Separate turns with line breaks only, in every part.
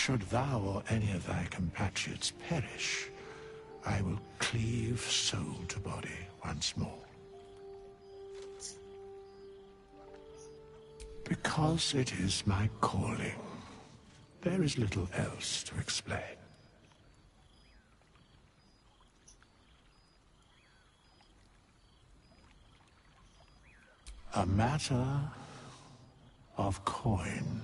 Should thou or any of thy compatriots perish, I will cleave soul to body once more. Because it is my calling. There is little else to explain. A matter of coin.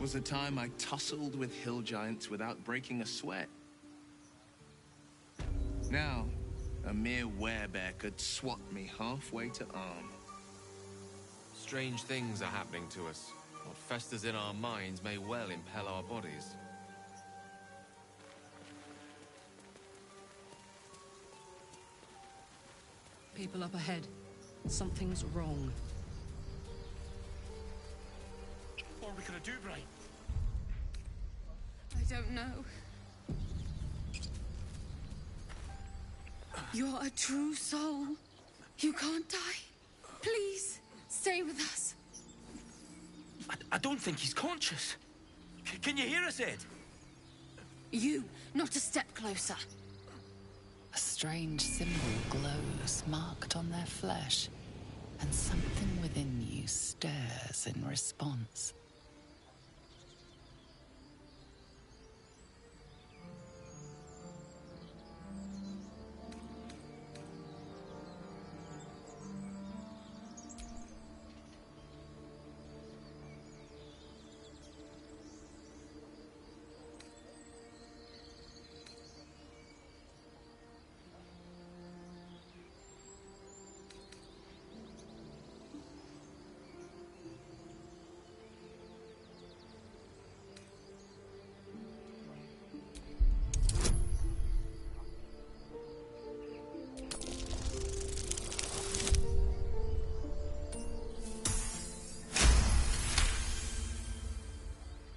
Was a time I tussled with hill giants without breaking a sweat. Now, a mere werebear could swat me halfway to arm.
Strange things are happening to us. What festers in our minds may well impel our bodies.
People up ahead. Something's wrong.
What are we gonna do, Brian?
I don't know. You're a true soul. You can't die. Please, stay with us.
I don't think he's conscious. Can you hear us, Ed?
You, not a step closer.
A strange symbol glows, marked on their flesh, and something within you stirs in response.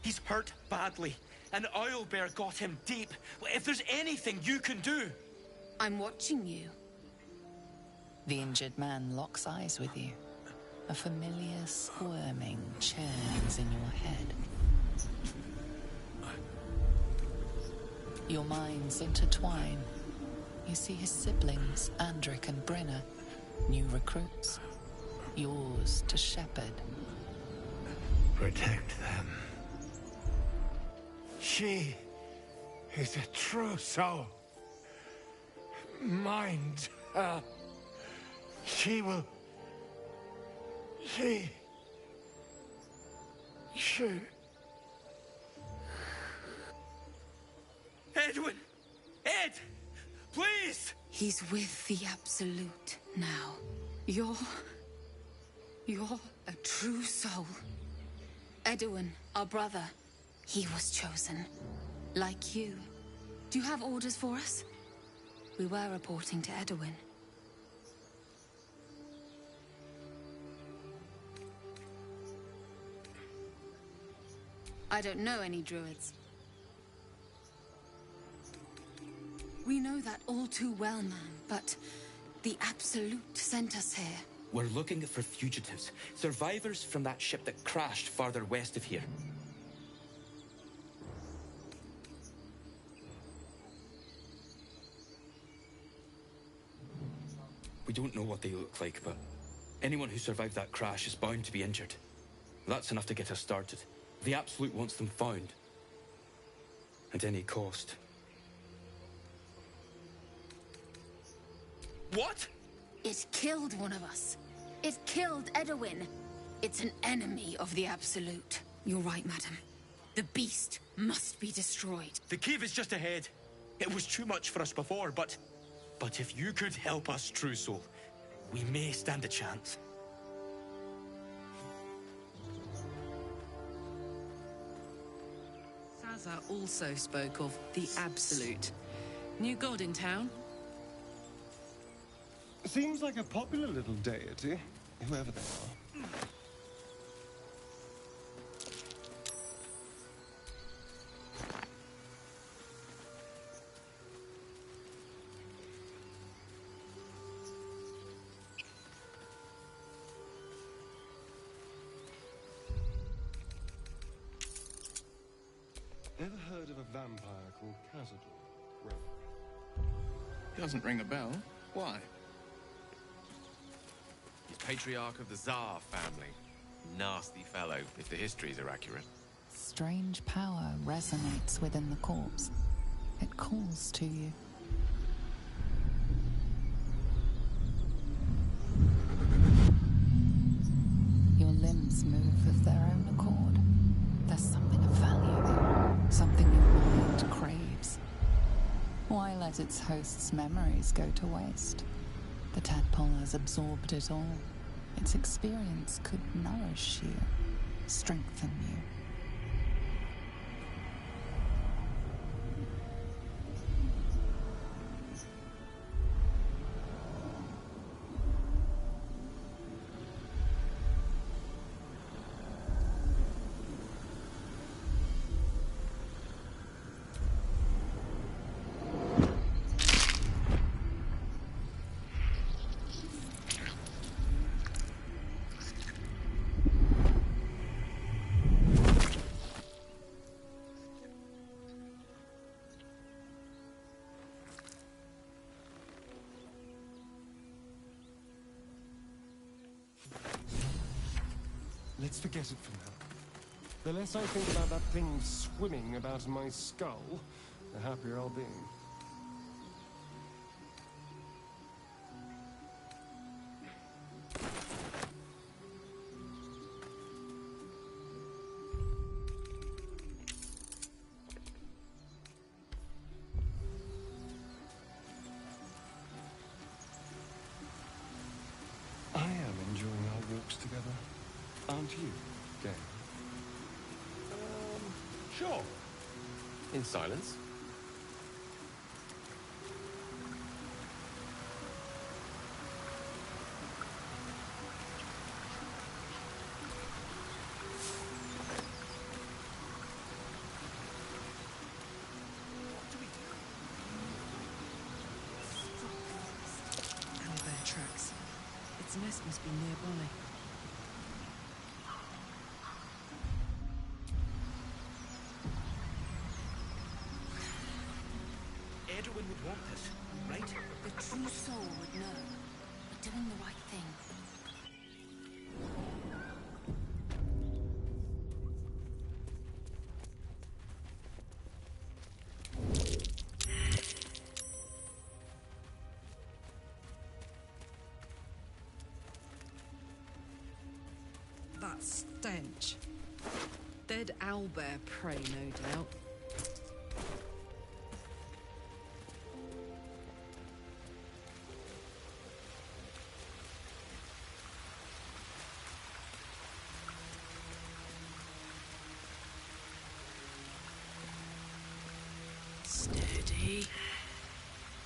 He's hurt badly. An owlbear got him deep. If there's anything you can do...
I'm watching you.
The injured man locks eyes with you. A familiar squirming churns in your head. Your minds intertwine. You see his siblings, Andric and Brenna, new recruits. Yours to shepherd.
Protect them. She is a true soul. Mind her. She will... She...
Edwin! Ed! Please!
He's with the Absolute now. You're a true soul. Edwin, our brother, he was chosen. Like you. Do you have orders for us? We were reporting to Edwin. I don't know any druids. We know that all too well, ma'am, but the Absolute sent us here.
We're looking for fugitives. Survivors from that ship that crashed farther west of here. We don't know what they look like, but Anyone who survived that crash is bound to be injured. That's enough to get us started. The Absolute wants them found. At any cost. What?
It killed one of us. It killed Edwin. It's an enemy of the Absolute. You're right, madam. The beast must be destroyed.
The cave is just ahead. It was too much for us before, but if you could help us, True Soul, we may stand a chance.
Sazza also spoke of the Absolute. New god in town?
Seems like a popular little deity, whoever they are. Ever heard of a vampire called Cazador?
Doesn't ring a bell. Why?
He's patriarch of the Tsar family. Nasty fellow, if the histories are accurate.
Strange power resonates within the corpse. It calls to you. Your limbs move of their own accord. There's something of value, something your mind craves. Why let its host's memories go to waste? The tadpole has absorbed it all. Its experience could nourish you, strengthen you.
Let's forget it for now. The less I think about that thing swimming about in my skull, the happier I'll be. I am enjoying our walks together. Aren't you, Dave?
Sure. In silence.
Owlbear tracks. Its nest must be nearby.
Edwin would want this, right?
The true soul would know. We're doing the right thing.
That stench. Dead owlbear prey, no doubt. Steady.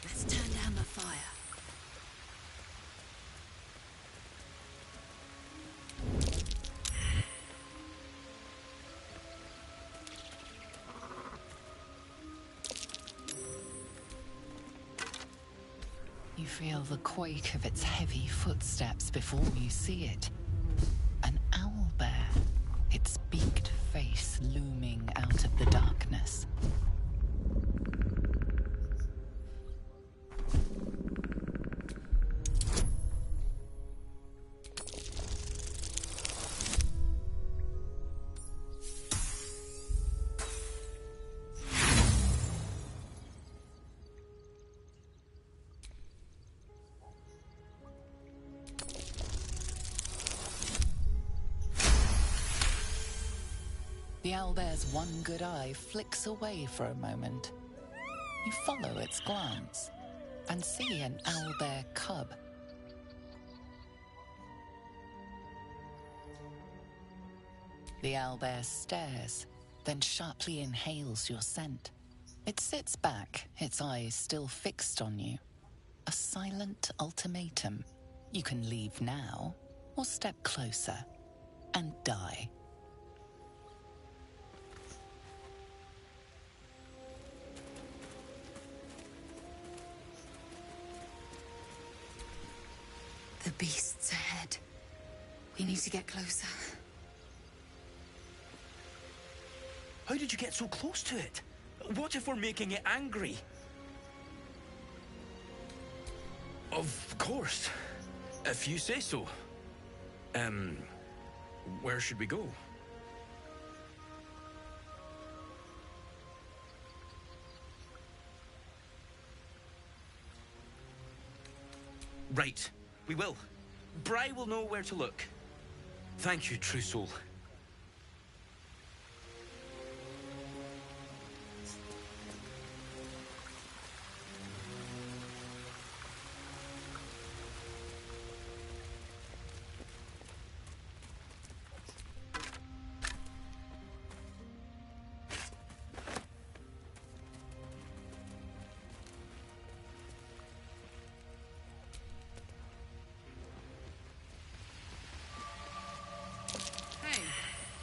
Let's turn down the fire.
You feel the quake of its heavy footsteps before you see it. An owlbear, its beaked face looming out of the darkness. The owlbear's one good eye flicks away for a moment. You follow its glance and see an owlbear cub. The owlbear stares, then sharply inhales your scent. It sits back, its eyes still fixed on you. A silent ultimatum. You can leave now, or step closer and die.
The beast's ahead. We need to get closer.
How did you get so close to it? What if we're making it angry? Of course. If you say so. Where should we go? Right. We will. Bri will know where to look. Thank you, True Soul.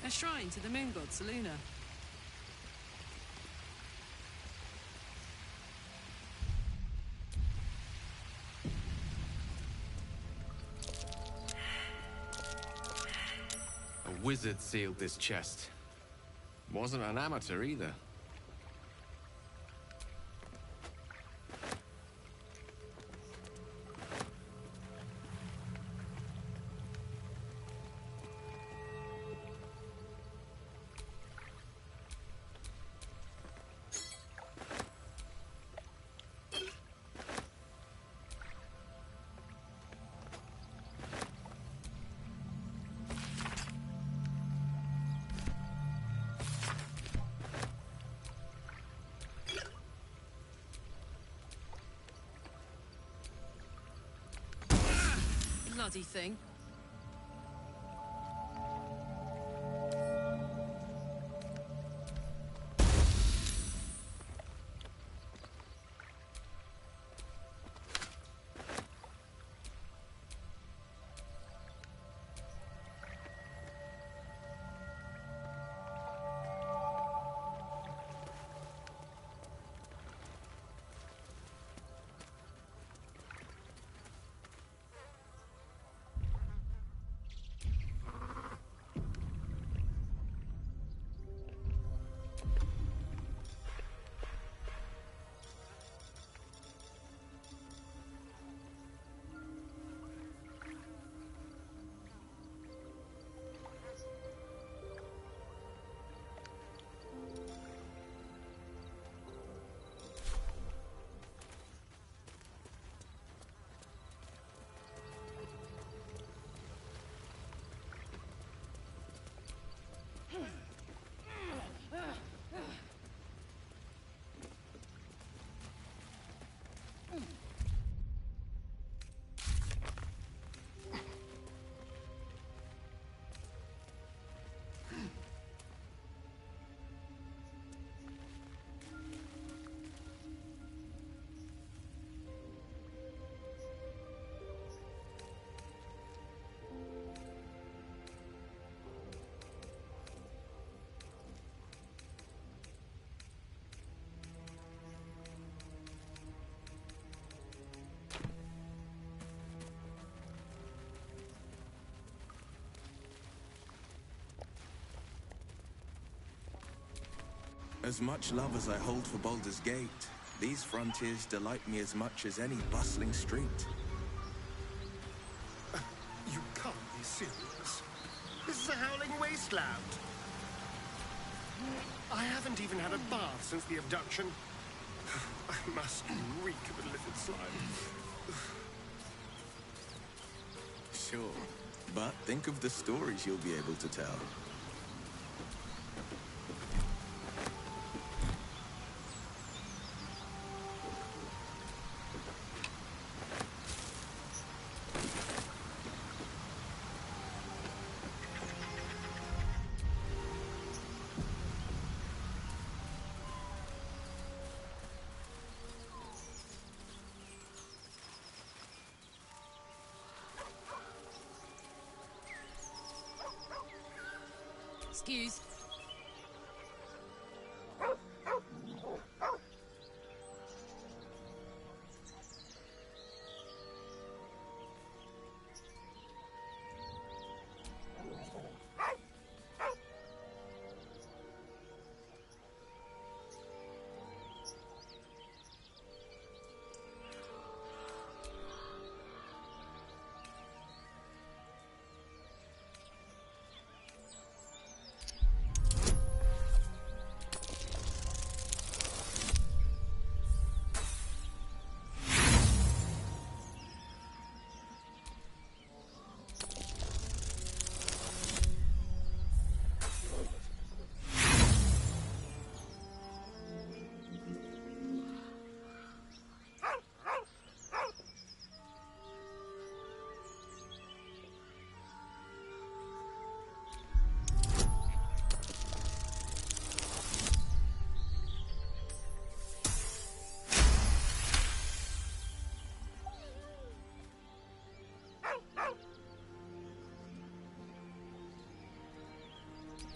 A shrine to the moon god Seluna.
A wizard sealed this chest. Wasn't an amateur either.
Bloody thing.
As much love as I hold for Baldur's Gate, these frontiers delight me as much as any bustling street.
You can't be serious. This is a howling wasteland. I haven't even had a bath since the abduction. I must reek of illicit slime.
Sure, but think of the stories you'll be able to tell.
excuse.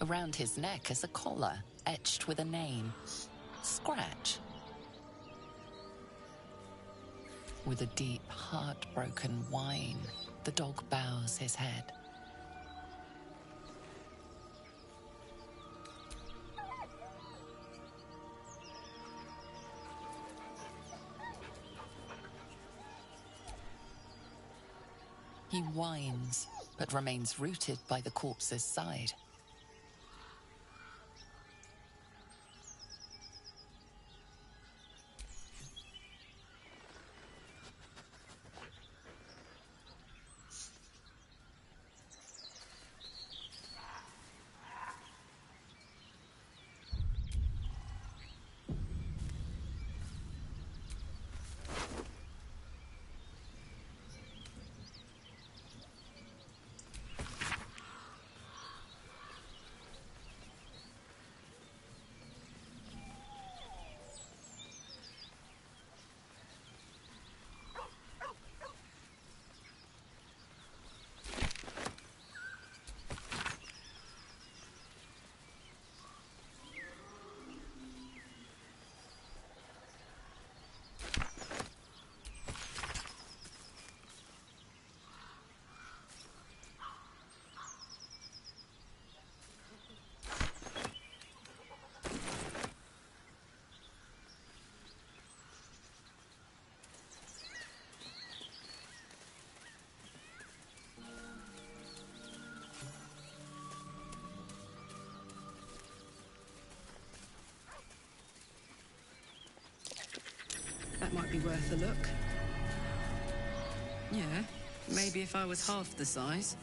Around his neck is a collar, etched with a name. Scratch. With a deep, heartbroken whine, the dog bows his head. He whines, but remains rooted by the corpse's side.
That might be worth a look. Yeah, maybe if I was half the size.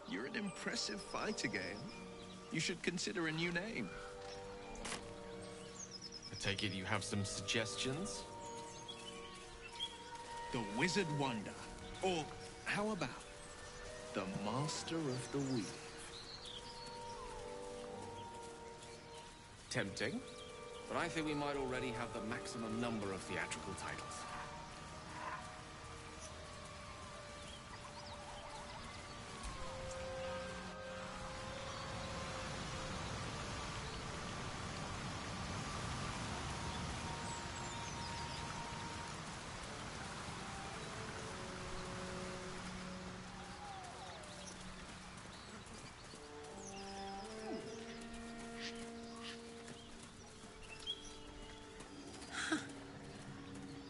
You're an impressive fighter, Gale. You should consider a new name.
I take it you have some suggestions?
The Wizard Wonder. Or how about the Master of the Weave?
Tempting. But I think we might already have the maximum number of theatrical titles.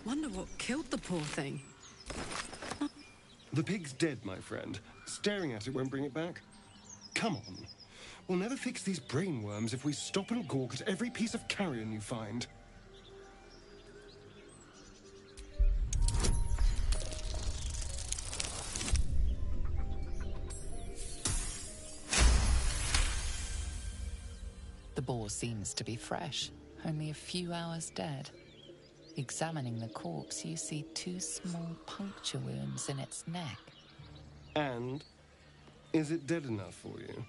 Wonder what killed the poor thing.
The pig's dead, my friend. Staring at it won't bring it back. Come on. We'll never fix these brainworms if we stop and gawk at every piece of carrion you find.
The boar seems to be fresh, only a few hours dead. Examining the corpse, you see 2 small puncture wounds in its neck.
And is it dead enough for you?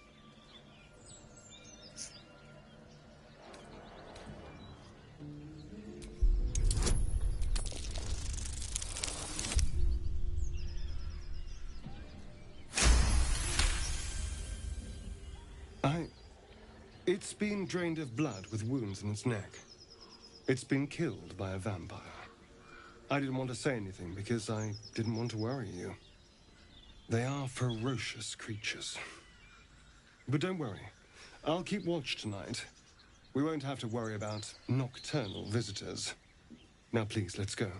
It's been drained of blood with wounds in its neck. It's been killed by a vampire. I didn't want to say anything because I didn't want to worry you. They are ferocious creatures. But don't worry. I'll keep watch tonight. We won't have to worry about nocturnal visitors. Now please, let's go.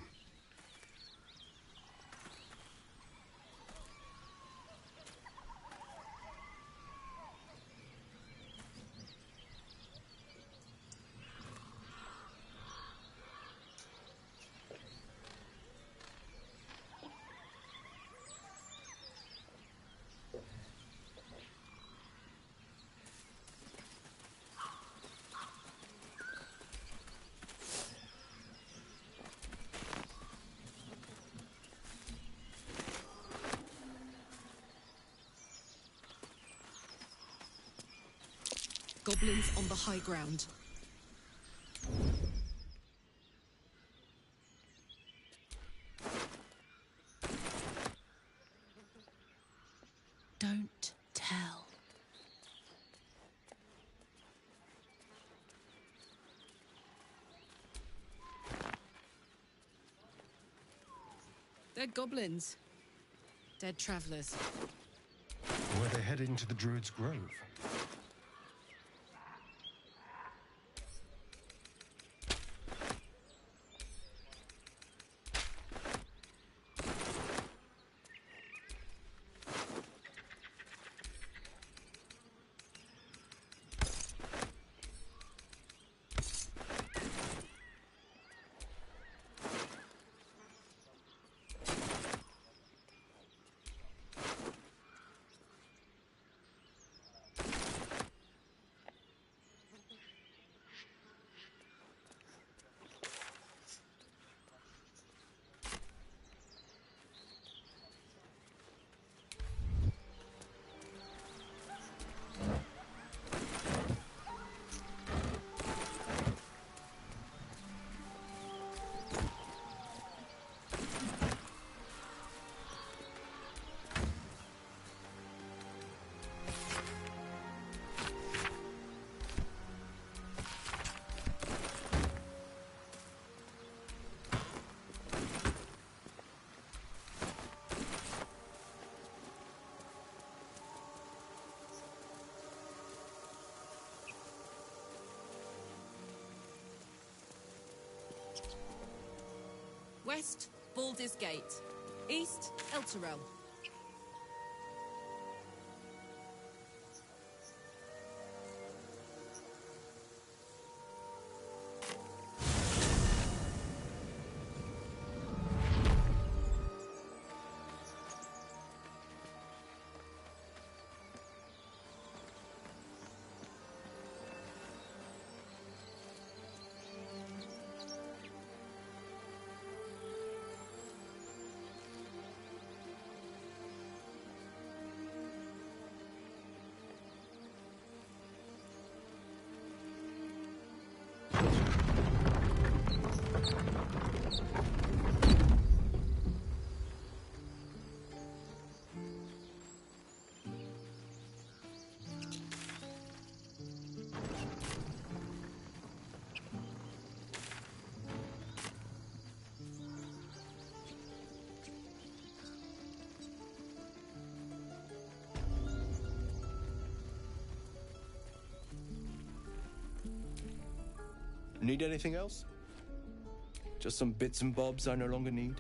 Goblins on the high ground. Don't tell. Dead goblins. Dead travelers.
Were they heading to the Druid's Grove?
West, Baldur's Gate. East, Elturel.
Need anything else? Just some bits and bobs I no longer need?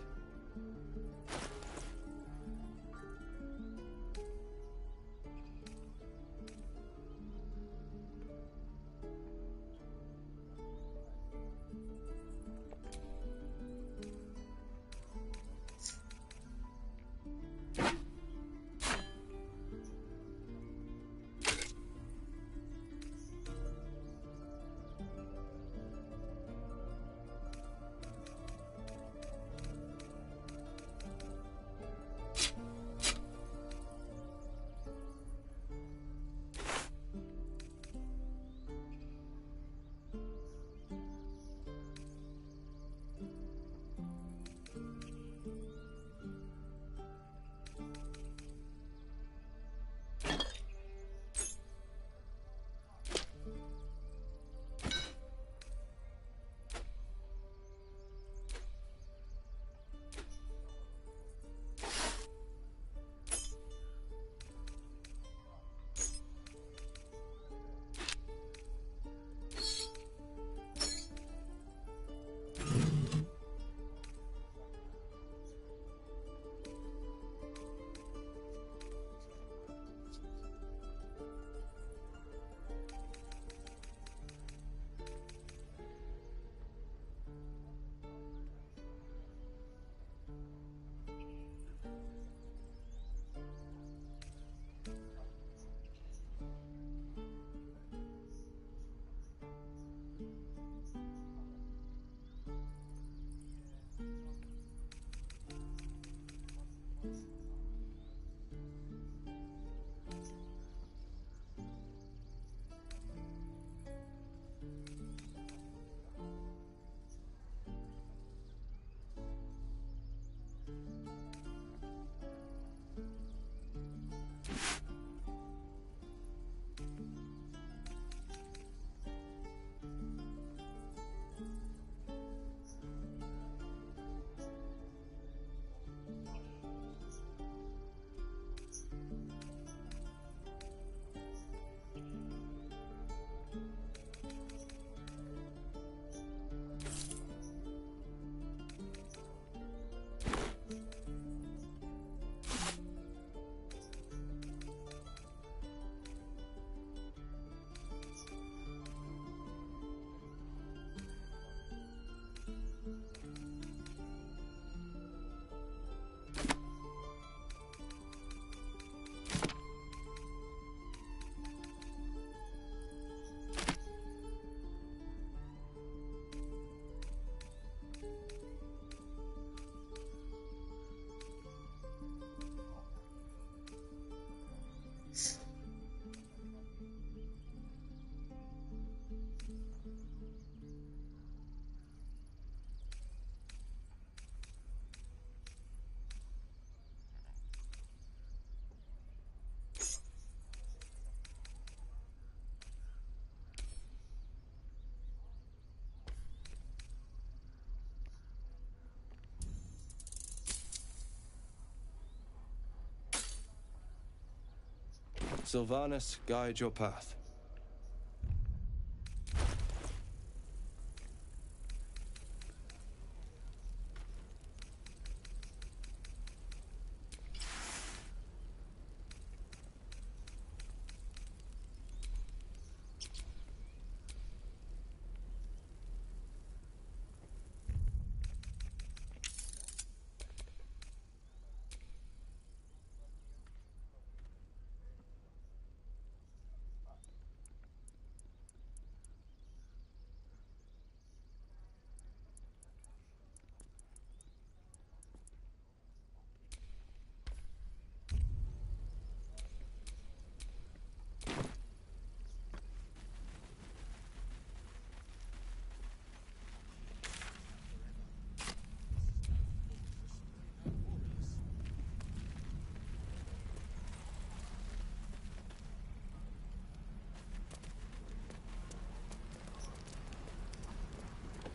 Sylvanas, guide your path.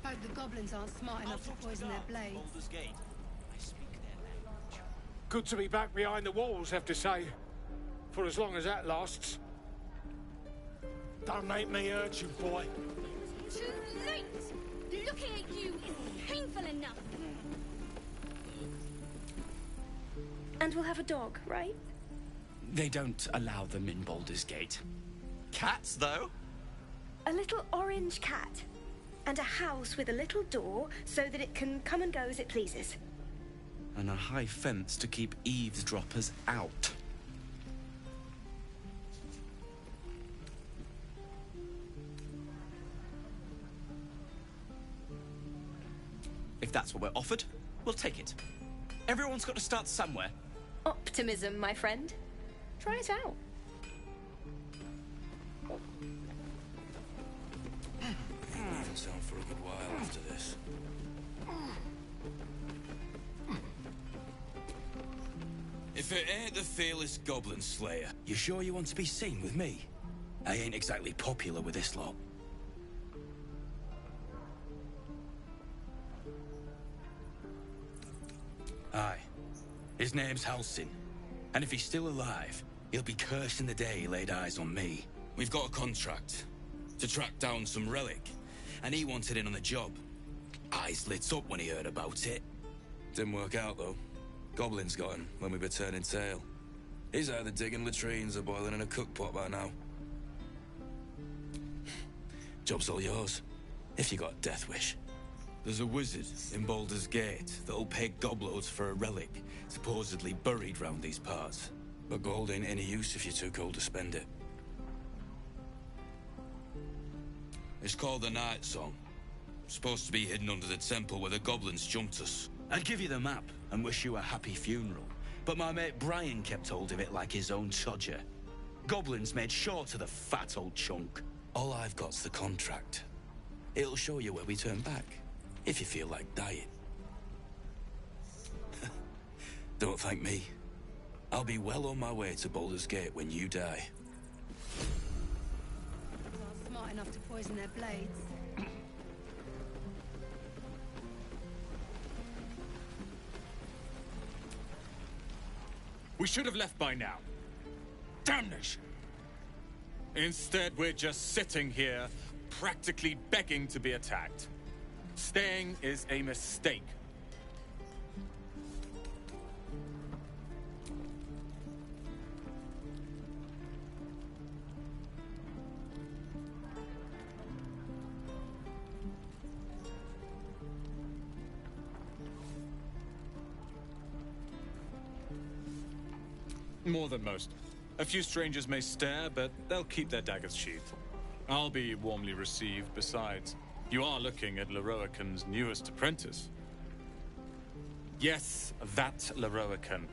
Hope the goblins aren't smart enough to poison their blades.
Good to be back behind the walls, have to say. For as long as that lasts. Don't make me hurt you, boy.
Too late! Looking at you is painful enough. And we'll have a dog, right?
They don't allow them in Baldur's Gate. Cats, though?
A little orange cat. And a house with a little door so that it can come and go as it pleases.
And a high fence to keep eavesdroppers out. If that's what we're offered, we'll take it. Everyone's got to start somewhere.
Optimism, my friend. Try it out.
Even sound for a good while after this. If it ain't the fearless Goblin Slayer.
You sure you want to be seen with me? I ain't exactly popular with this lot. Aye. His name's Halsin. And if he's still alive, he'll be cursing the day he laid eyes on me.
We've got a contract to track down some relic, and he wanted in on the job.
Eyes lit up when he heard about it.
Didn't work out, though. Goblins got him when we were turning tail. He's either digging latrines or boiling in a cookpot by now.
Job's all yours, if you got a death wish.
There's a wizard in Baldur's Gate that'll pay gobloads for a relic supposedly buried round these parts. But gold ain't any use if you're too cold to spend it. It's called the Night Song. Supposed to be hidden under the temple where the goblins jumped us.
I'd give you the map and wish you a happy funeral, but my mate Brian kept hold of it like his own todger. Goblins made short of the fat old chunk.
All I've got's the contract. It'll show you where we turn back, if you feel like dying. Don't thank me. I'll be well on my way to Baldur's Gate when you die.
Aren't smart enough to poison their blades.
We should have left by now. Damnation! Instead, we're just sitting here, practically begging to be attacked. Staying is a mistake. More than most. A few strangers may stare, but they'll keep their daggers sheathed. I'll be warmly received. Besides, you are looking at Leroican's newest apprentice. Yes, that Leroican.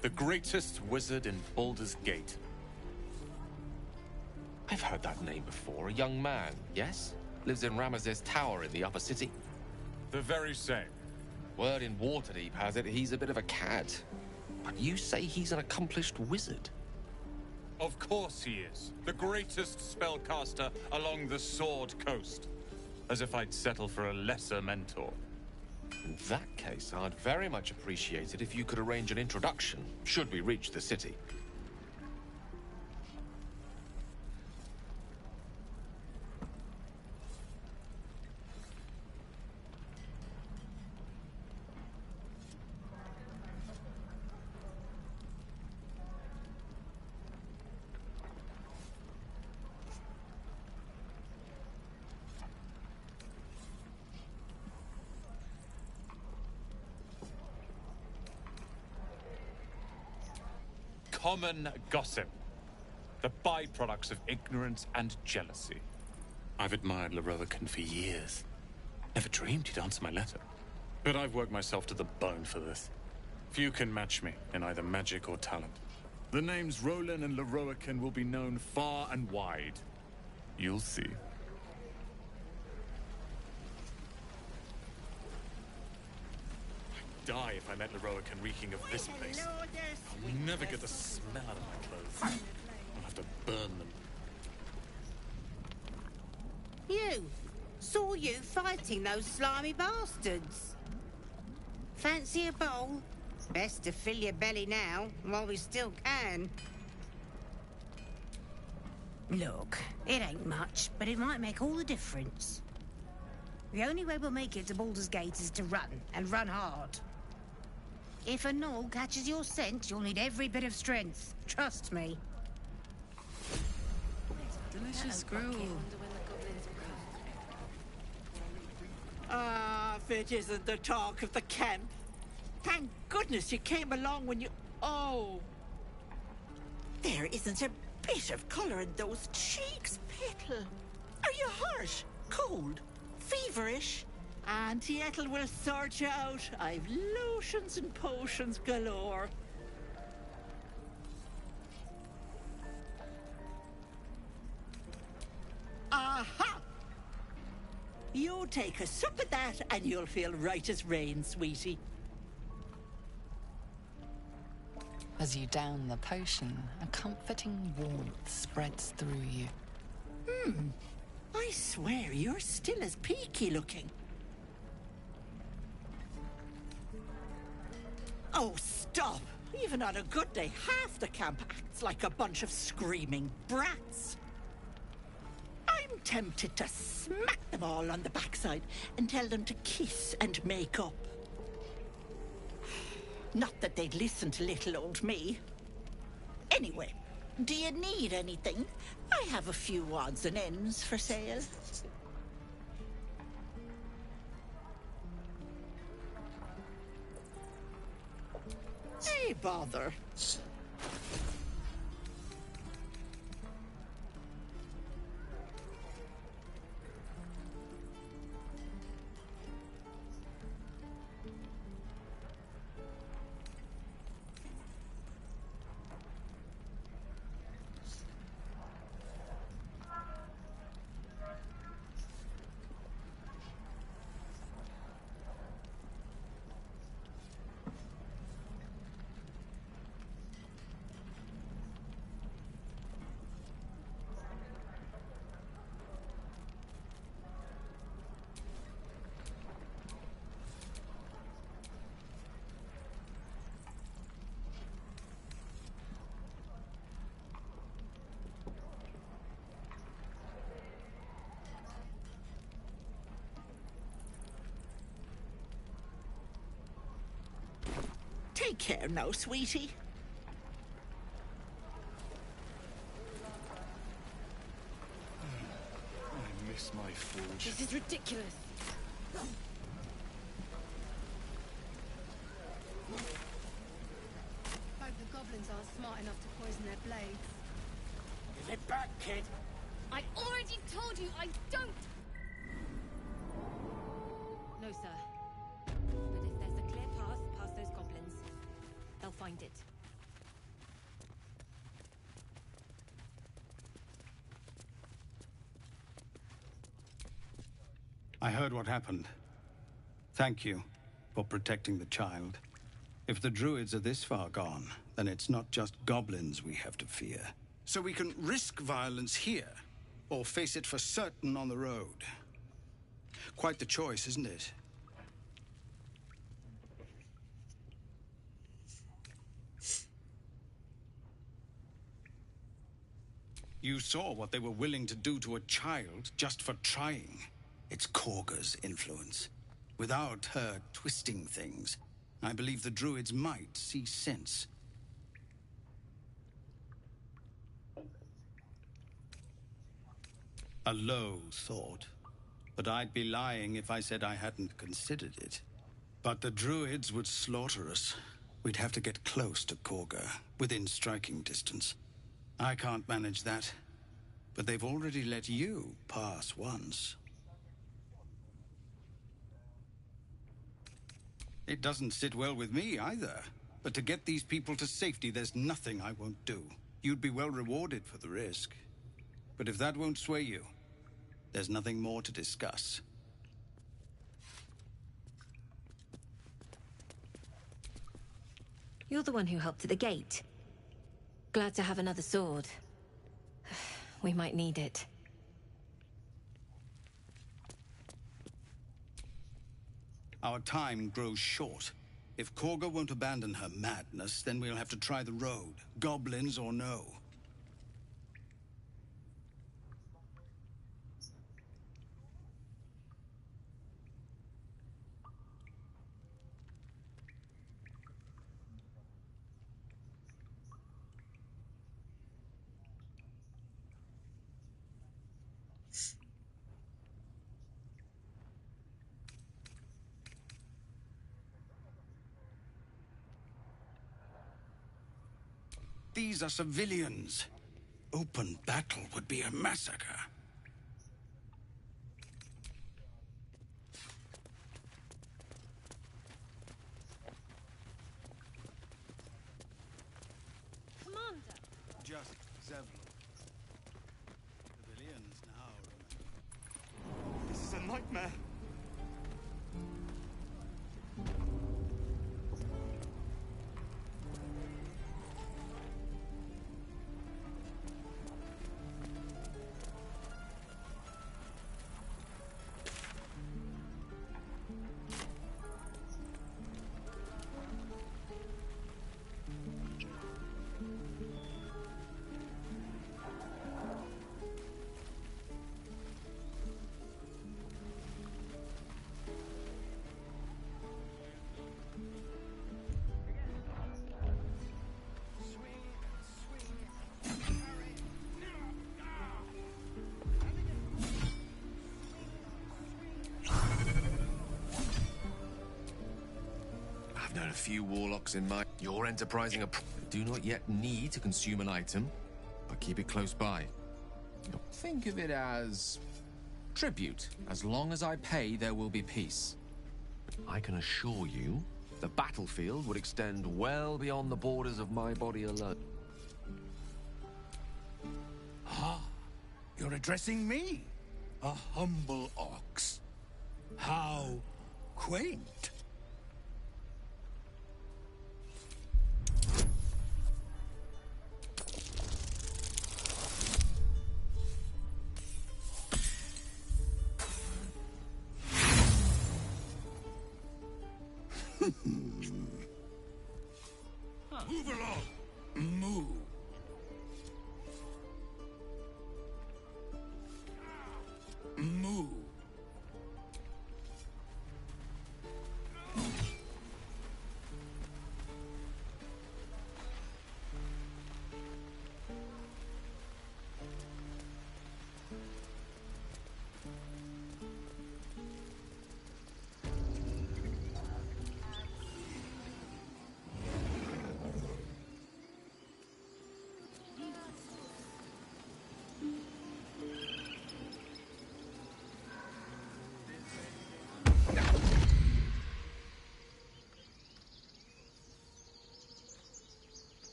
The greatest wizard in Baldur's Gate.
I've heard that name before. A young man, yes? Lives in Ramaz's tower in the upper city.
The very same.
Word in Waterdeep has it he's a bit of a cad. But you say he's an accomplished wizard.
Of course he is. The greatest spellcaster along the Sword Coast. As if I'd settle for a lesser mentor.
In that case, I'd very much appreciate it if you could arrange an introduction, should we reach the city.
common gossip. The byproducts of ignorance and jealousy. I've admired Leroican for years. Never dreamed he'd answer my letter. But I've worked myself to the bone for this. Few can match me in either magic or talent. The names Roland and Leroican will be known far and wide. You'll see. I'd die if I met Leroican reeking of this place. I'll never get the smell out of my clothes. I'll have to burn them.
You! Saw you fighting those slimy bastards. Fancy a bowl? Best to fill your belly now, while we still can. Look, it ain't much, but it might make all the difference. The only way we'll make it to Baldur's Gate is to run, and run hard. If a gnoll catches your scent, you'll need every bit of strength. Trust me.
Delicious gruel.
Ah, if it isn't the talk of the camp. Thank goodness you came along when you... Oh. There isn't a bit of colour in those cheeks, Petal. Are you hurt? Cold? Feverish? Auntie Ethel will sort you out. I've lotions and potions galore. Aha! You take a sup of that and you'll feel right as rain, sweetie.
As you down the potion, a comforting warmth spreads through you.
I swear you're still as peaky looking. Oh, stop! Even on a good day, half the camp acts like a bunch of screaming brats. I'm tempted to smack them all on the backside and tell them to kiss and make up. Not that they'd listen to little old me. Anyway, do you need anything? I have a few odds and ends for sale. Hey, bother. Take care now, sweetie.
I miss my forge.
This is ridiculous. Hope the goblins aren't smart enough to poison their blades.
Give it back, kid.
I already told you I don't! No, sir. But if there's a clear path past those goblins, they'll find it.
I heard what happened. Thank you for protecting the child. If the druids are this far gone, then it's not just goblins we have to fear. So we can risk violence here, or face it for certain on the road. Quite the choice, isn't it? You saw what they were willing to do to a child just for trying. It's Korga's influence. Without her twisting things, I believe the druids might see sense. A low thought, but I'd be lying if I said I hadn't considered it. But the druids would slaughter us. We'd have to get close to Korga, within striking distance. I can't manage that, but they've already let you pass once. It doesn't sit well with me either, but to get these people to safety, there's nothing I won't do. You'd be well rewarded for the risk. But if that won't sway you, there's nothing more to discuss.
You're the one who helped at the gate. Glad to have another sword. We might need it.
Our time grows short. If Korga won't abandon her madness, then we'll have to try the road, goblins or no. These are civilians. Open battle would be a massacre.
Commander!
Just Zevlon. Civilians now, remember.
This is a nightmare.
I've known a few warlocks in my... You're enterprising a... Do not yet need to consume an item, but keep it close by. Think of it as... tribute. As long as I pay, there will be peace. I can assure you, the battlefield would extend well beyond the borders of my body alone.
Ah, you're addressing me, a humble ox. How quaint.
Move along!
Move. Move.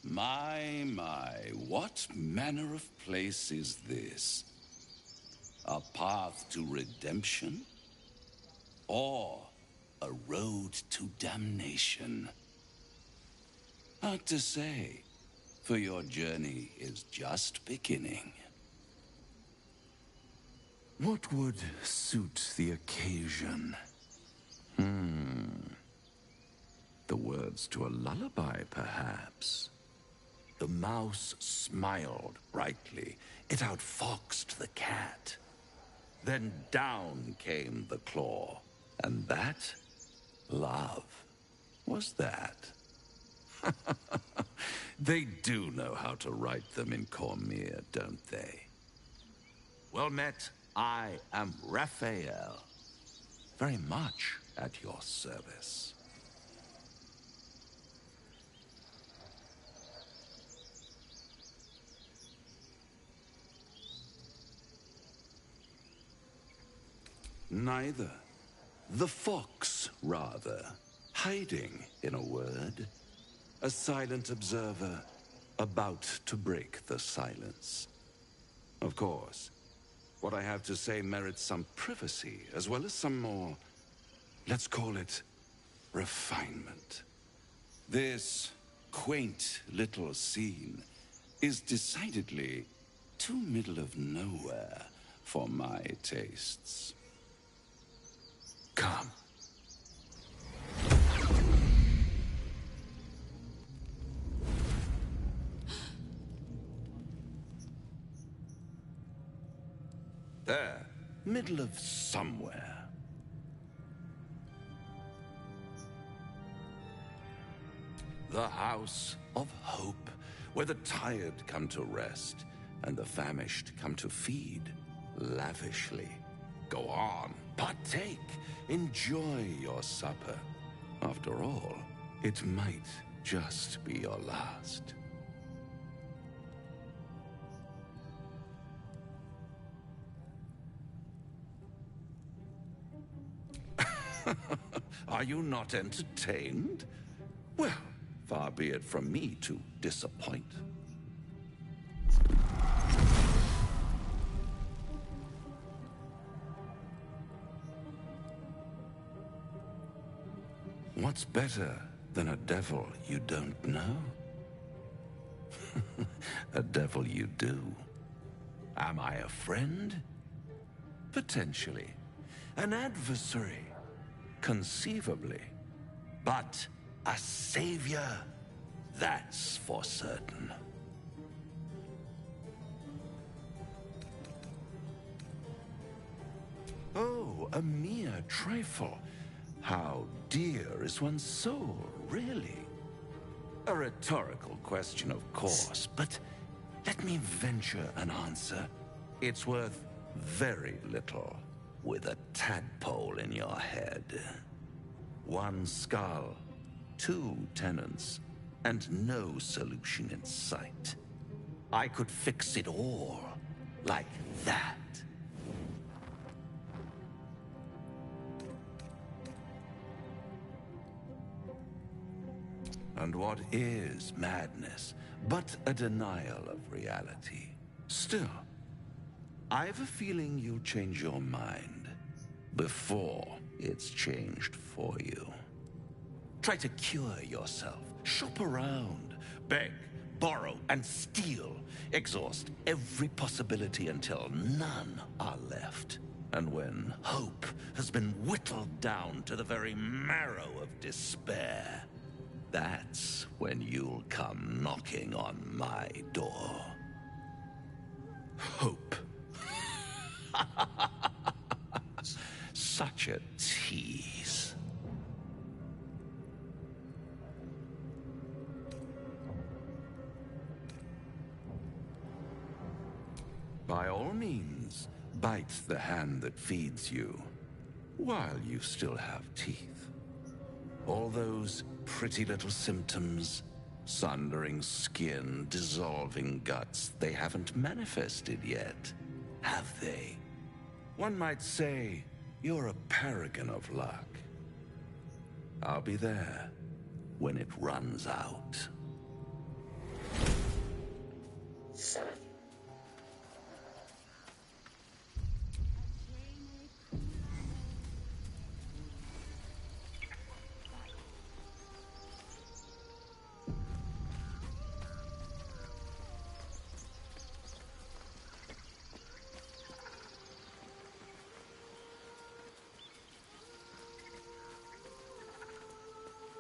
My, what manner of place is this? A path to redemption? Or a road to damnation? Hard to say, for your journey is just beginning. What would suit the occasion? The words to a lullaby, perhaps. The mouse smiled brightly. It outfoxed the cat. Then down came the claw. And that, love, was that. They do know how to write them in Cormier, don't they? Well met, I am Raphael. Very much at your service. Neither. The fox, rather. Hiding, in a word. A silent observer, about to break the silence. Of course, what I have to say merits some privacy, as well as some more, let's call it, refinement. This quaint little scene is decidedly too middle of nowhere for my tastes. Come. There, middle of somewhere. The House of Hope, where the tired come to rest and the famished come to feed lavishly. Go on, partake, enjoy your supper. After all, it might just be your last. Are you not entertained? Well, far be it from me to disappoint. What's better than a devil you don't know? A devil you do. Am I a friend? Potentially. An adversary? Conceivably. But a savior? That's for certain. Oh, a mere trifle. How dear is one's soul, really? A rhetorical question, of course, but let me venture an answer. It's worth very little with a tadpole in your head. One skull, two tenants, and no solution in sight. I could fix it all like that. And what is madness but a denial of reality? Still, I've a feeling you'll change your mind before it's changed for you. Try to cure yourself, shop around, beg, borrow, and steal. Exhaust every possibility until none are left. And when hope has been whittled down to the very marrow of despair, that's when you'll come knocking on my door. Hope. Such a tease. By all means, bite the hand that feeds you, while you still have teeth. All those pretty little symptoms, sundering skin, dissolving guts, they haven't manifested yet, have they? One might say you're a paragon of luck. I'll be there when it runs out.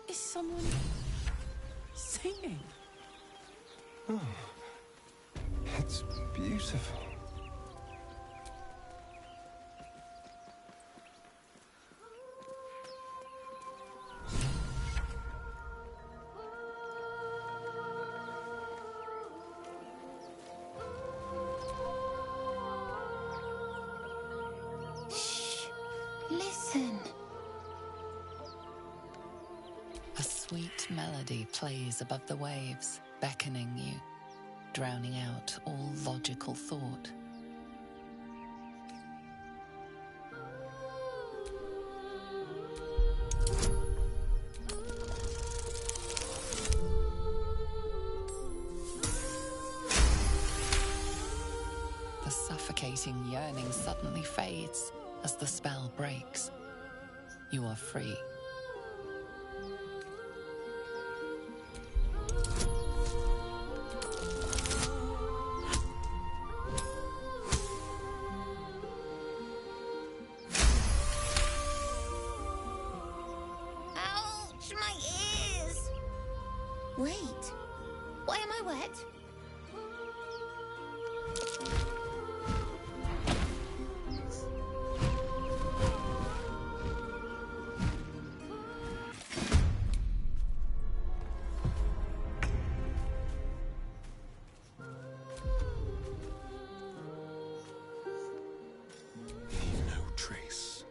Is someone singing?
Oh, it's beautiful.
Shh. Listen.
A sweet melody plays above the waves, beckoning you, drowning out all logical thought. suffocating yearning suddenly fades as the spell breaks. You are free.
Ouch, my ears! Wait, why am I wet?
Leave no trace.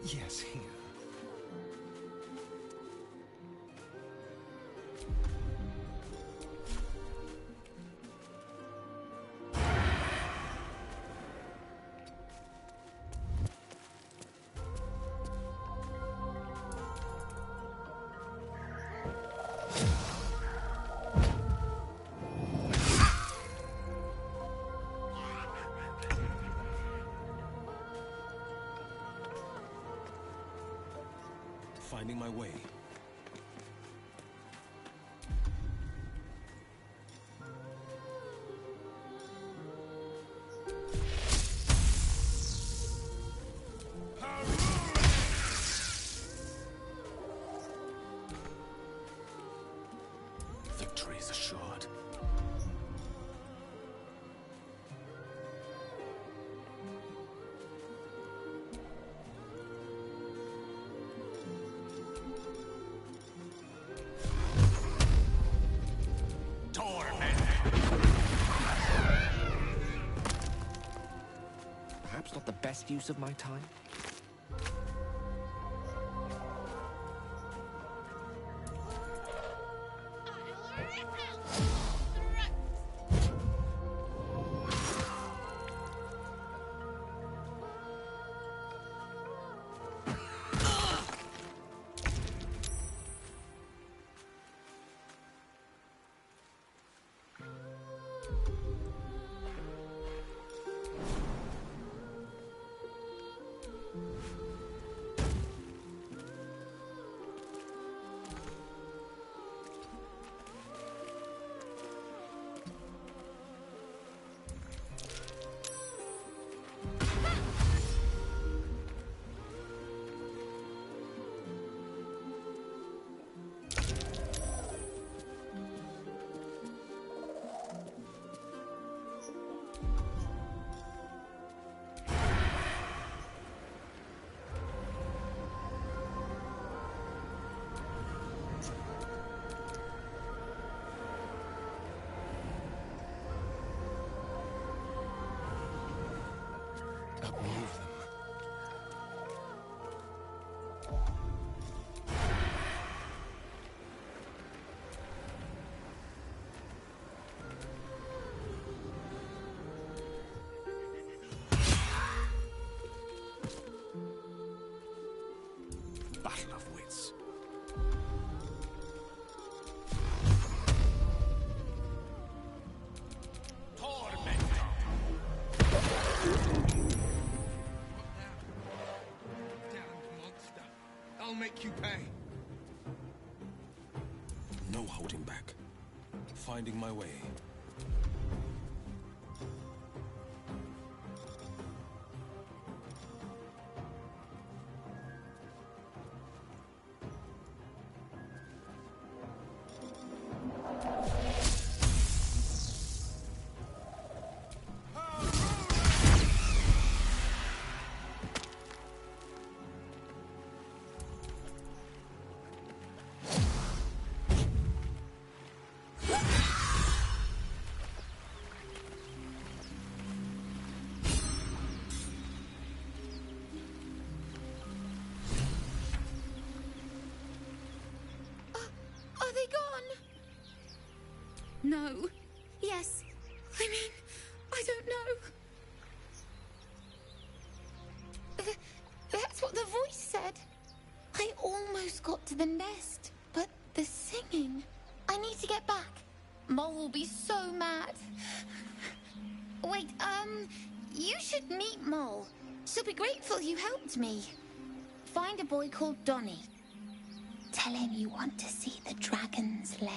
Yes, here. Finding my way. Victory is assured.
Perhaps not the best use of my time.
Uproot them. Battle of wits.
I'll make you pay.
No holding back. Finding my way.
Are they gone? No. Yes. I mean, I don't know. That's what the voice said. I almost got to the nest, but the singing... I need to get back. Mole will be so mad. Wait, you should meet Mole. She'll be grateful you helped me. Find a boy called Donny. Tell him you want to see the dragon's lair.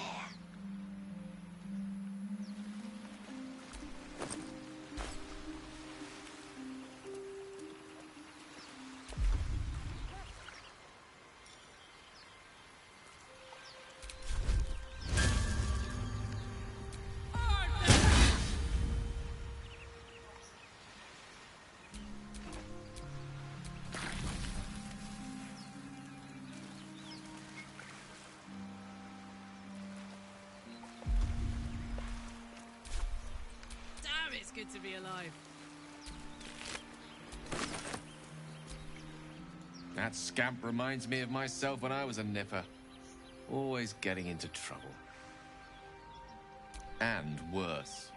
It's good to be alive.
That scamp reminds me of myself when I was a nipper. Always getting into trouble. And worse.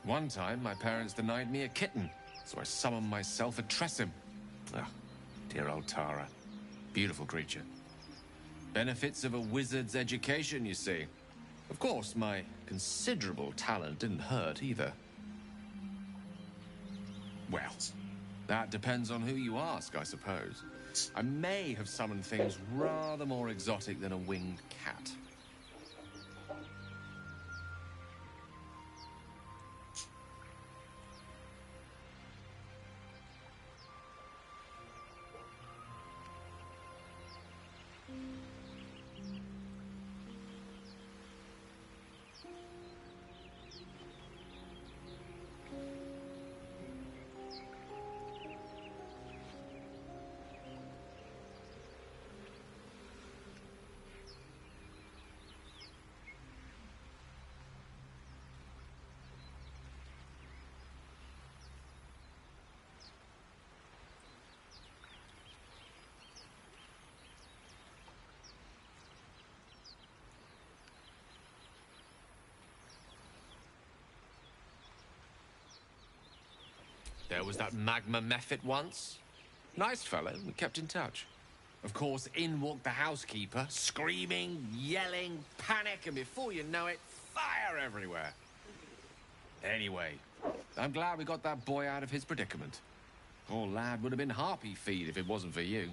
One time, my parents denied me a kitten, so I summoned myself a Tressim. Ah, dear old Tara. Beautiful creature. Benefits of a wizard's education, you see. Of course, my considerable talent didn't hurt either. Well, that depends on who you ask, I suppose. I may have summoned things rather more exotic than a winged cat. There was that magma mephit once. Nice fellow, we kept in touch. Of course, in walked the housekeeper, screaming, yelling, panic, and before you know it, fire everywhere. Anyway, I'm glad we got that boy out of his predicament. Poor lad would have been harpy feed if it wasn't for you.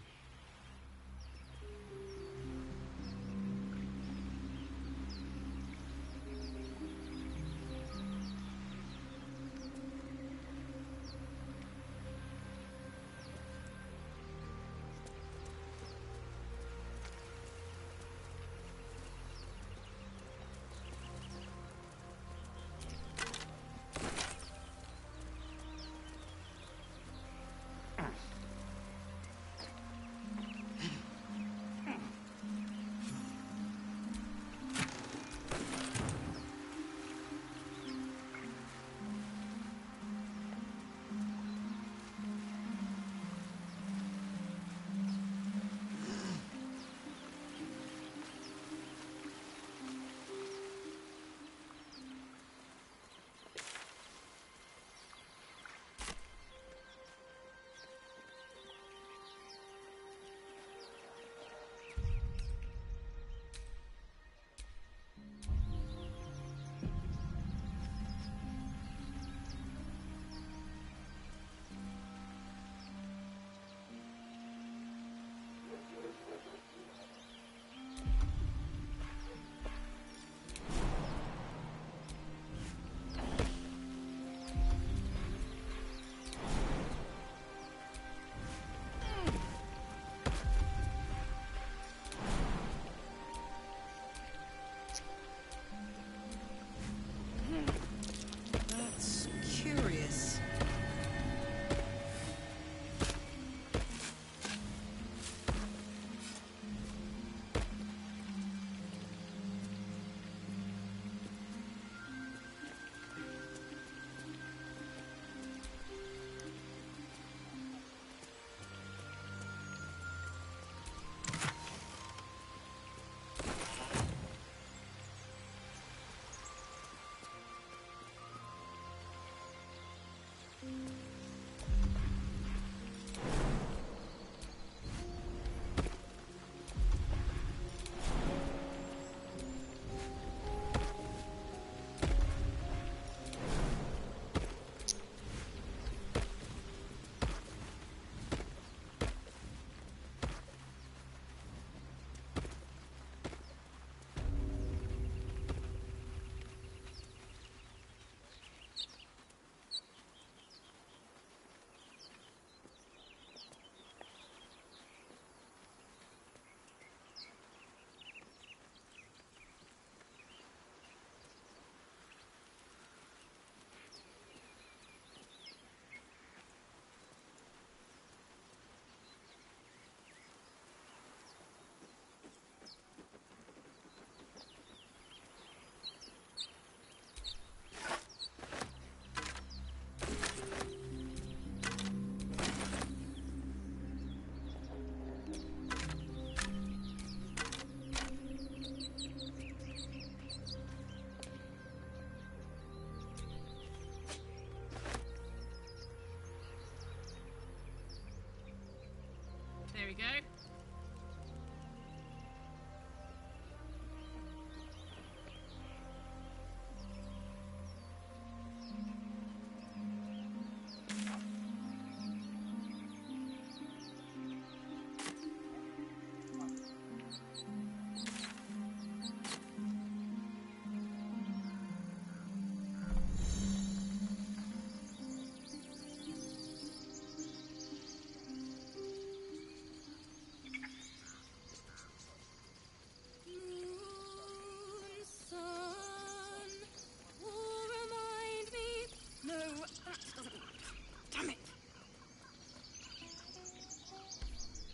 we go.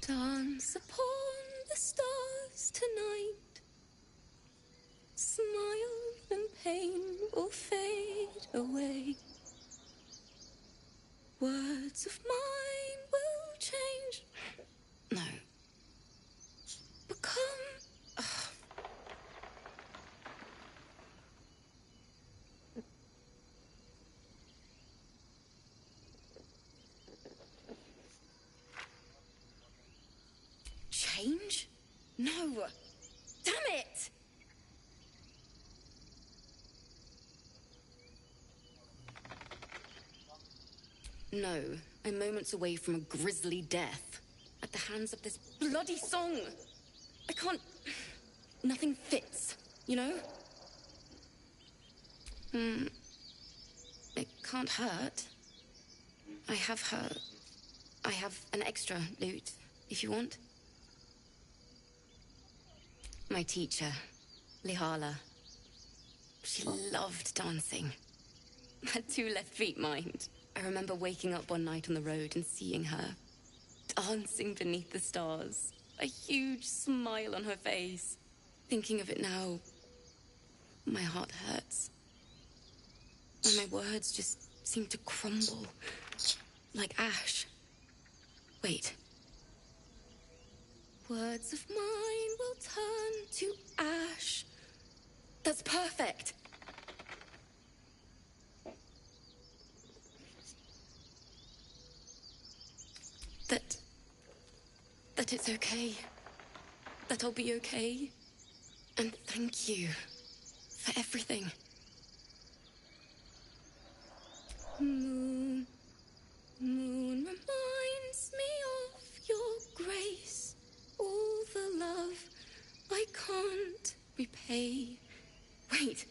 Dance upon the stars tonight. Smile and pain will fade away. Words of mine will change. No. Become. Change? No. Damn it! No, I'm moments away from a grisly death. At the hands of this bloody song. I can't... Nothing fits, you know? It can't hurt. I have an extra lute, if you want. My teacher, Lihala. She loved dancing. Had 2 left feet, mind. I remember waking up one night on the road and seeing her dancing beneath the stars. A huge smile on her face. Thinking of it now, my heart hurts. And my words just seem to crumble like ash. Wait. Words of mine will turn to ash. That's perfect. That it's okay. That I'll be okay. And thank you for everything. Moon, moon reminds me of your grace. All the love I can't repay. Wait.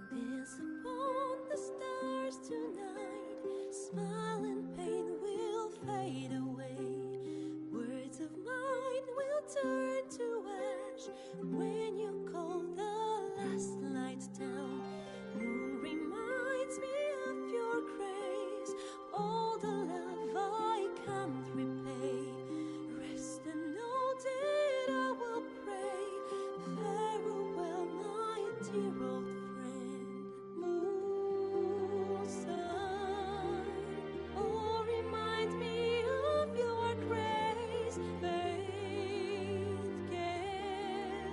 Dance upon the stars tonight. Smile and pain will fade away. Words of mine will turn to ash when you call the last light down. Moon reminds me of your grace. All the love I can't repay. Rest and know that I will pray. Farewell, my dear old friend. Moon, sun, oh, remind me of your grace. Faith, care,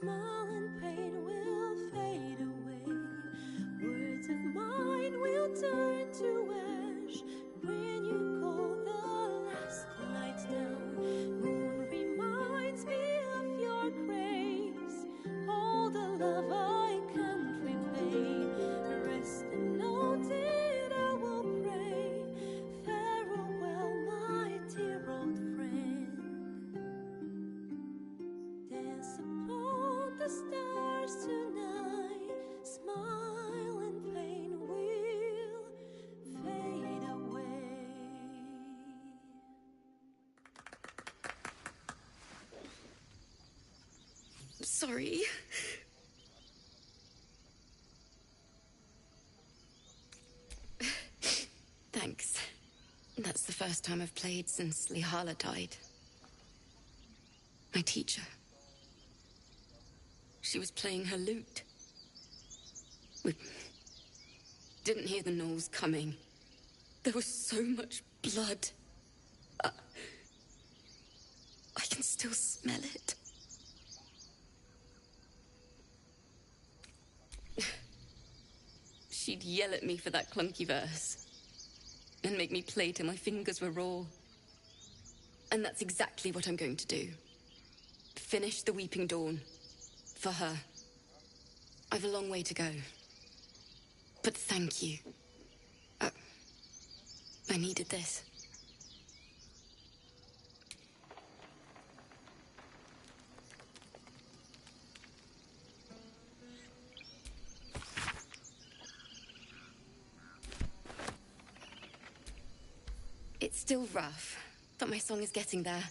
smile and pain will fade away. Words of mine will turn to ash when you call the last light down. Moon reminds me of your grace, all the love I can't repay. Rest and note it, I will pray. Farewell, my dear old friend. Dance upon the stars tonight. Smile and pain will fade away.
Sorry. Thanks. That's the first time I've played since Lihala died. My teacher. She was playing her lute. We didn't hear the gnolls coming. There was so much blood. I can still smell it. She'd yell at me for that clunky verse and make me play till my fingers were raw. And that's exactly what I'm going to do. Finish the Weeping Dawn. For her. I've a long way to go. But thank you. I needed this. It's still rough, but my song is getting there.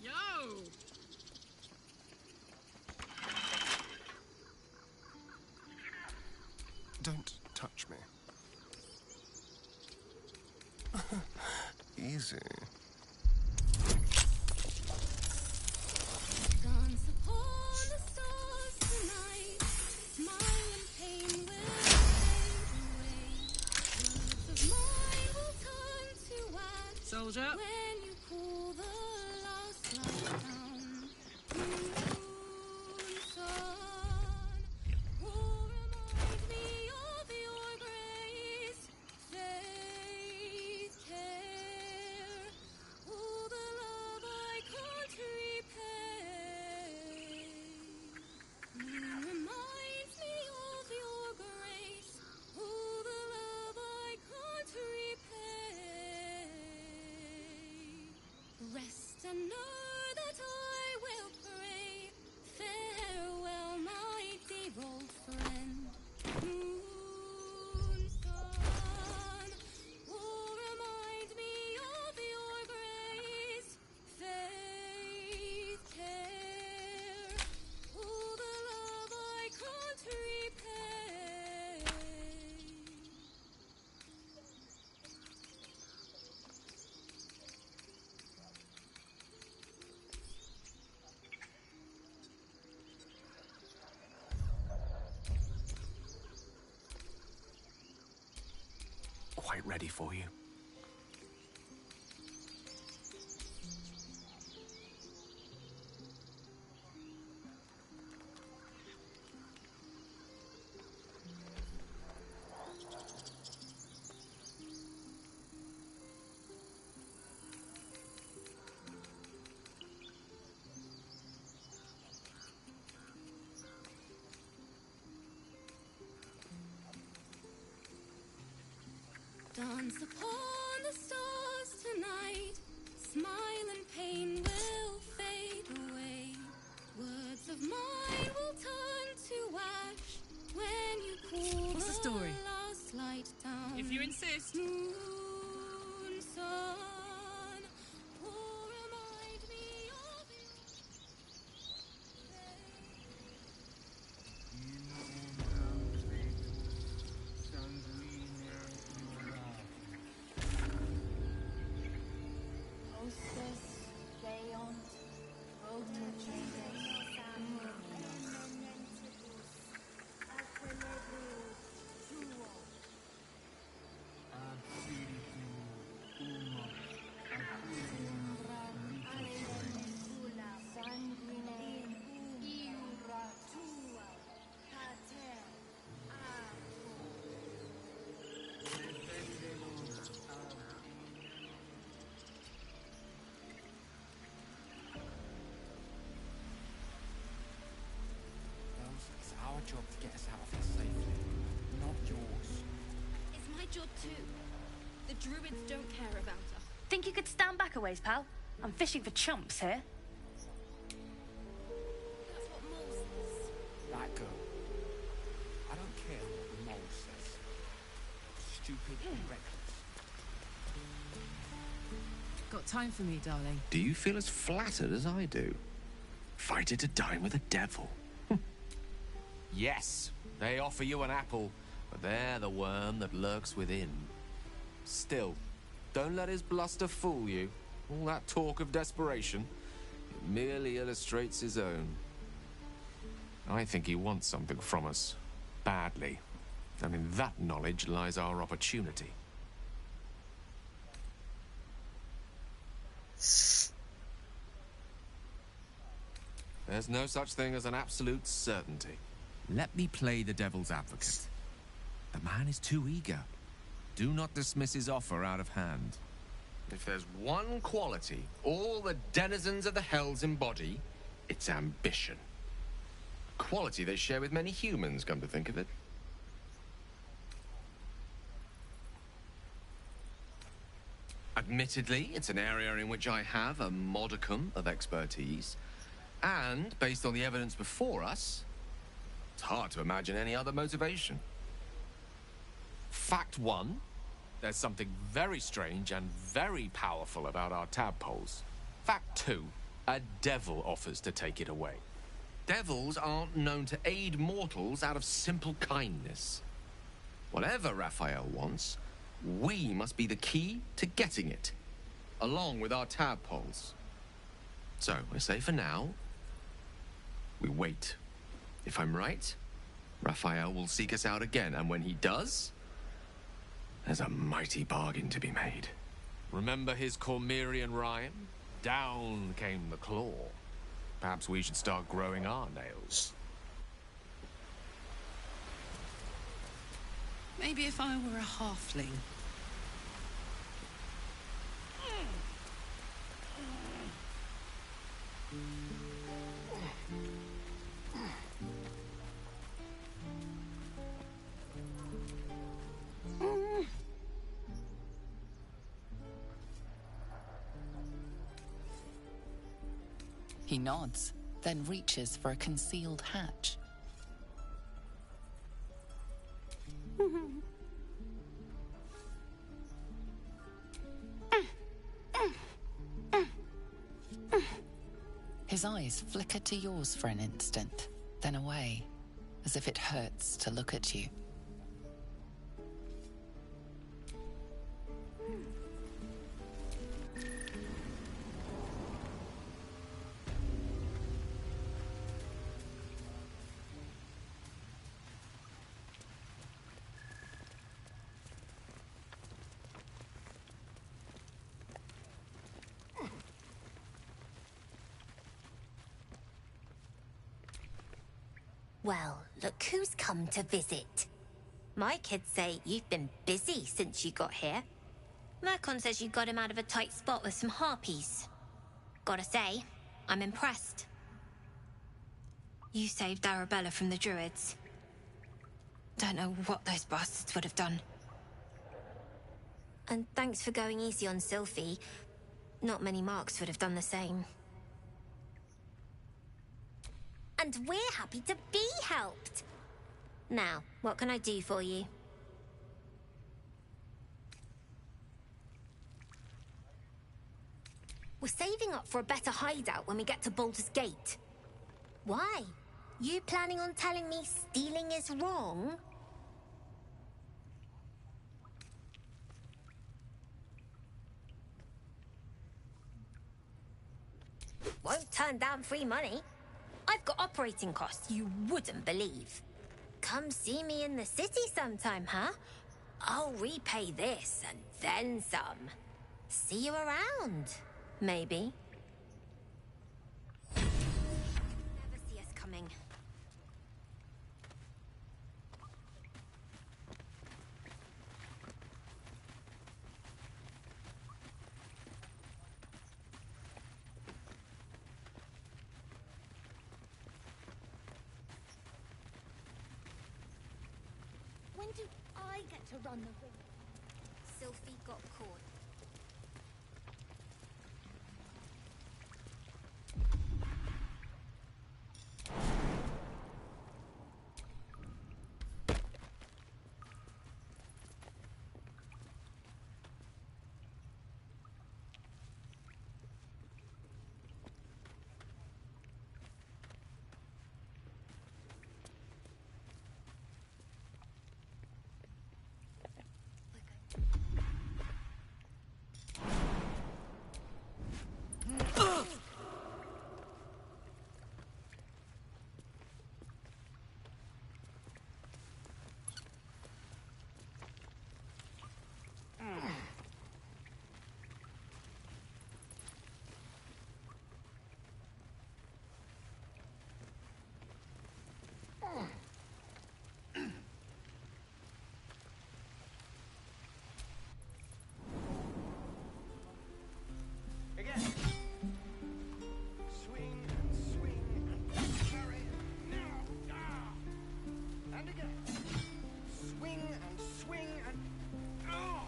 Yo!
Don't touch me. Easy.
Dance upon the stars tonight. Smile and pain will fade away. Words of mine will turn to ash.
Soldier.
When you pull the last light down. Moon, sun, will remind me of your grace. Faith, care, all the love I can't repay. Moon reminds me of your grace, all the love I can't repay. Rest and know that I will pray. Farewell, my dear old friend. Moon, sun, will remind me of your grace. Faith, care, all the love I can't repay.
Quite ready for you.
Dance upon the stars tonight. Smile and pain will fade away. Words of mine will turn to ash when you cool
What's the story?
last light down.
If you insist.
Moon, sun, will remind me of you.
Hostess, Deont,
Sì, job to get us out of here safely, not yours.
It's my job too. The druids don't care about us.
Think you could stand back a ways, pal? I'm fishing for chumps here.
That's what Mole says.
That girl. I don't care what the mole says. Stupid and reckless.
Got time for me, darling?
Do you feel as flattered as I do? Fighter to dine with a devil. Yes, they offer you an apple, but they're the worm that lurks within. Still, don't let his bluster fool you. All that talk of desperation, it merely illustrates his own. I think he wants something from us, badly. And in that knowledge lies our opportunity. There's no such thing as an absolute certainty. Let me play the devil's advocate. The man is too eager. Do not dismiss his offer out of hand. If there's one quality all the denizens of the hells embody, it's ambition. Quality they share with many humans, come to think of it. Admittedly, it's an area in which I have a modicum of expertise. And, based on the evidence before us, it's hard to imagine any other motivation. Fact one, there's something very strange and very powerful about our tadpoles. Fact two, a devil offers to take it away. Devils aren't known to aid mortals out of simple kindness. Whatever Raphael wants, we must be the key to getting it, along with our tadpoles. So, I say for now, we wait. If I'm right, Raphael will seek us out again, and when he does, there's a mighty bargain to be made. Remember his Cormyrean rhyme? Down came the claw. Perhaps we should start growing our nails.
Maybe if I were a halfling.
He nods, then reaches for a concealed hatch. His eyes flicker to yours for an instant, then away, as if it hurts to look at you.
Well, look who's come to visit. My kids say you've been busy since you got here. Mercon says you got him out of a tight spot with some harpies. Gotta say, I'm impressed. You saved Arabella from the druids. Don't know what those bastards would have done. And thanks for going easy on Sylphie. Not many marks would have done the same. And we're happy to be helped. Now, what can I do for you? We're saving up for a better hideout when we get to Baldur's Gate. Why? You planning on telling me stealing is wrong? Won't turn down free money. I've got operating costs you wouldn't believe. Come see me in the city sometime, huh? I'll repay this and then some. See you around, maybe. Never see us coming. When do I get to run the ring? Sylphie got caught.
Again. Swing and swing and carry. Now. Ah. And again. Swing and swing and. Oh.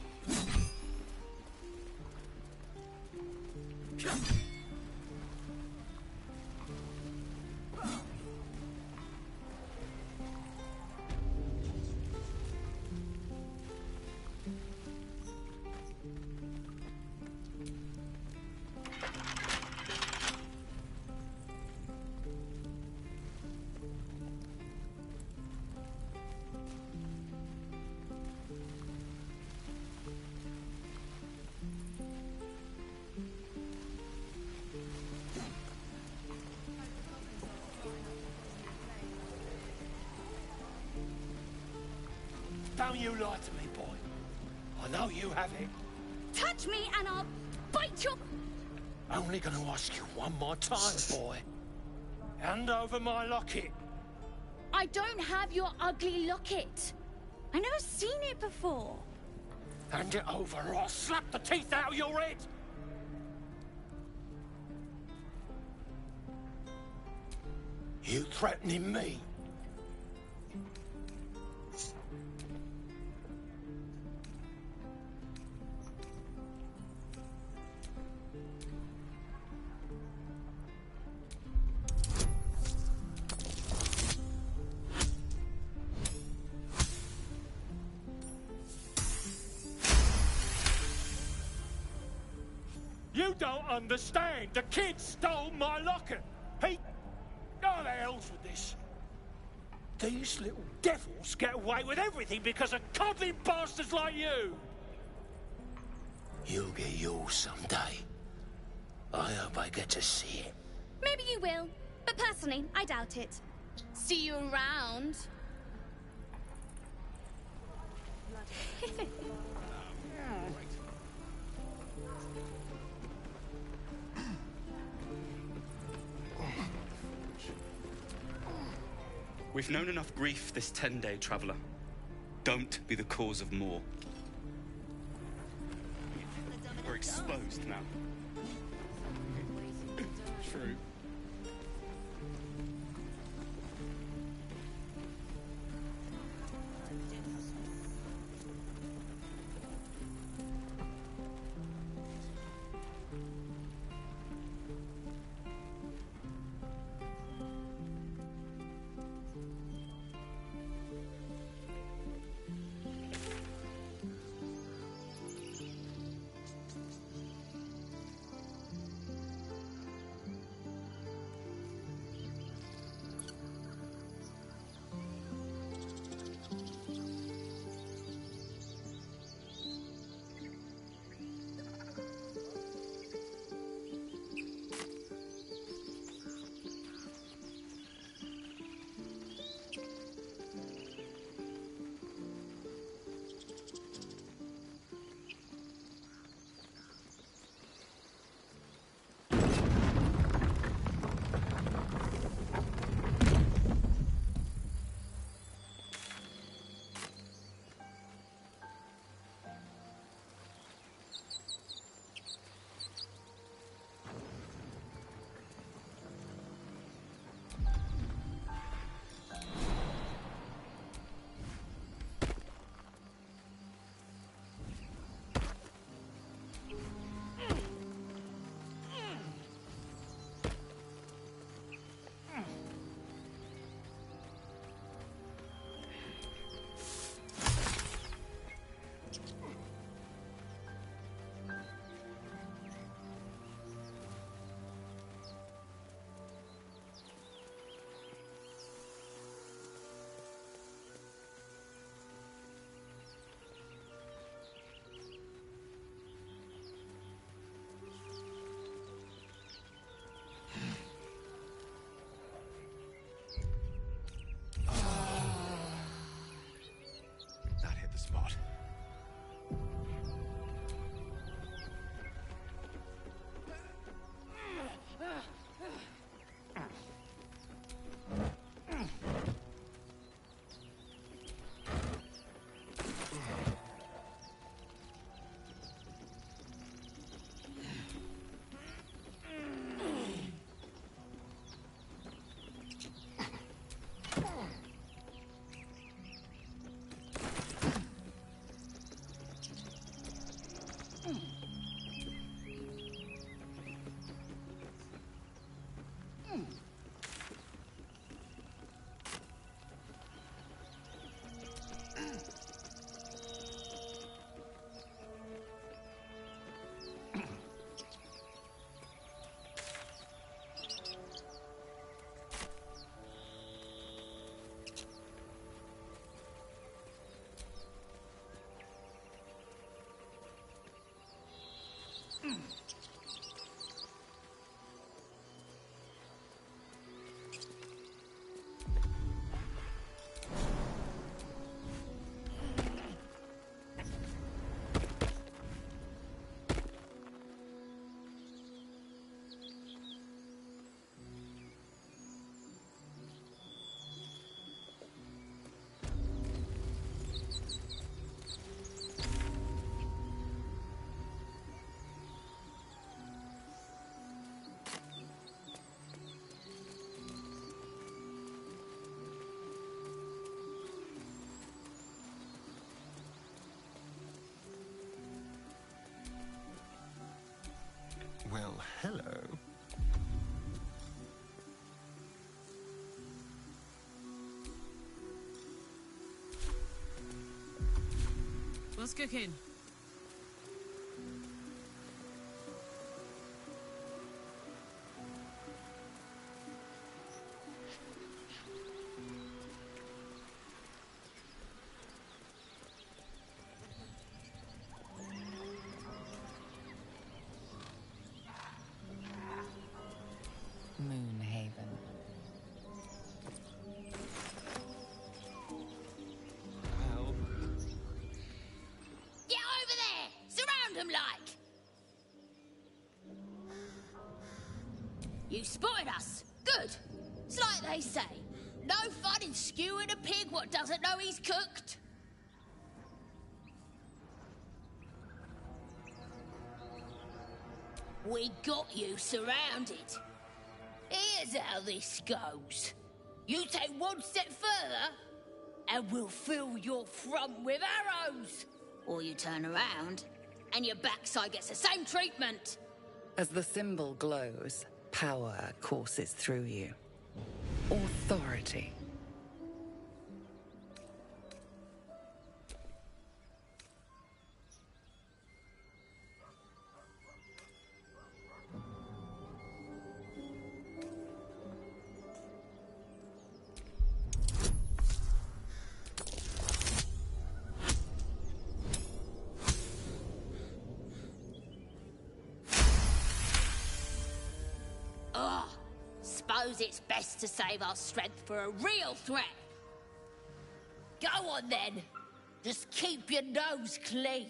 Don't you lie to me, boy. I know you have it.
Touch me and I'll bite your...
Only gonna ask you one more time, boy. Hand over my locket.
I don't have your ugly locket. I've never seen it before.
Hand it over or I'll slap the teeth out of your head. You threatening me? You don't understand. The kid stole my locket. He... Oh, the hell's with this? These little devils get away with everything because of coddling bastards like you. You'll get yours someday. I hope I get to see it.
Maybe you will, but personally, I doubt it. See you around.
We've known enough grief this 10-day traveler. Don't be the cause of more. We're exposed now.
True.
Well, hello.
What's cooking?
Moonhaven.
Get over there! Surround them like! You spotted us. Good. It's like they say. No fun in skewing a pig what doesn't know he's cooked. We got you surrounded. Here's how this goes. You take one step further, and we'll fill your front with arrows. Or you turn around, and your backside gets the same treatment.
As the symbol glows, power courses through you. Authority.
Suppose it's best to save our strength for a real threat. Go on then. Just keep your nose clean.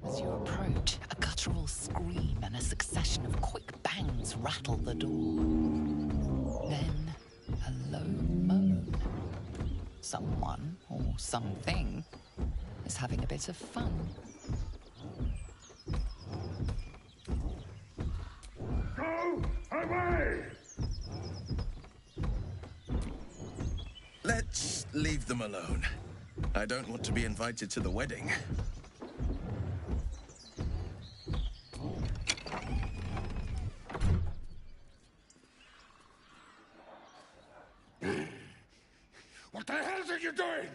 As you approach, a guttural scream and a succession of quick bangs rattle the door. Then, a low moan. Someone, or something, is having a bit of fun.
Go away! Let's leave them alone. I don't want to be invited to the wedding.
What the hell are you doing?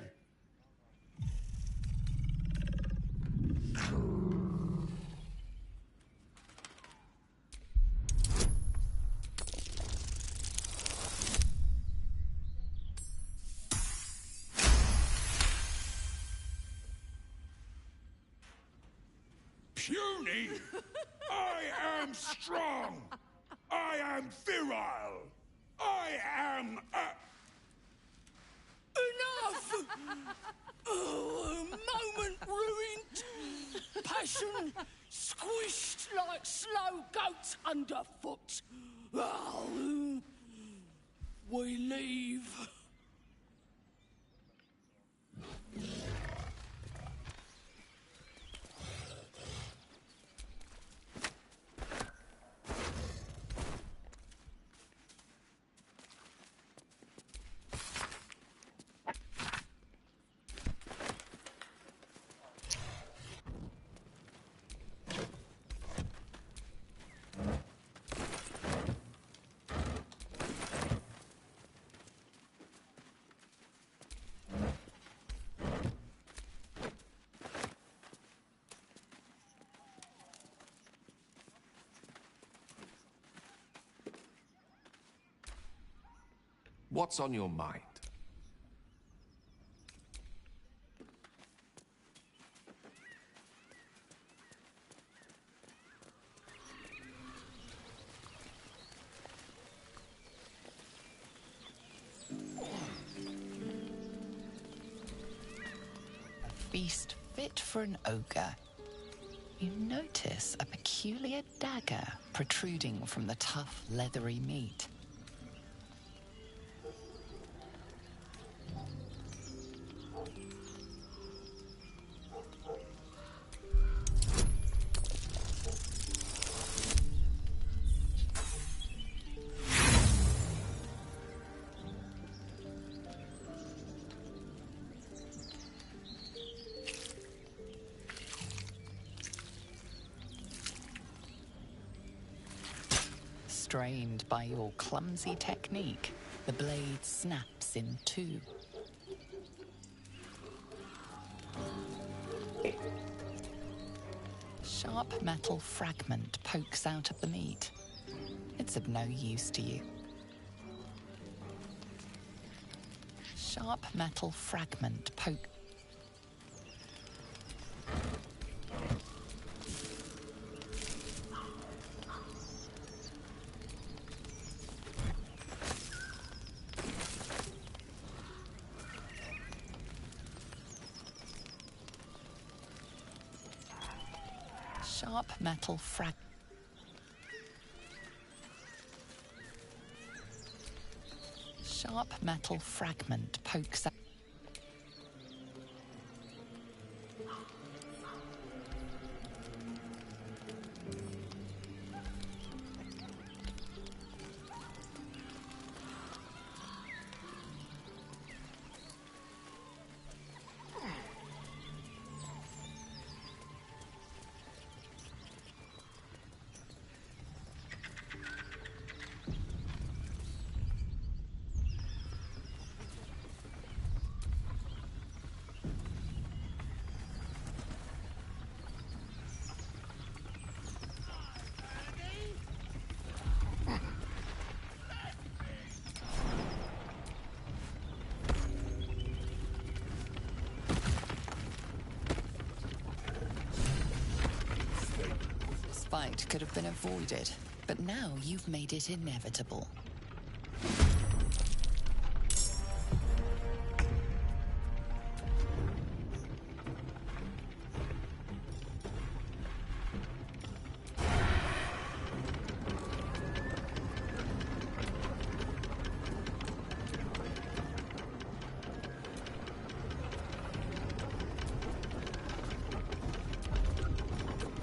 Puny! I am strong! I am virile! I am
Enough! passion, squished like slow goats underfoot. Oh, we leave.
What's on your mind?
A feast fit for an ogre. You notice a peculiar dagger protruding from the tough, leathery meat. Strained by your clumsy technique, the blade snaps in two. Sharp metal fragment pokes out of the meat. It's of no use to you. Sharp metal fragment poke. Sharp metal frag. Sharp metal fragment pokes out. Fight could have been avoided, but now you've made it inevitable.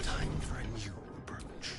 Time for a new approach.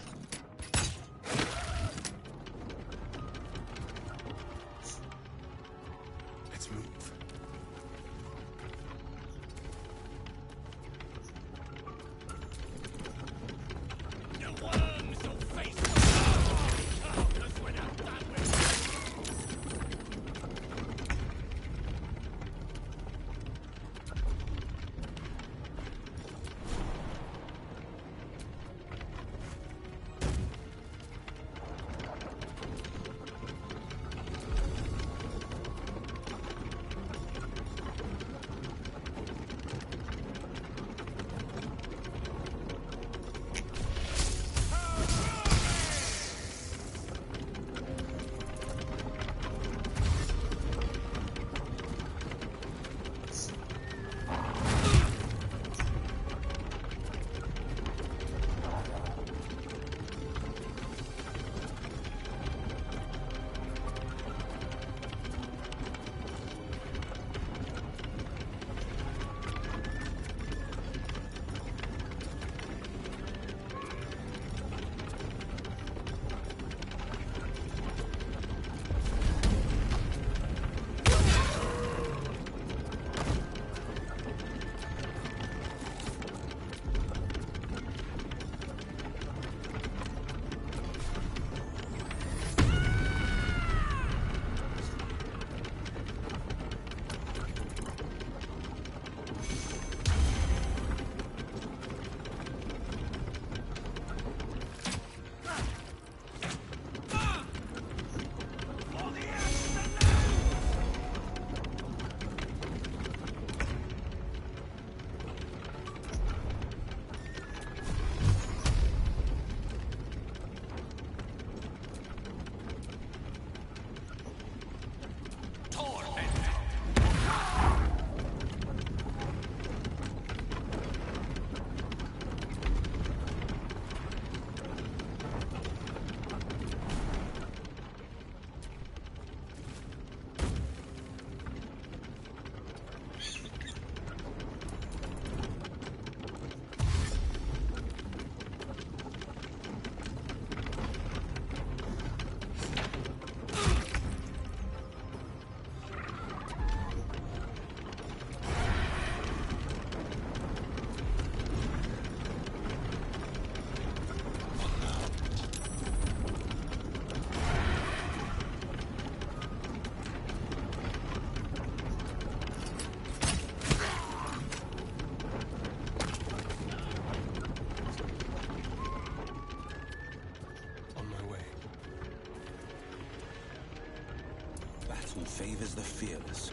who favors the fearless.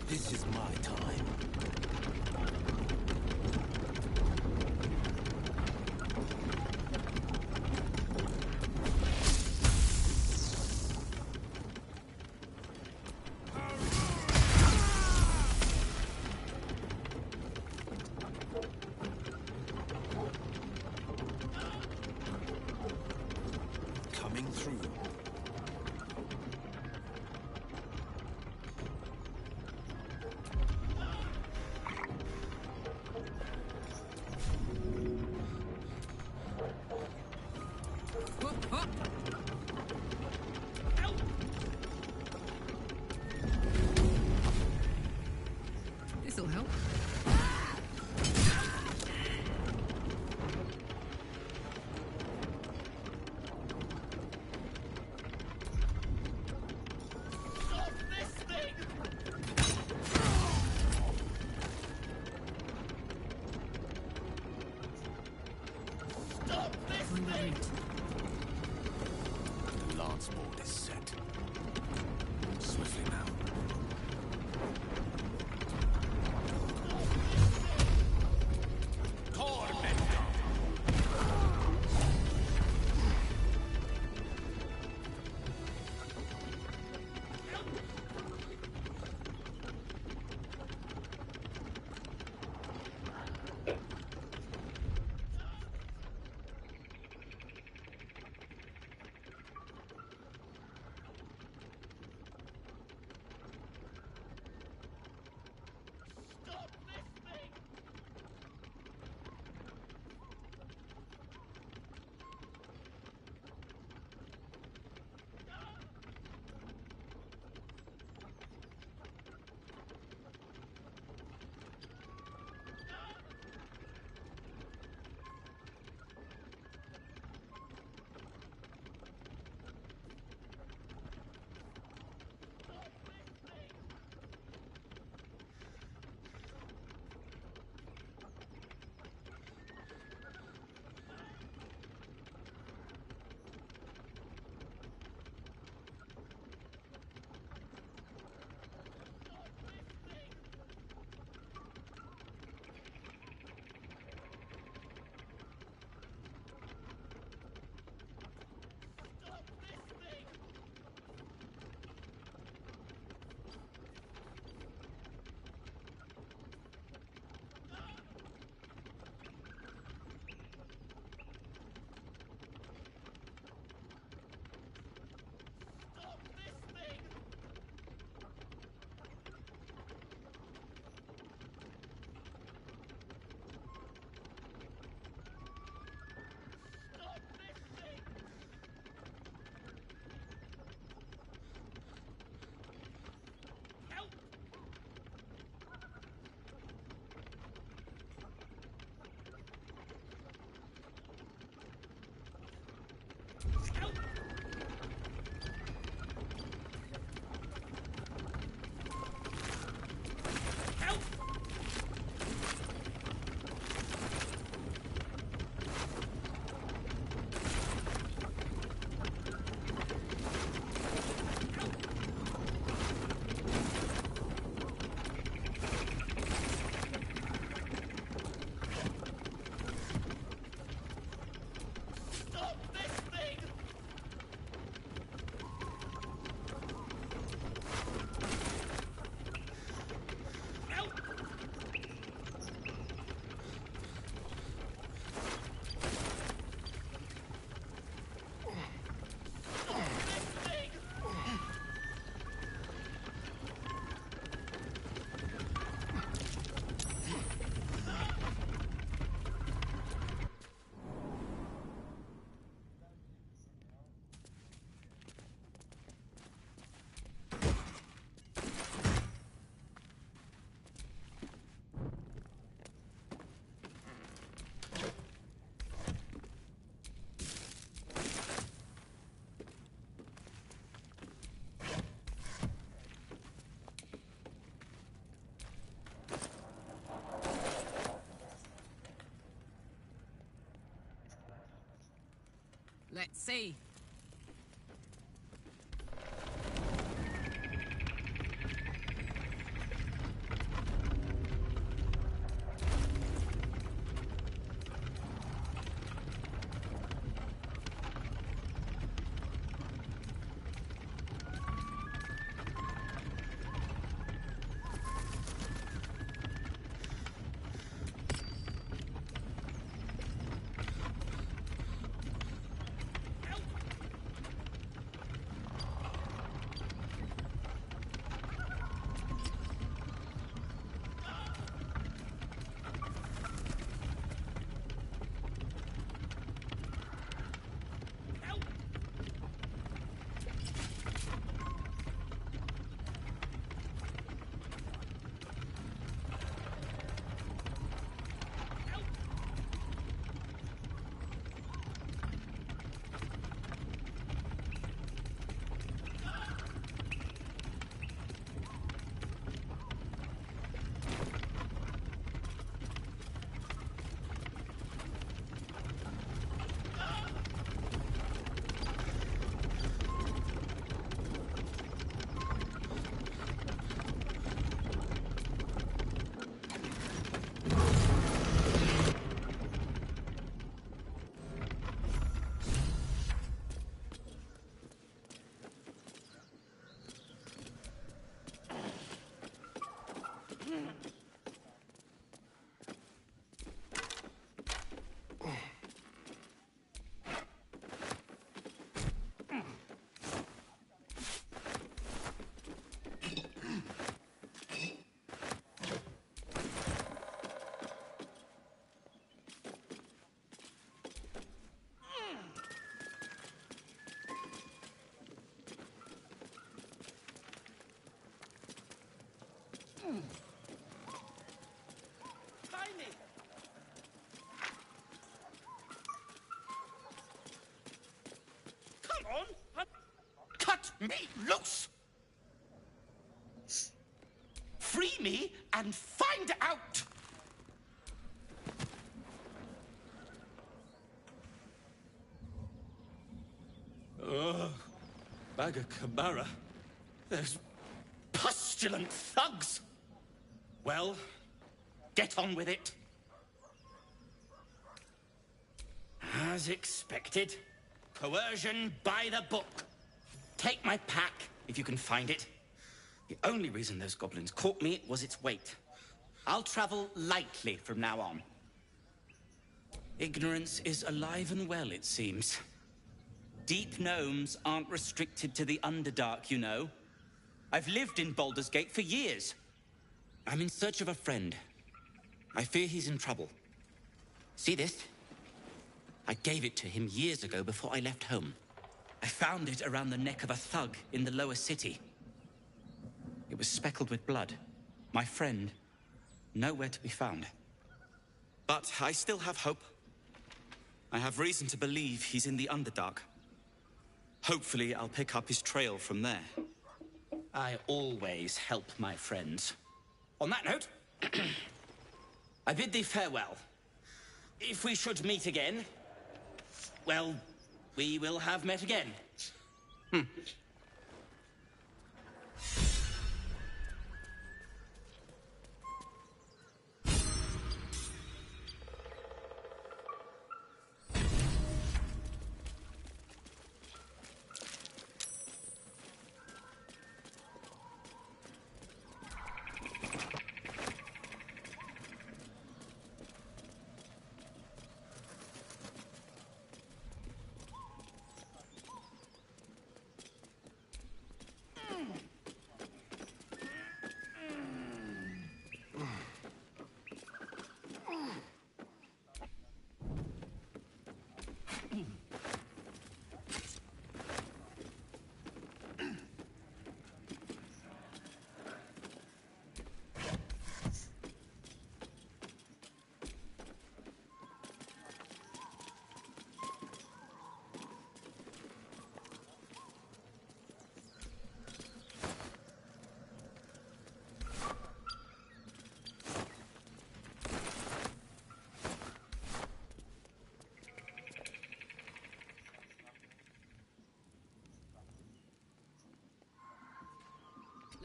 This is my time. Coming through.
This'll help.
The lance board is set. Swiftly now.
Let's see.
Come on! Cut me loose! Free me and find out! Ugh. Bag of Kamara. Those pustulant thugs! Well, get on with it. As expected, coercion by the book. Take my pack, if you can find it. The only reason those goblins caught me was its weight. I'll travel lightly from now on. Ignorance is alive and well, it seems. Deep gnomes aren't restricted to the Underdark, you know. I've lived in Baldur's Gate for years. I'm in search of a friend. I fear he's in trouble. See this? I gave it to him years ago before I left home. I found it around the neck of a thug in the lower city. It was speckled with blood. My friend, nowhere to be found. But I still have hope. I have reason to believe he's in the Underdark. Hopefully, I'll pick up his trail from there. I always help my friends. On that note, I bid thee farewell. If we should meet again, well, we will have met again.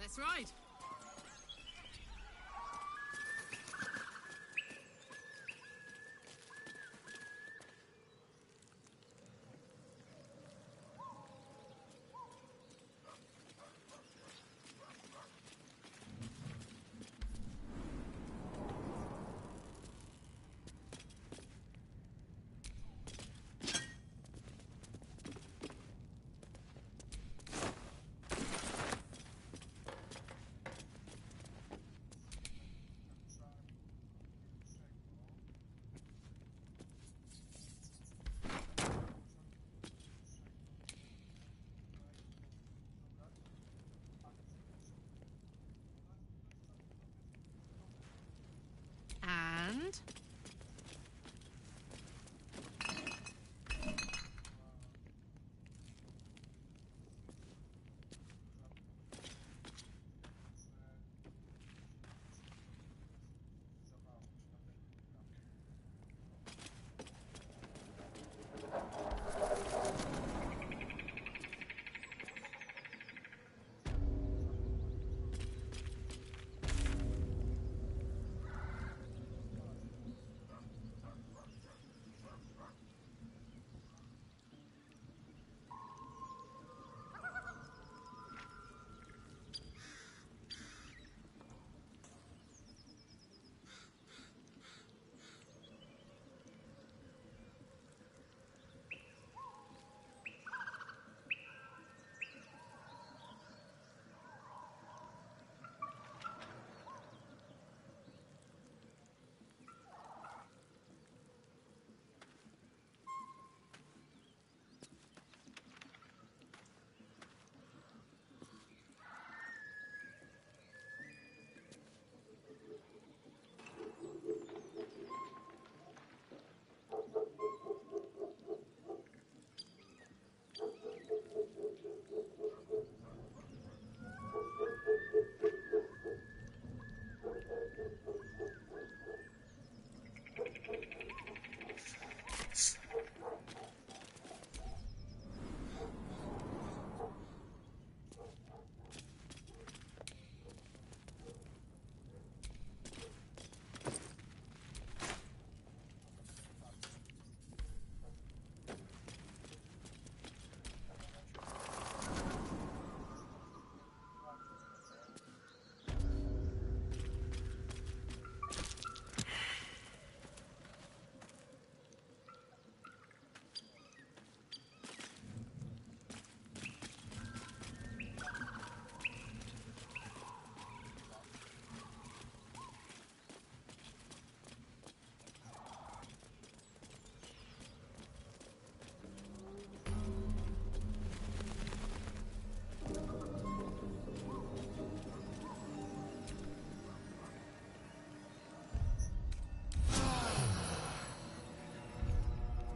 Let's ride. And...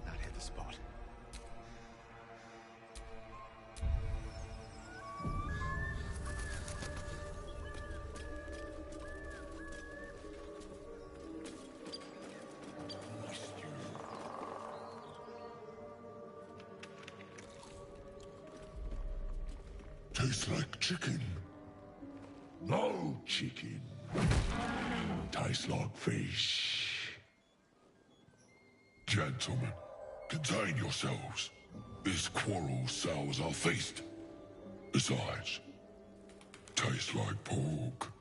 That hit the spot.
Tastes like chicken. No chicken. Tastes like fish. Gentlemen, contain yourselves. This quarrel sours our feast. Besides, tastes like pork.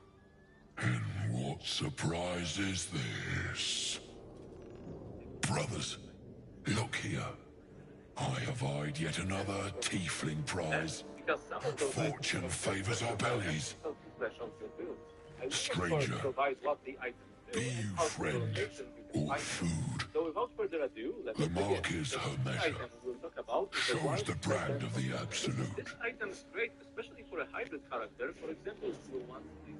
And what surprise is this? Brothers, look here. I have eyed yet another tiefling prize. Fortune favors our bellies. Stranger, be you friend or food. The mark is her measure. Show us the brand of the absolute.
This item is great, especially for a hybrid character. For example, if you want this.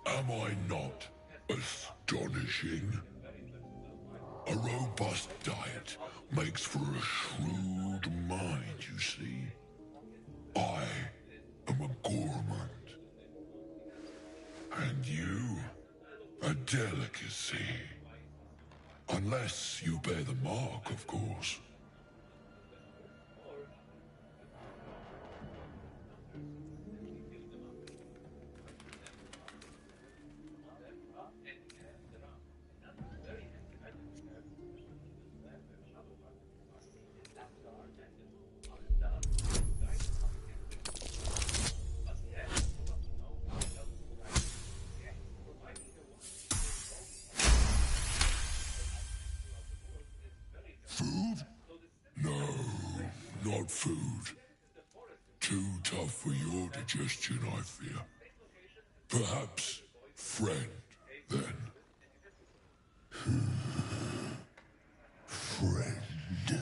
Am I not astonishing? A robust diet, makes for a shrewd mind, you see. I am a gourmand. And you, a delicacy. Unless you bear the mark, of course. Food? No, not food. Too tough for your digestion, I fear. Perhaps friend, then. Friend.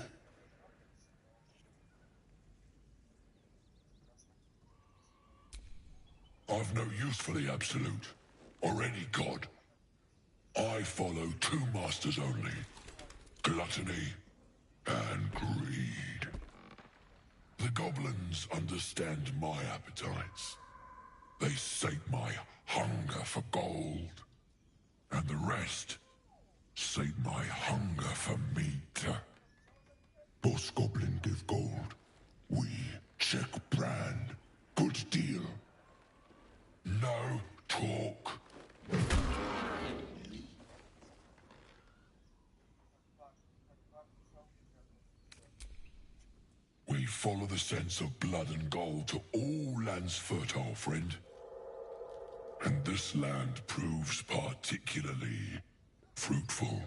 I've no use for the Absolute, or any god. I follow two masters only. Gluttony and greed. The goblins understand my appetites. They sate my hunger for gold. And the rest sate my hunger for meat. Boss goblin give gold. We check brand. Good deal. No talk. We follow the sense of blood and gold to all lands fertile, friend. And this land proves particularly fruitful.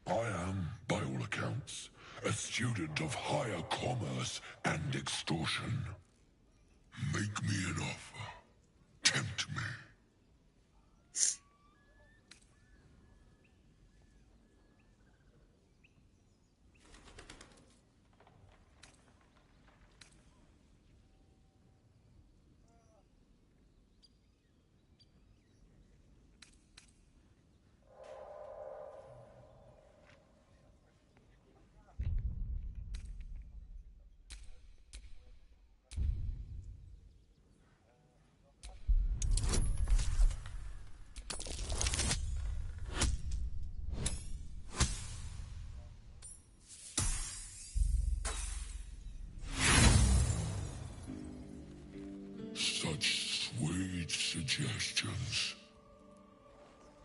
I am, by all accounts, a student of higher commerce and extortion. Make me an offer. Tempt me. Such sweet suggestions.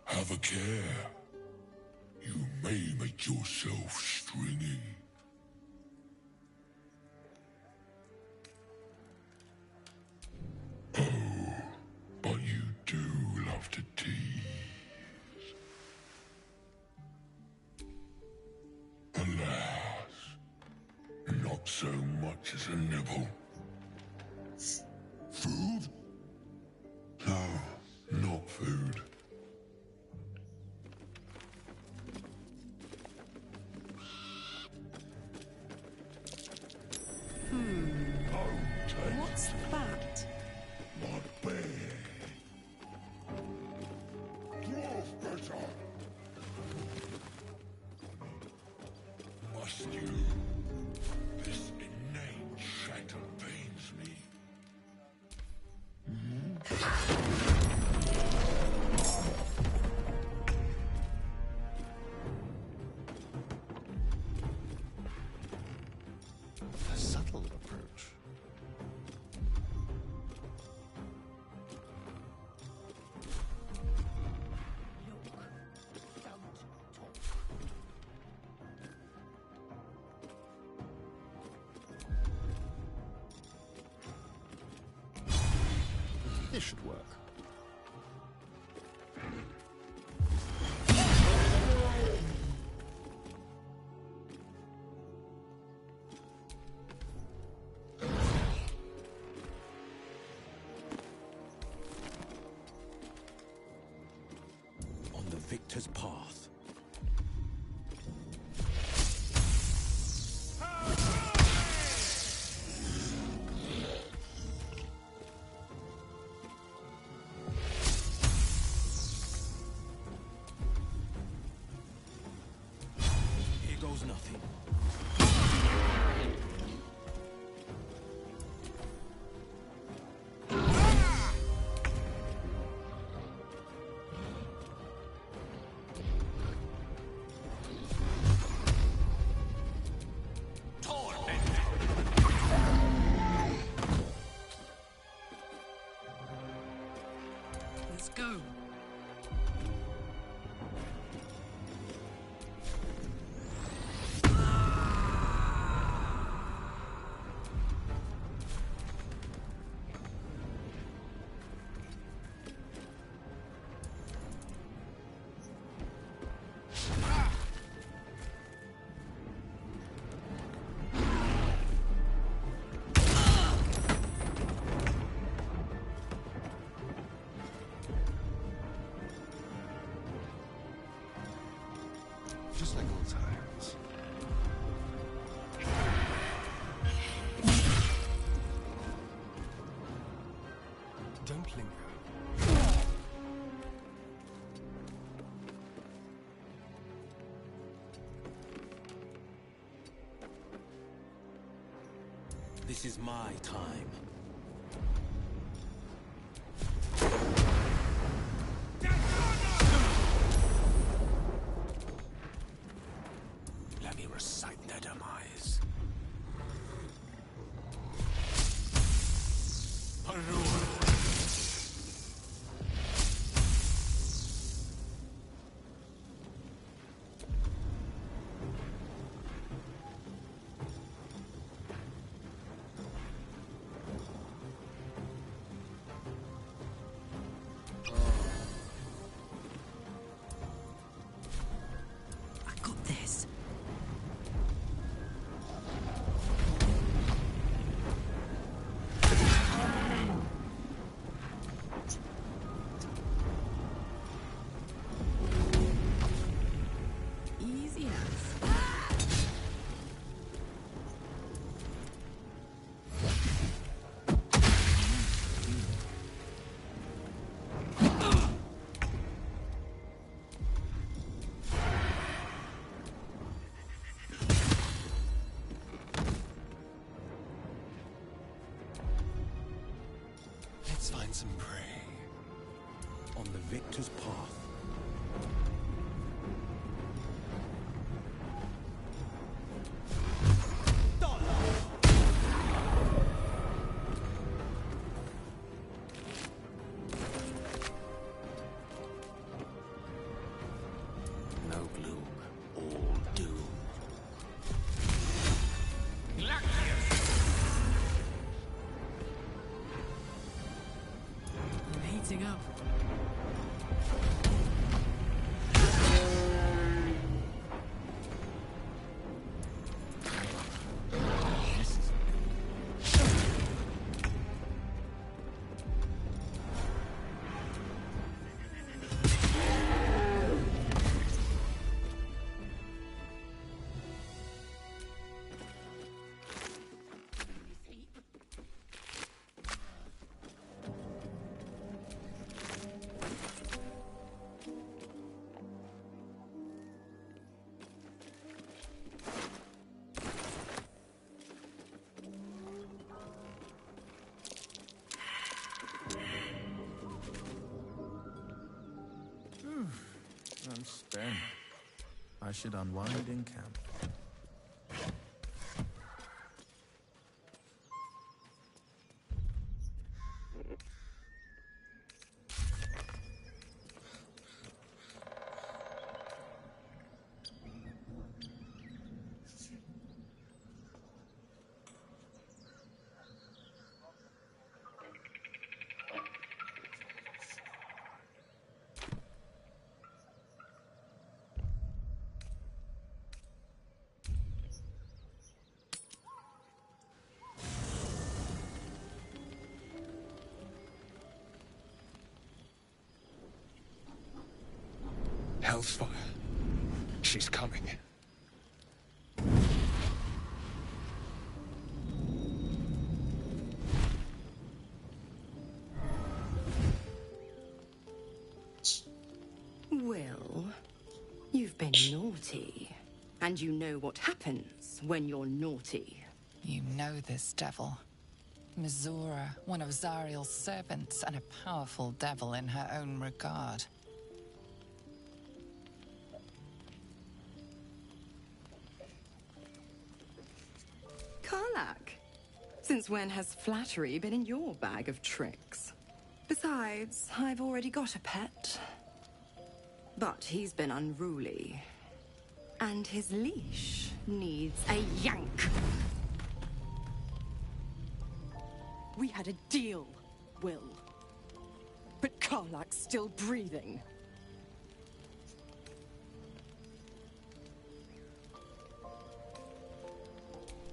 Have a care. You may make yourself stringy. Oh, but you do love to tease. Alas, not so much as a nibble. Food? No, not food.
What's that?
My bear. Dwarf better. Must you? This inane shatter pains me.
A subtle approach. This should work.
On the victor's path.
Go.
Just like old times. Don't linger.
This is my time. Let me recite their demise.
I got this. Easy enough.
Let's find some prey. On the victor's path.
No gloom, all doom.
I'm heating up.
I'm spent. I should unwind in camp.
Hellsfire. She's coming.
Well, you've been naughty. And you know what happens when you're naughty.
You know this devil. Mizora, one of Zariel's servants and a powerful devil in her own regard.
Karlach, since when has flattery been in your bag of tricks?
Besides, I've already got a pet. But he's been unruly. And his leash needs a yank.
We had a deal, Will. But Karlach's still breathing.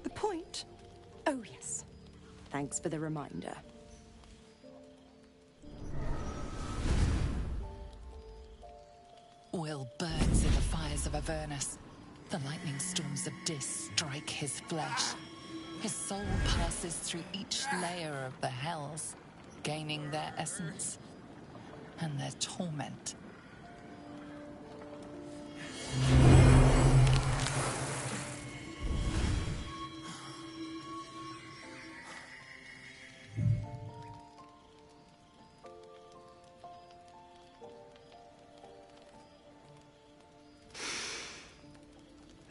The point? Oh, yes. Thanks for the reminder.
Will burns in the fires of Avernus. The lightning storms of Dis strike his flesh. His soul passes through each layer of the hells, gaining their essence and their torment.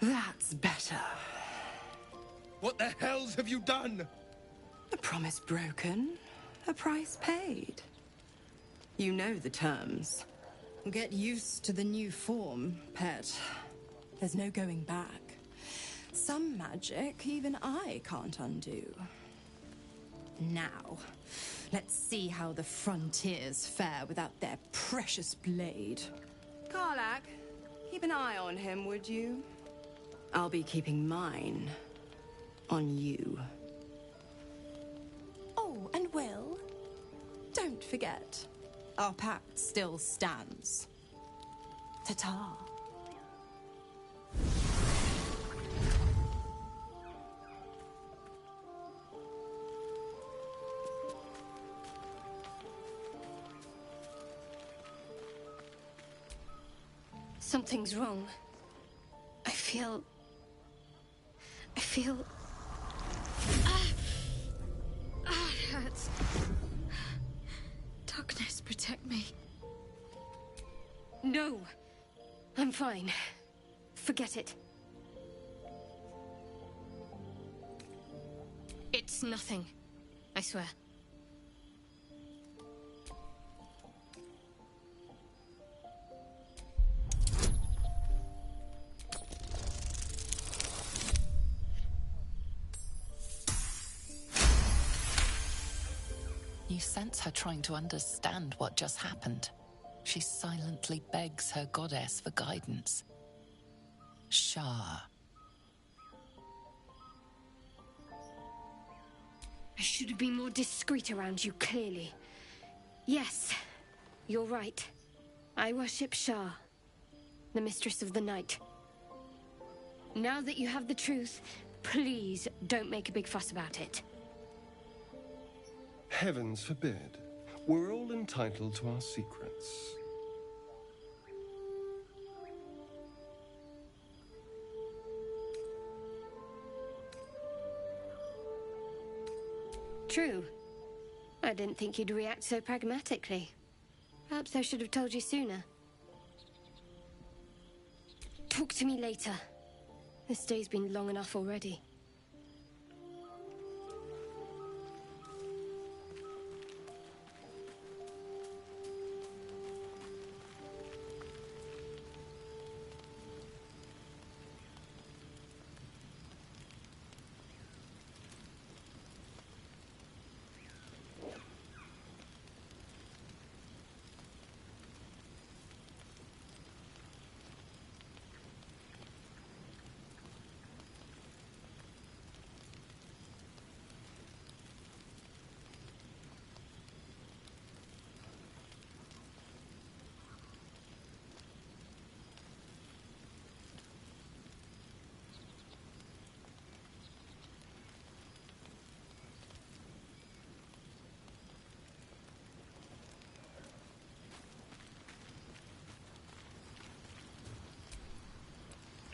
That's better.
What the hells have you done?
A promise broken, a price paid. You know the terms. Get used to the new form, pet. There's no going back. Some magic even I can't undo. Now, let's see how the frontiers fare without their precious blade. Karlach, keep an eye on him, would you? I'll be keeping mine on you. Oh, and Will, don't forget, our pact still stands. Ta-ta.
Something's wrong. I feel... it hurts. Darkness, protect me. No! I'm fine. Forget it. It's nothing. I swear.
You sense her trying to understand what just happened. She silently begs her goddess for guidance. Shah.
I should have been more discreet around you, clearly. Yes, you're right. I worship Shah, the mistress of the night. Now that you have the truth, please don't make a big fuss about it.
Heavens forbid. We're all entitled to our secrets.
True. I didn't think you'd react so pragmatically. Perhaps I should have told you sooner. Talk to me later. This day's been long enough already.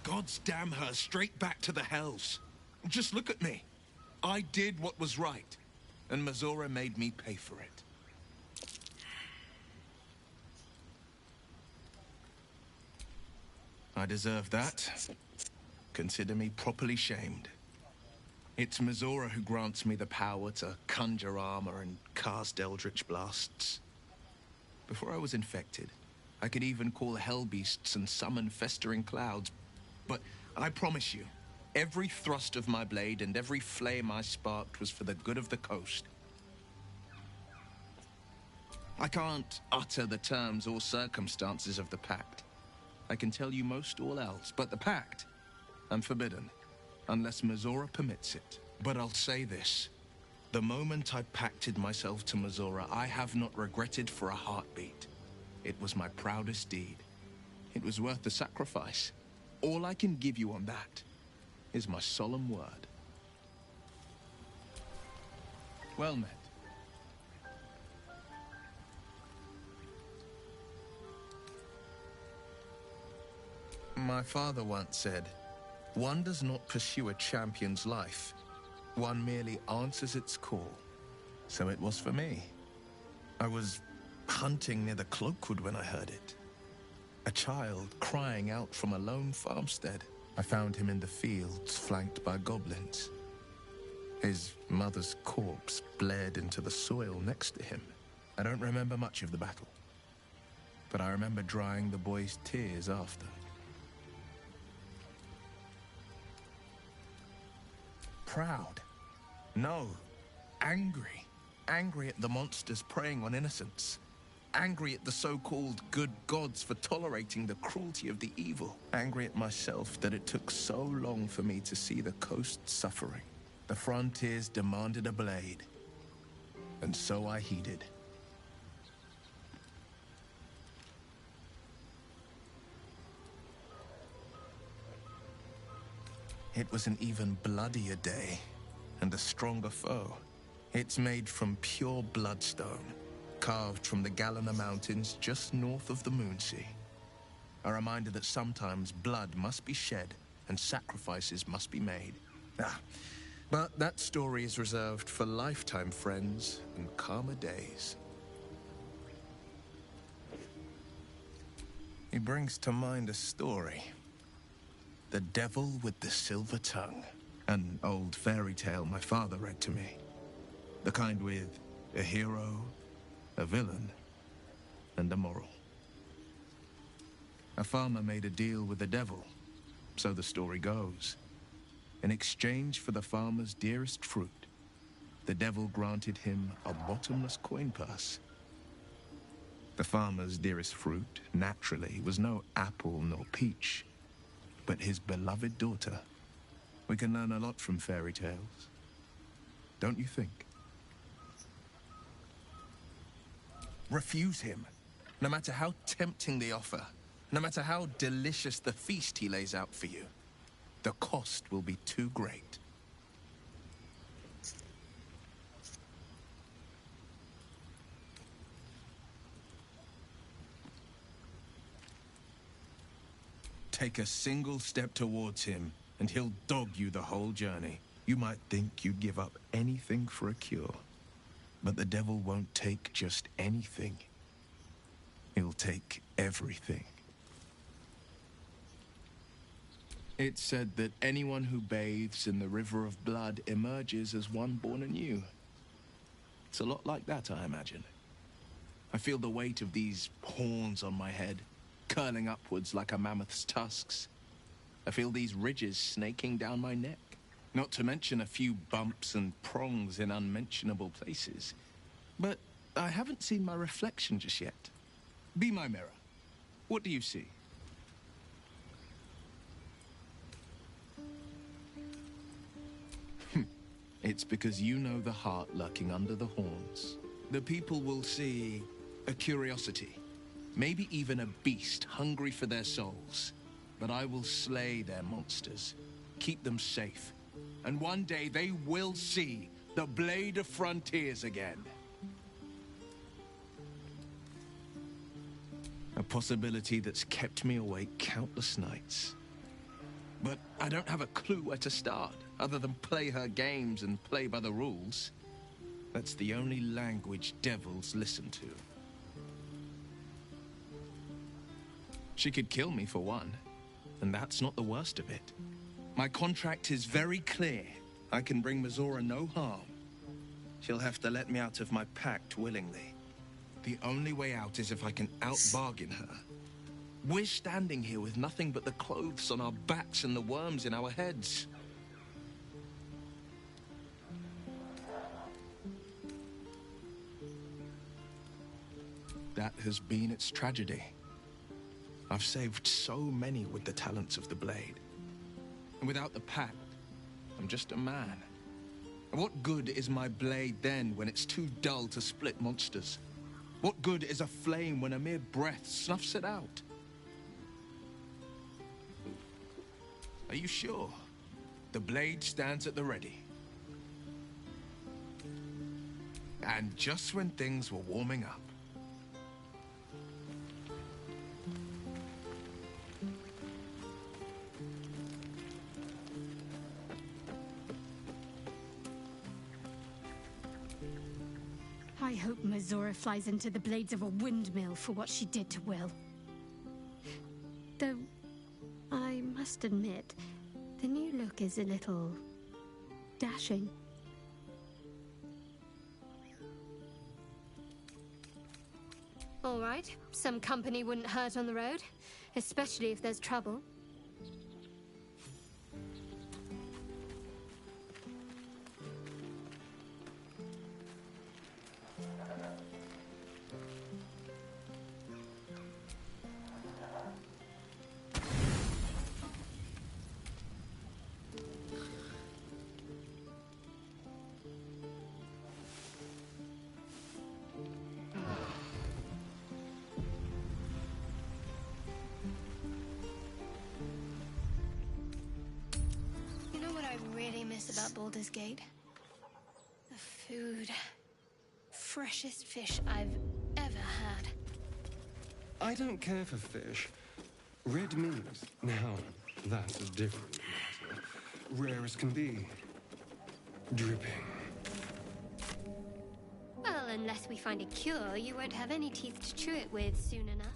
Gods damn her, straight back to the hells. Just look at me. I did what was right, and Mazora made me pay for it. I deserve that. Consider me properly shamed. It's Mizora who grants me the power to conjure armor and cast eldritch blasts. Before I was infected, I could even call hell beasts and summon festering clouds. But I promise you, every thrust of my blade and every flame I sparked was for the good of the coast. I can't utter the terms or circumstances of the pact. I can tell you most all else, but the pact, I'm forbidden, unless Mizora permits it. But I'll say this. The moment I pacted myself to Mizora, I have not regretted for a heartbeat. It was my proudest deed. It was worth the sacrifice. All I can give you on that is my solemn word. Well met. My father once said, one does not pursue a champion's life. One merely answers its call. So it was for me. I was hunting near the Cloakwood when I heard it. A child crying out from a lone farmstead. I found him in the fields, flanked by goblins. His mother's corpse bled into the soil next to him. I don't remember much of the battle, but I remember drying the boy's tears after. Proud? No. Angry. Angry at the monsters preying on innocents. Angry at the so-called good gods for tolerating the cruelty of the evil. Angry at myself that it took so long for me to see the coast suffering. The frontiers demanded a blade, and so I heeded. It was an even bloodier day, and a stronger foe. It's made from pure bloodstone, carved from the Galena Mountains just north of the Moonsea. A reminder that sometimes blood must be shed and sacrifices must be made. But that story is reserved for lifetime friends and calmer days. He brings to mind a story. The Devil with the Silver Tongue. An old fairy tale my father read to me. The kind with a hero, a villain, and a moral. A farmer made a deal with the devil, so the story goes. In exchange for the farmer's dearest fruit, the devil granted him a bottomless coin purse. The farmer's dearest fruit, naturally, was no apple nor peach, but his beloved daughter. We can learn a lot from fairy tales, don't you think? Refuse him, no matter how tempting the offer, no matter how delicious the feast he lays out for you. The cost will be too great. Take a single step towards him, and he'll dog you the whole journey. You might think you'd give up anything for a cure, but the devil won't take just anything. He'll take everything. It's said that anyone who bathes in the river of blood emerges as one born anew. It's a lot like that, I imagine. I feel the weight of these horns on my head, curling upwards like a mammoth's tusks. I feel these ridges snaking down my neck. Not to mention a few bumps and prongs in unmentionable places. But I haven't seen my reflection just yet. Be my mirror. What do you see? It's because you know the heart lurking under the horns. The people will see a curiosity. Maybe even a beast hungry for their souls. But I will slay their monsters, keep them safe. And one day they will see the Blade of Frontiers again. A possibility that's kept me awake countless nights. But I don't have a clue where to start, other than play her games and play by the rules. That's the only language devils listen to. She could kill me for one, and that's not the worst of it. My contract is very clear. I can bring Mizora no harm. She'll have to let me out of my pact willingly. The only way out is if I can out-bargain her. We're standing here with nothing but the clothes on our backs and the worms in our heads. That has been its tragedy. I've saved so many with the talents of the blade. And without the pact, I'm just a man. And what good is my blade then when it's too dull to split monsters? What good is a flame when a mere breath snuffs it out? Are you sure? The blade stands at the ready. And just when things were warming up.
I hope Mizora flies into the blades of a windmill for what she did to Will. Though, I must admit, the new look is a little dashing. All right, some company wouldn't hurt on the road, especially if there's trouble. About Baldur's Gate. The food. Freshest fish I've ever had.
I don't care for fish. Red meat, now that's a different matter. Rare as can be. Dripping.
Well, unless we find a cure, you won't have any teeth to chew it with soon enough.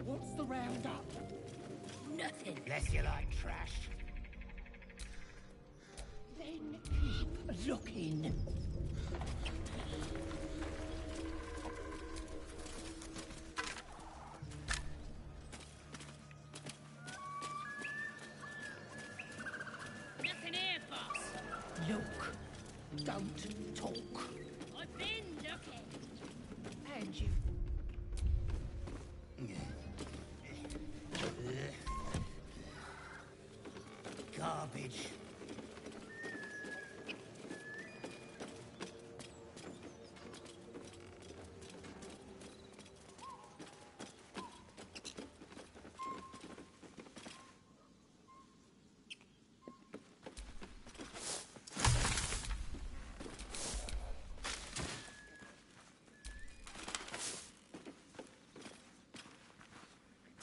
What's the roundup?
Nothing. Unless you like trash.
Then keep looking.
Nothing here, boss.
Look. Don't talk.
I've been looking.
And you.
Garbage.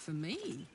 for me.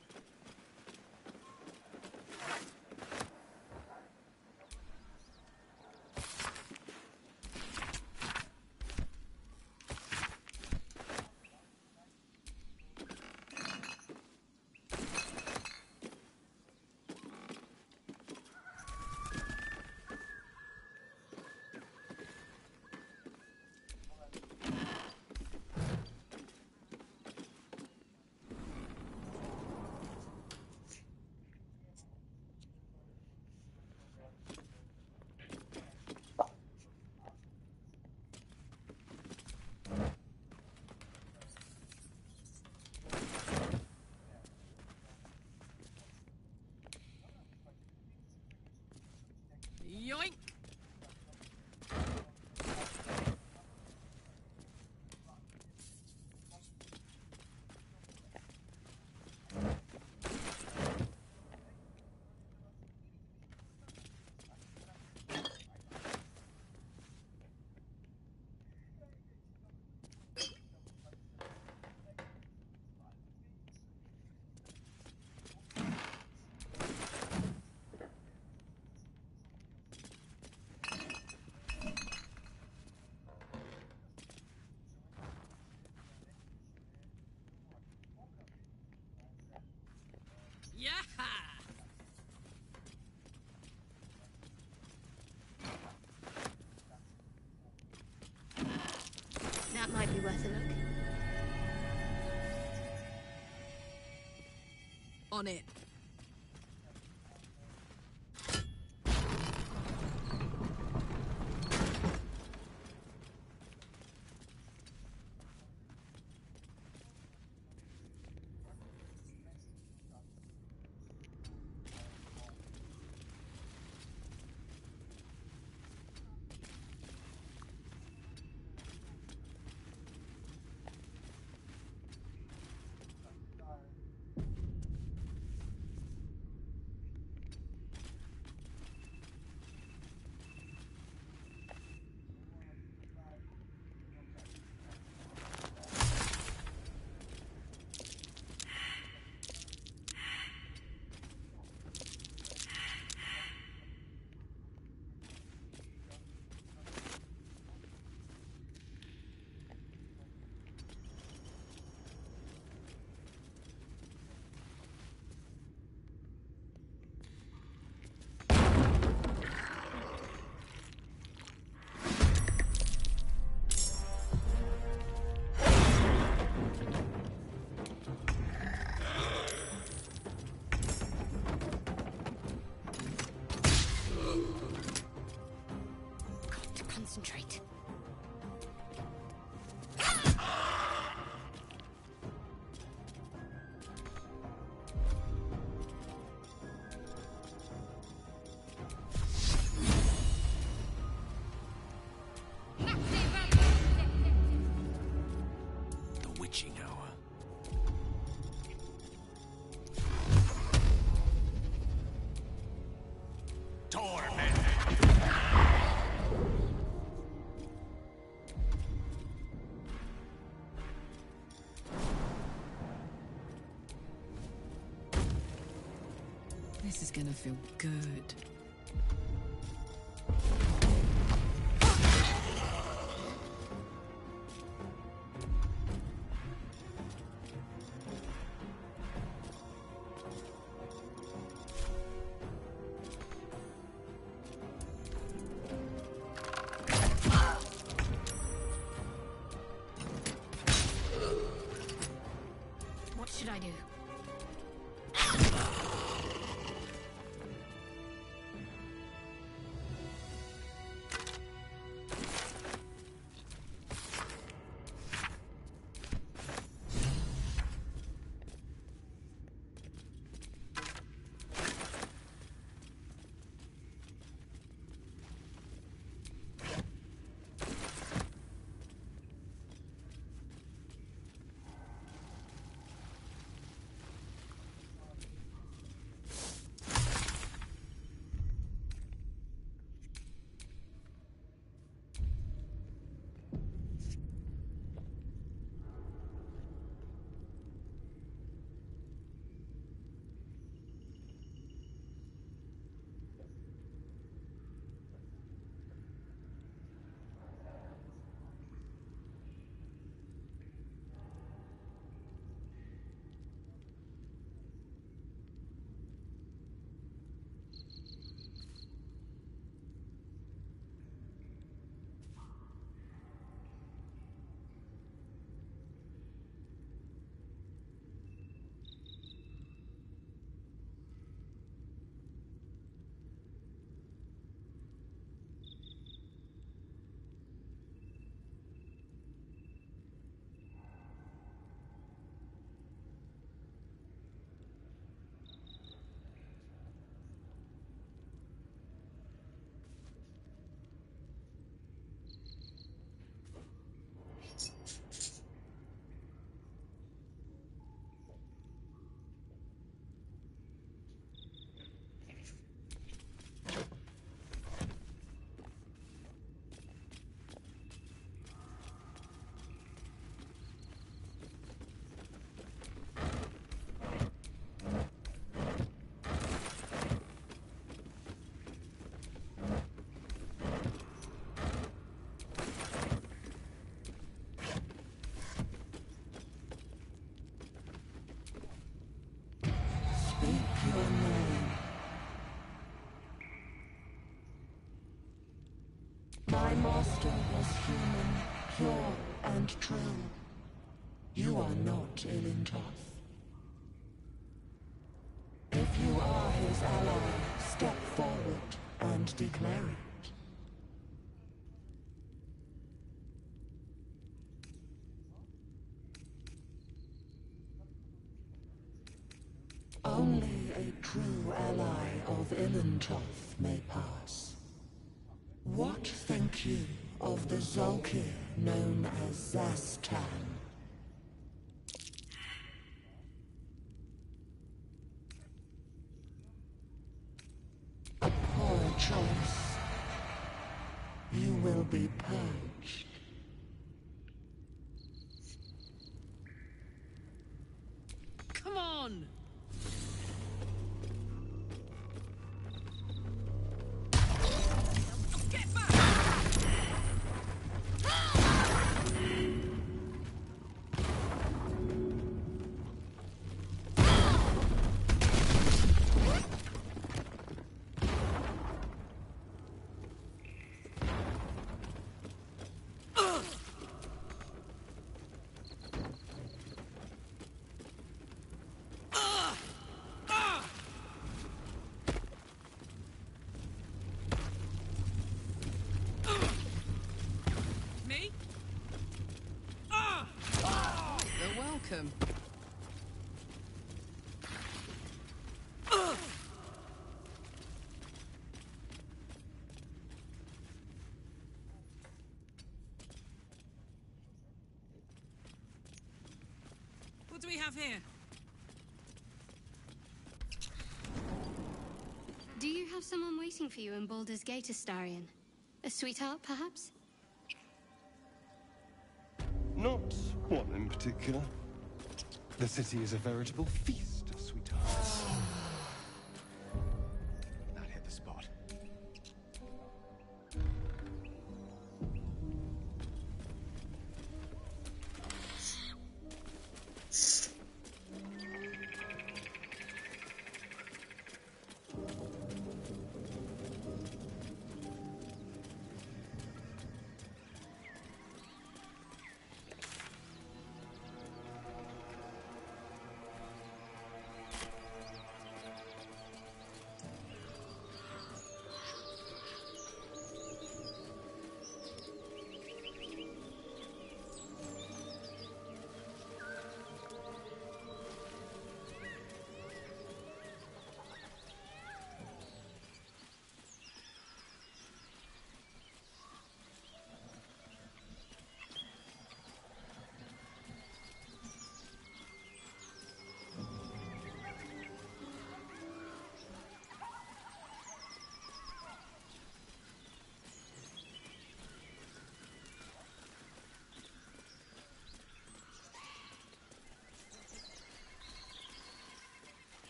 Yoink! Yaha!
That might be worth a look.
On it.
Concentrate.
The witching hour. Torment.
This is gonna feel good.
What should I do?
master was human, pure and true. You are not Ilintoth. If you are his ally, step forward and declare it. Only a true ally of Ilintoth may pass. What think you of the Zolkir known as Zastan? A poor choice. You will be purged.
Come on! Get back! Me?
You're welcome.
What do we have here?
Do you have someone waiting for you in Baldur's Gate, Astarion? A sweetheart, perhaps?
Not one in particular. The city is a veritable feast of sweethearts.
That hit the spot.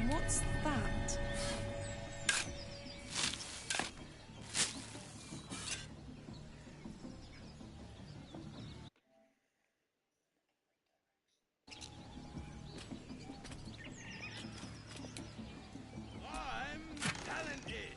What's that?
I'm talented.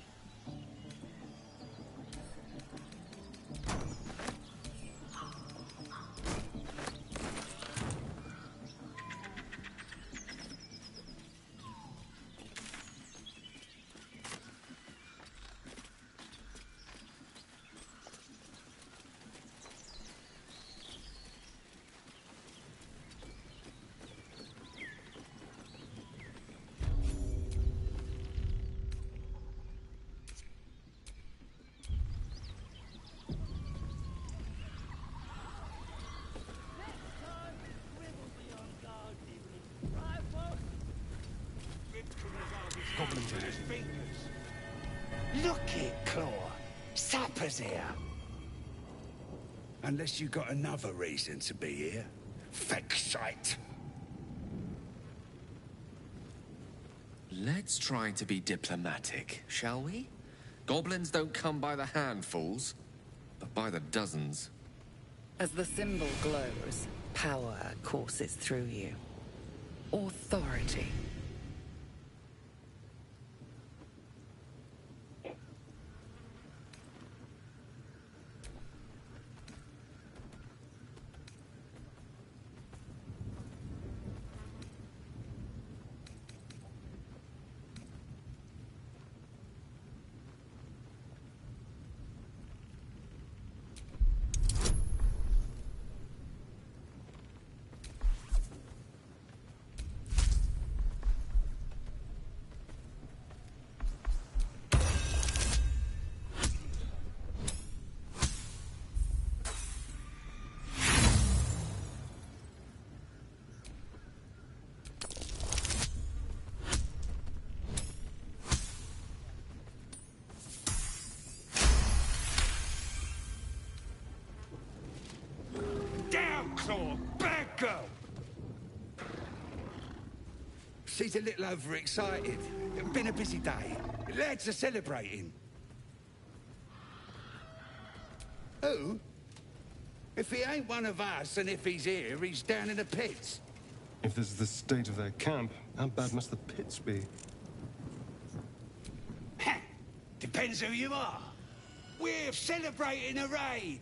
Look it, Claw. Sapper's here. Unless you got another reason to be here. Fexite.
Let's try to be diplomatic, shall we? Goblins don't come by the handfuls, but by the dozens.
As the symbol glows, power courses through you. Authority.
Bad girl! She's a little overexcited. Been a busy day. Lads are celebrating. Who? If he ain't one of us, and if he's here, he's down in the pits.
If this is the state of their camp, how bad must the pits be?
Depends who you are. We're celebrating a raid.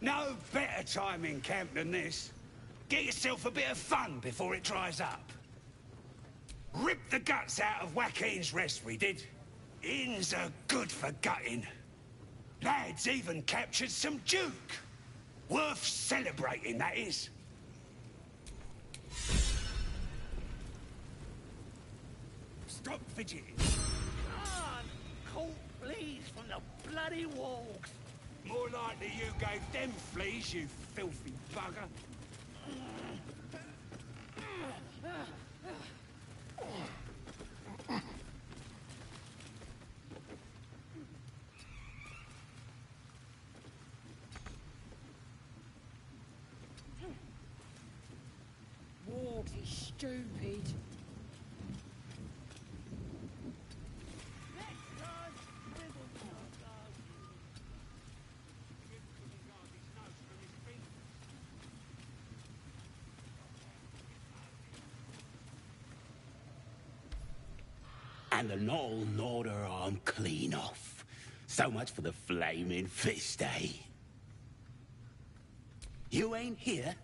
No better time in camp than this. Get yourself a bit of fun before it dries up. Ripped the guts out of Joaquin's rest, we did. Inns are good for gutting. Lads even captured some Duke. Worth celebrating, that is. Stop fidgeting.
Ah, caught fleas from the bloody walls.
More likely you gave them fleas, you filthy bugger.
Walks is stupid.
And the Knoll gnawed her arm clean off. So much for the flaming fist, eh? You ain't here?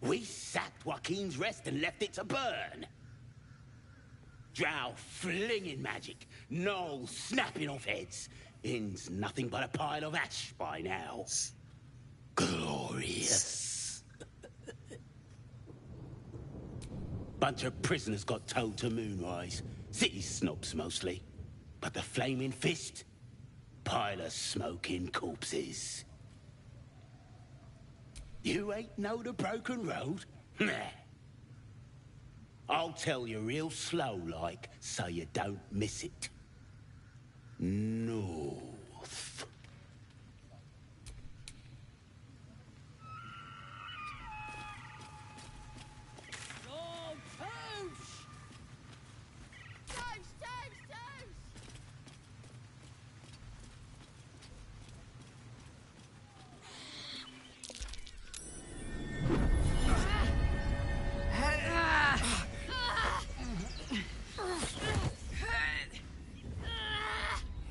We sacked Joaquin's rest and left it to burn. Drow flinging magic, Knoll snapping off heads. Inn's nothing but a pile of ash by now. Glorious. Bunch of prisoners got towed to Moonrise. City snobs mostly. But the Flaming Fist? Pile of smoking corpses. You ain't know the broken road? Nah. I'll tell you real slow like, so you don't miss it. North.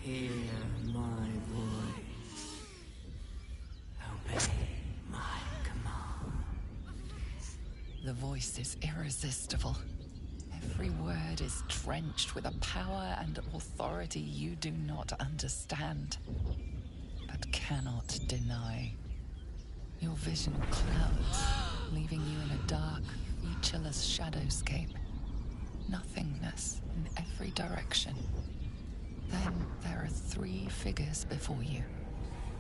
Hear my voice. Obey my command.
The voice is irresistible. Every word is drenched with a power and authority you do not understand, but cannot deny. Your vision clouds, leaving you in a dark, featureless shadowscape. Nothingness in every direction. Then there are three figures before you.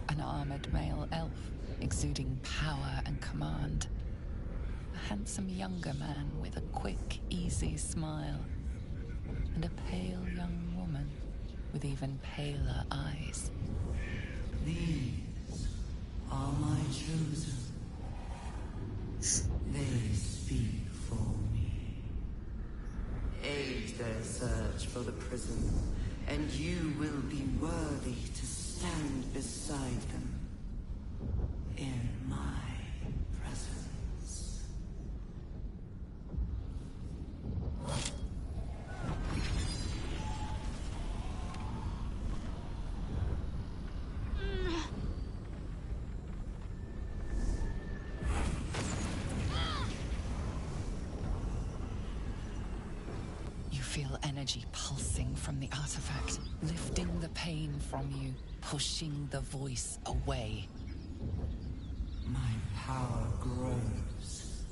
An armored male elf, exuding power and command. A handsome younger man with a quick, easy smile. And a pale young woman with even paler eyes.
These are my chosen. They speak for me. Aid their search for the prison and you will be worthy to stand beside them in my presence.
You feel energy pulsing from the artifact, lifting the pain from you, pushing the voice away.
My power grows.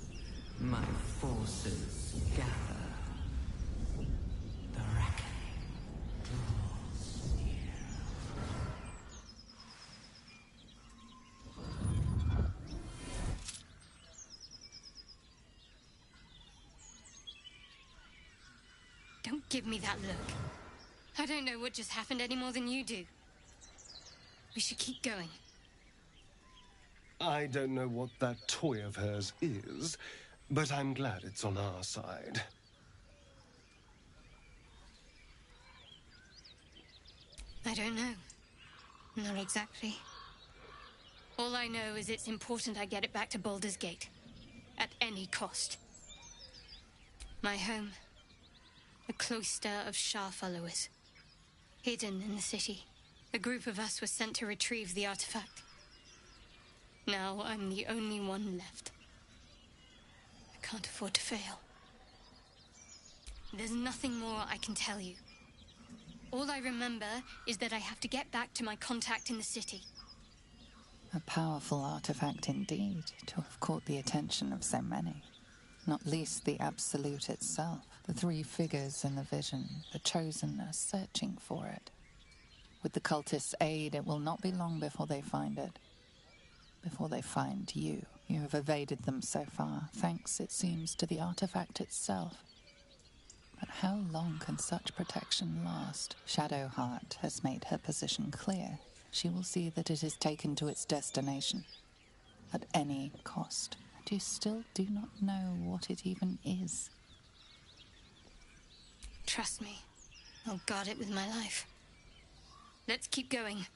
My forces gather. The reckoning draws near.
Don't give me that look. I don't know what just happened any more than you do. We should keep going.
I don't know what that toy of hers is, but I'm glad it's on our side.
I don't know. Not exactly. All I know is it's important I get it back to Baldur's Gate. At any cost. My home. A cloister of Shah followers. Hidden in the city. A group of us was sent to retrieve the artifact. Now I'm the only one left. I can't afford to fail. There's nothing more I can tell you. All I remember is that I have to get back to my contact in the city.
A powerful artifact indeed, to have caught the attention of so many. Not least the Absolute itself, the three figures in the vision, the Chosen are searching for it. With the cultists' aid, it will not be long before they find it. Before they find you. You have evaded them so far, thanks, it seems, to the artifact itself. But how long can such protection last? Shadowheart has made her position clear. She will see that it is taken to its destination. At any cost. And you still do not know what it even is.
Trust me. I'll guard it with my life. Let's keep going.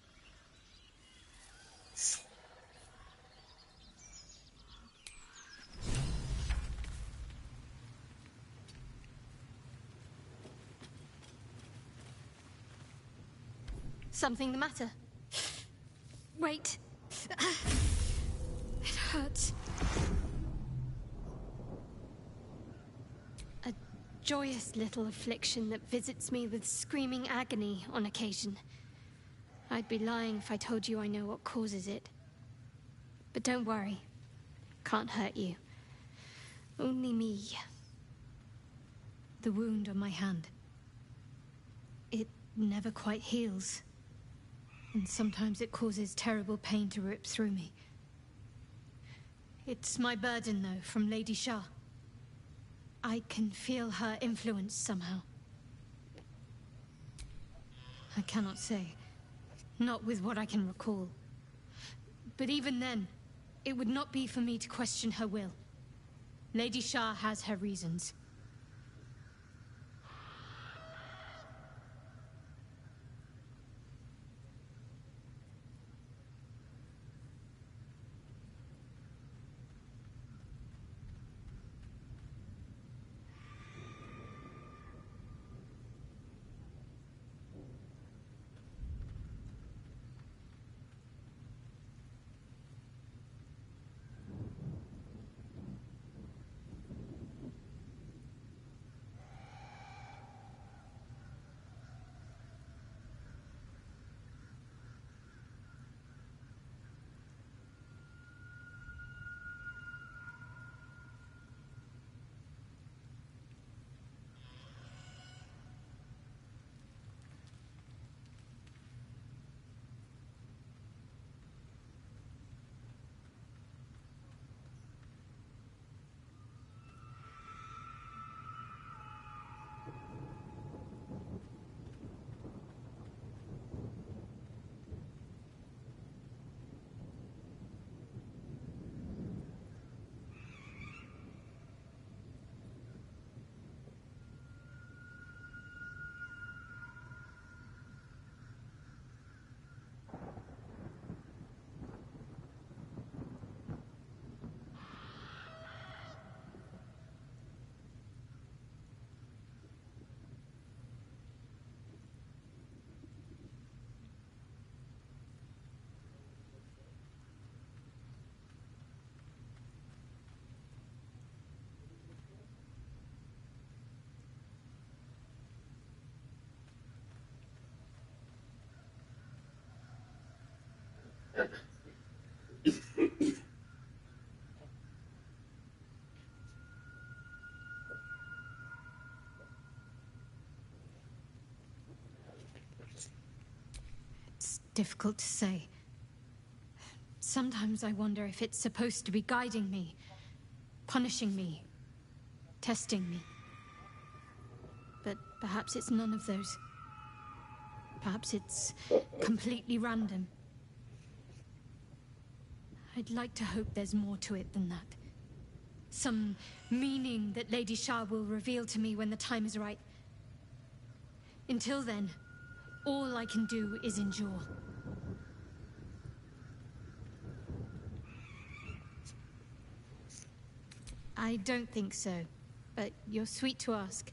Something the matter? Wait. It hurts. A joyous little affliction that visits me with screaming agony on occasion. I'd be lying if I told you I know what causes it. But don't worry. Can't hurt you. Only me. The wound on my hand. It never quite heals. And sometimes it causes terrible pain to rip through me. It's my burden, though, from Lady Shah. I can feel her influence somehow. I cannot say. Not with what I can recall. But even then, it would not be for me to question her will. Lady Shah has her reasons. It's difficult to say. Sometimes I wonder if it's supposed to be guiding me, punishing me, testing me. But perhaps it's none of those. Perhaps it's completely random. I'd like to hope there's more to it than that. Some meaning that Lady Shah will reveal to me when the time is right. Until then, all I can do is endure. I don't think so, but you're sweet to ask.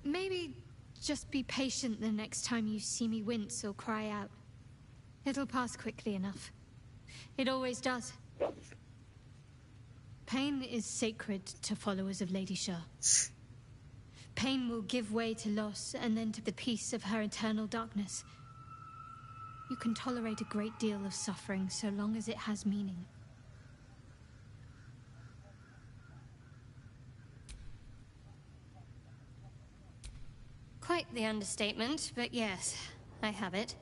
Maybe just be patient the next time you see me wince or cry out. It'll pass quickly enough. It always does. Pain is sacred to followers of Lady Shah. Pain will give way to loss and then to the peace of her eternal darkness. You can tolerate a great deal of suffering so long as it has meaning. Quite the understatement, but yes, I have it.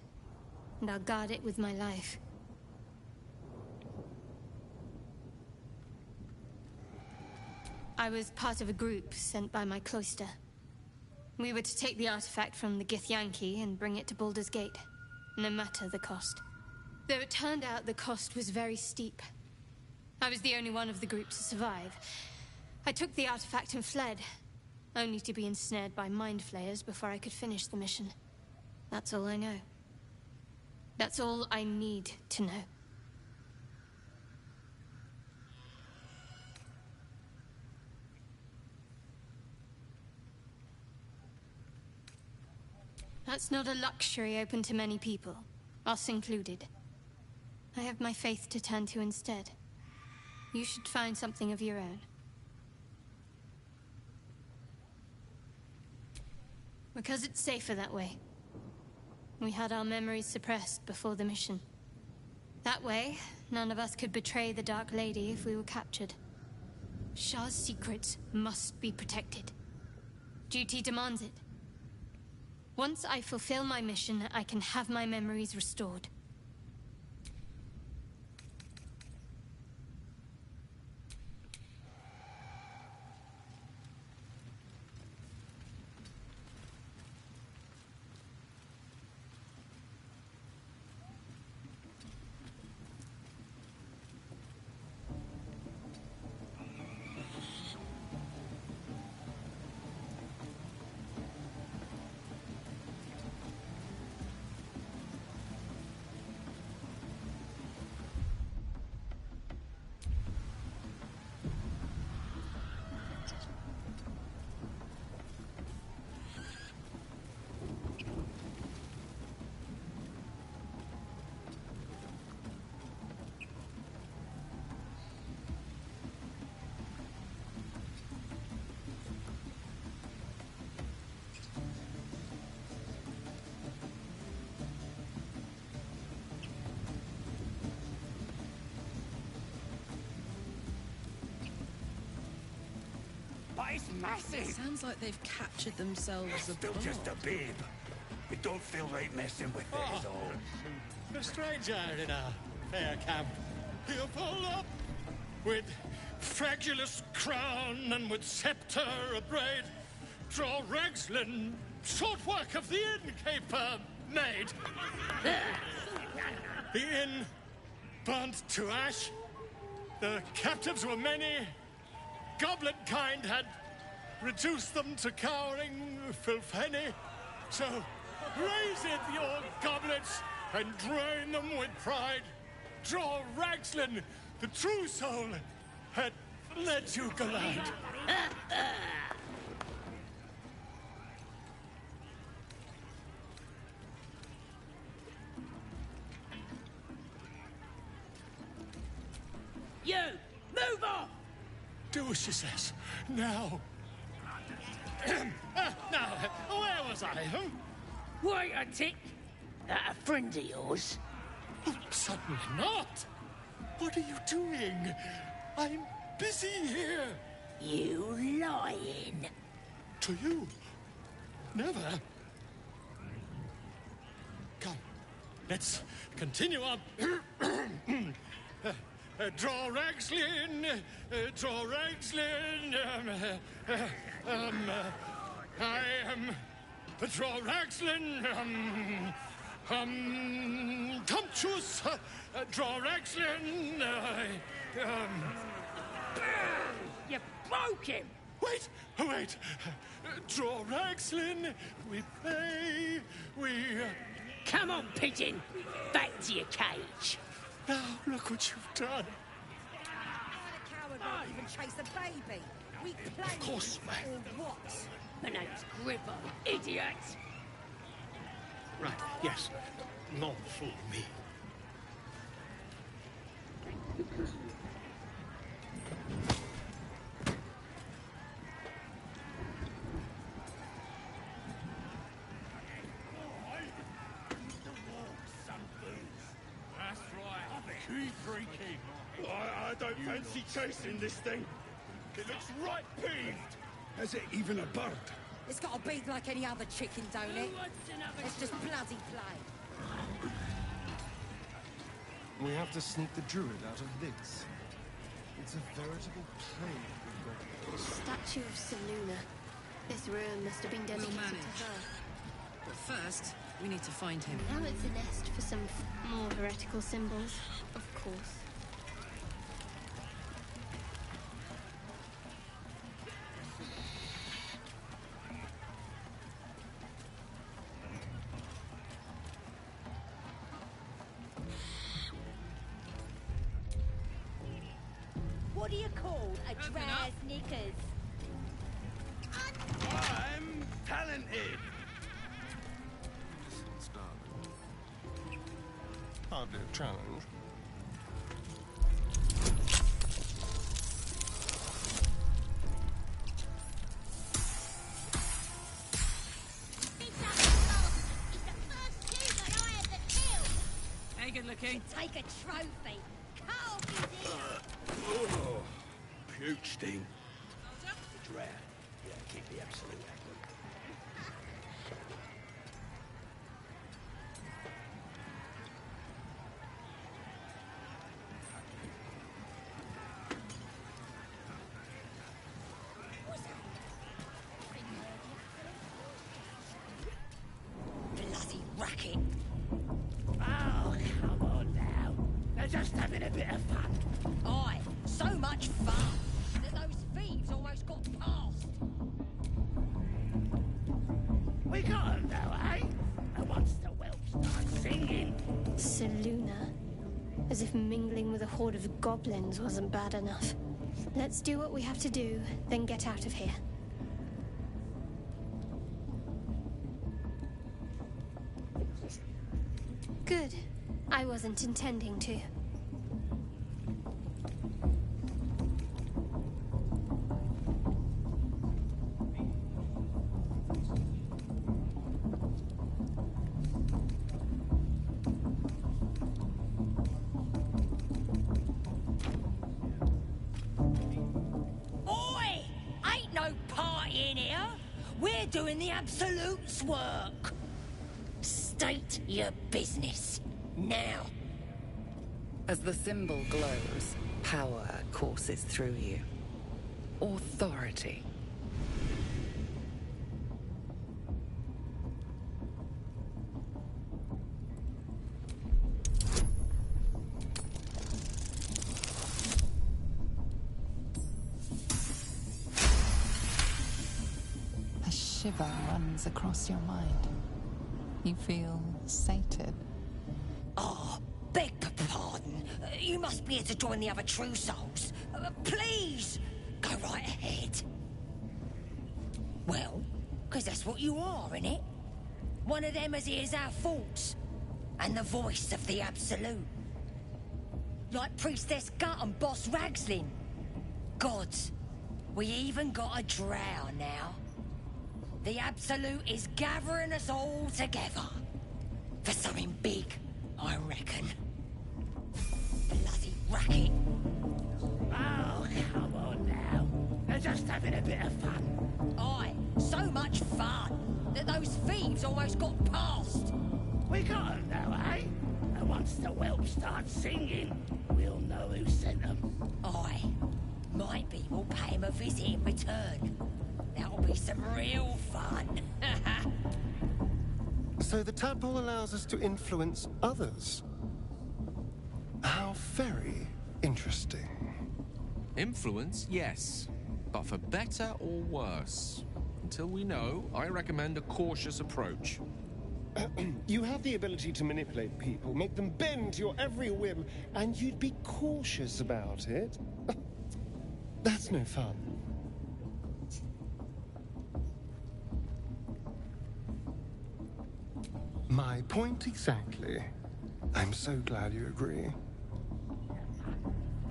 And I'll guard it with my life. I was part of a group sent by my cloister. We were to take the artifact from the Githyanki and bring it to Baldur's Gate, no matter the cost. Though it turned out the cost was very steep. I was the only one of the group to survive. I took the artifact and fled, only to be ensnared by mind flayers before I could finish the mission. That's all I know. That's all I need to know. That's not a luxury open to many people, us included. I have my faith to turn to instead. You should find something of your own. Because it's safer that way. We had our memories suppressed before the mission. That way, none of us could betray the Dark Lady if we were captured. Shah's secrets must be protected. Duty demands it. Once I fulfill my mission, I can have my memories restored.
It's massive.
It sounds like they've captured themselves
It's
a
still
bar.
just a bib. It don't feel like messing with it at all.
A stranger in a fair camp. He'll pull up with fragulous crown and with scepter abraid. Draw Ragslin, short work of the innkeeper made. The inn burnt to ash. The captives were many. Goblin kind had reduced them to cowering filfenny. So raise it, your goblets, and drain them with pride. Draw Ragslin, the true soul, had let you glide.
You! Move on!
Do as she says. Now. Now, where was I?
Wait a tick. That a friend of yours?
Certainly not. What are you doing? I'm busy here.
You lying.
To you? Never. Come, let's continue on. Draw Ragslin, draw Ragslin. I am draw Ragslin. Tumptuous, draw Ragslin.
You broke him.
Wait. Draw Ragslin. We pay. We.
Come on, pigeon. Back to your cage.
Now look what you've done.
The coward won't even chase a baby. We play.
Of course, ma'am.
Or what?
My name's Gripper, idiot.
Right. Yes. Not for me. That's right. Keep freaking. I don't fancy chasing this thing. It looks right peeved.
Has it even a bird?
It's got a beak like any other chicken, don't it? It's just bloody plain.
We have to sneak the druid out of this. It's a veritable plague we've got.
Statue of Seluna. This ruin must have been dedicated to her.
But first, we need to find him.
Now it's a nest for some more heretical symbols, of course.
What do you call a draz knickers?
I'm talented.
Hardly a challenge.
Hey, good looking.
Take a trophy. Cut off his ear.
Oh, puke sting. Drow. Yeah, keep the absolute accurate.
Bloody racket.
Oh, come on now. They're just having a bit of fun.
Aye, so much fun that those thieves almost got past.
We got 'em though, eh? And once the whelps start singing.
Seluna. As if mingling with a horde of goblins wasn't bad enough. Let's do what we have to do, then get out of here. Good. I wasn't intending to.
Oi! Ain't no party in here. We're doing the Absolute's work. State your business. Now.
As the symbol glows, power courses through you. Authority.
A shiver runs across your mind. You feel sated.
Oh, beg pardon. You must be here to join the other true souls. Please, go right ahead. Well, because that's what you are, innit? One of them as hears our thoughts. And the voice of the Absolute. Like Priestess Gut and Boss Ragslin. Gods, we even got a drow now. The Absolute is gathering us all together. For something big, I reckon.
racket. Oh, come on now. They're just having a bit of fun. Aye, so much fun that those thieves almost got past. We got 'em now, eh? And once the whelp starts singing, we'll know who sent them. Aye. Might be we'll pay him a visit in return. That'll be some real fun.
So the tadpole allows us to influence others. How very interesting.
Influence, yes. But for better or worse. Until we know, I recommend a cautious approach.
You have the ability to manipulate people, make them bend to your every whim, and you'd be cautious about it? That's no fun. My point exactly. I'm so glad you agree.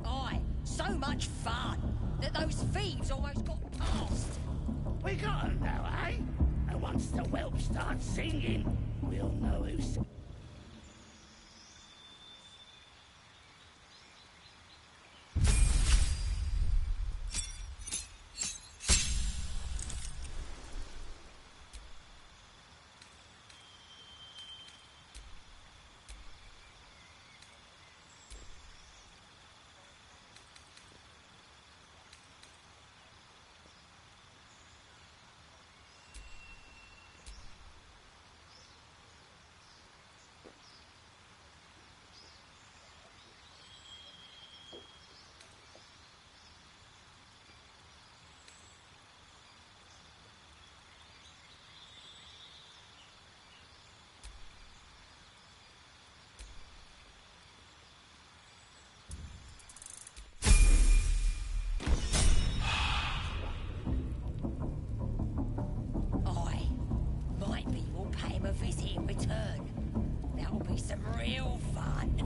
Aye, so much fun that those thieves almost got past. We got 'em now, eh? And once the whelp starts singing, we'll know who's... A visit in return. That'll be some real fun.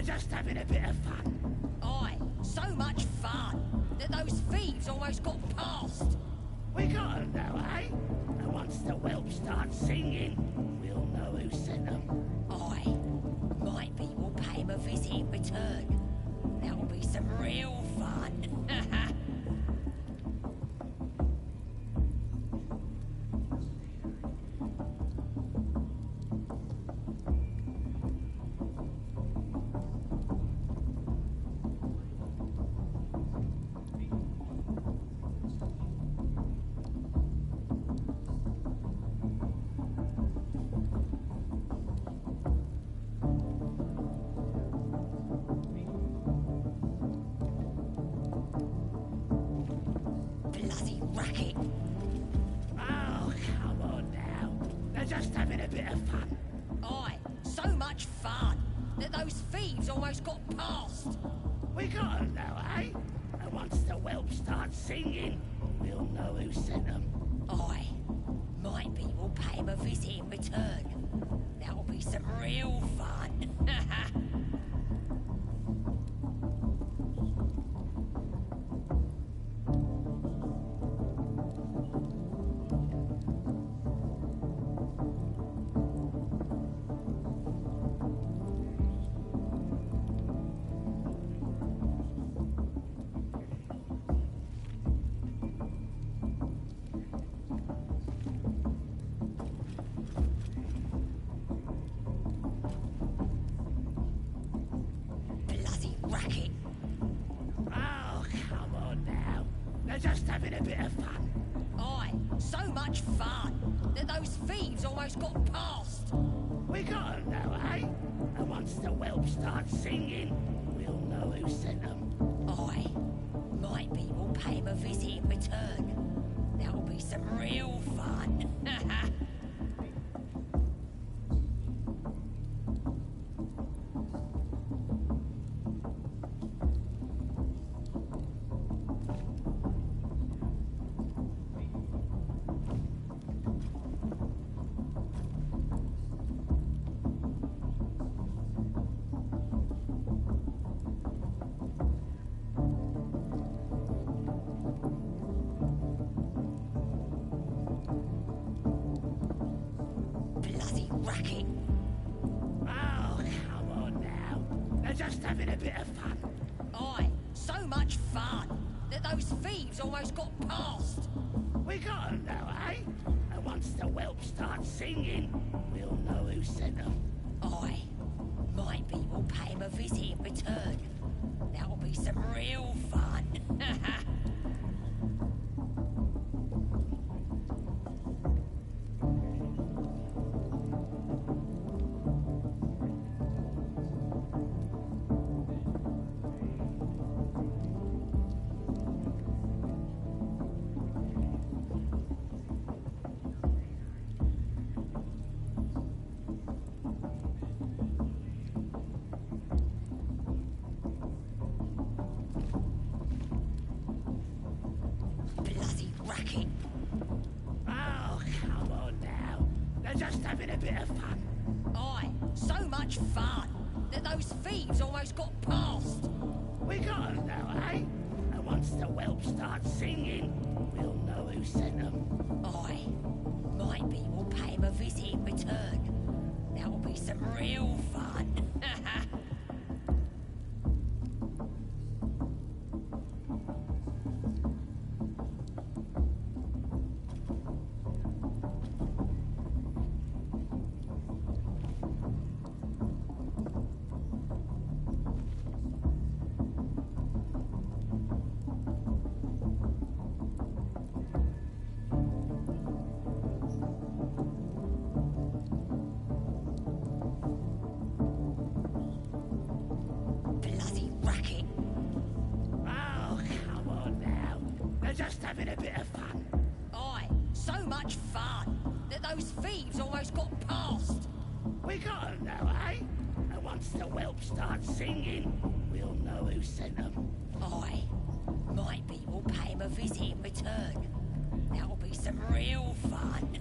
Just having a bit of fun. Aye, so much fun that those thieves almost got past. We got 'em now, eh? And once the whelp starts singing, we'll know who sent them. Aye, might be we'll pay him a visit in return. That'll be some real fun. Racket. Oh, come on now. They're just having a bit of fun. Aye, so much fun that those thieves almost got past. We got 'em now, eh? And once the whelp starts singing, we'll know who sent them. Aye, might be we'll pay him a visit in return. That'll be some real fun. Racket. Oh, come on now. They're just having a bit of fun. Aye, so much fun that those thieves almost got past. We got 'em now, eh? And once the whelp starts singing, we'll know who sent them. Aye, might be we'll pay him a visit in return. That'll be some real fun. having a bit of fun.
Aye, so much fun that those thieves almost got past.
We got 'em though, eh? And once the whelp starts singing, we'll know who sent 'em.
Aye, might be we'll pay him a visit in return. That'll be some real fun. Bloody racket.
Oh, come on now. They're just having a bit of fun.
Aye, so much fun that those thieves almost got past.
We got 'em though, eh? And once the whelp starts singing, we'll know who sent 'em.
Aye, might be we'll pay him a visit in return. That'll be some real fun. Bloody racket.
Oh, come on now. They're just having a bit of fun.
Aye, so much fun that those thieves almost got past.
We got 'em though, eh? And once the whelp starts singing, we'll know who sent 'em.
Aye, might be we'll pay him a visit in return. That'll be some real fun.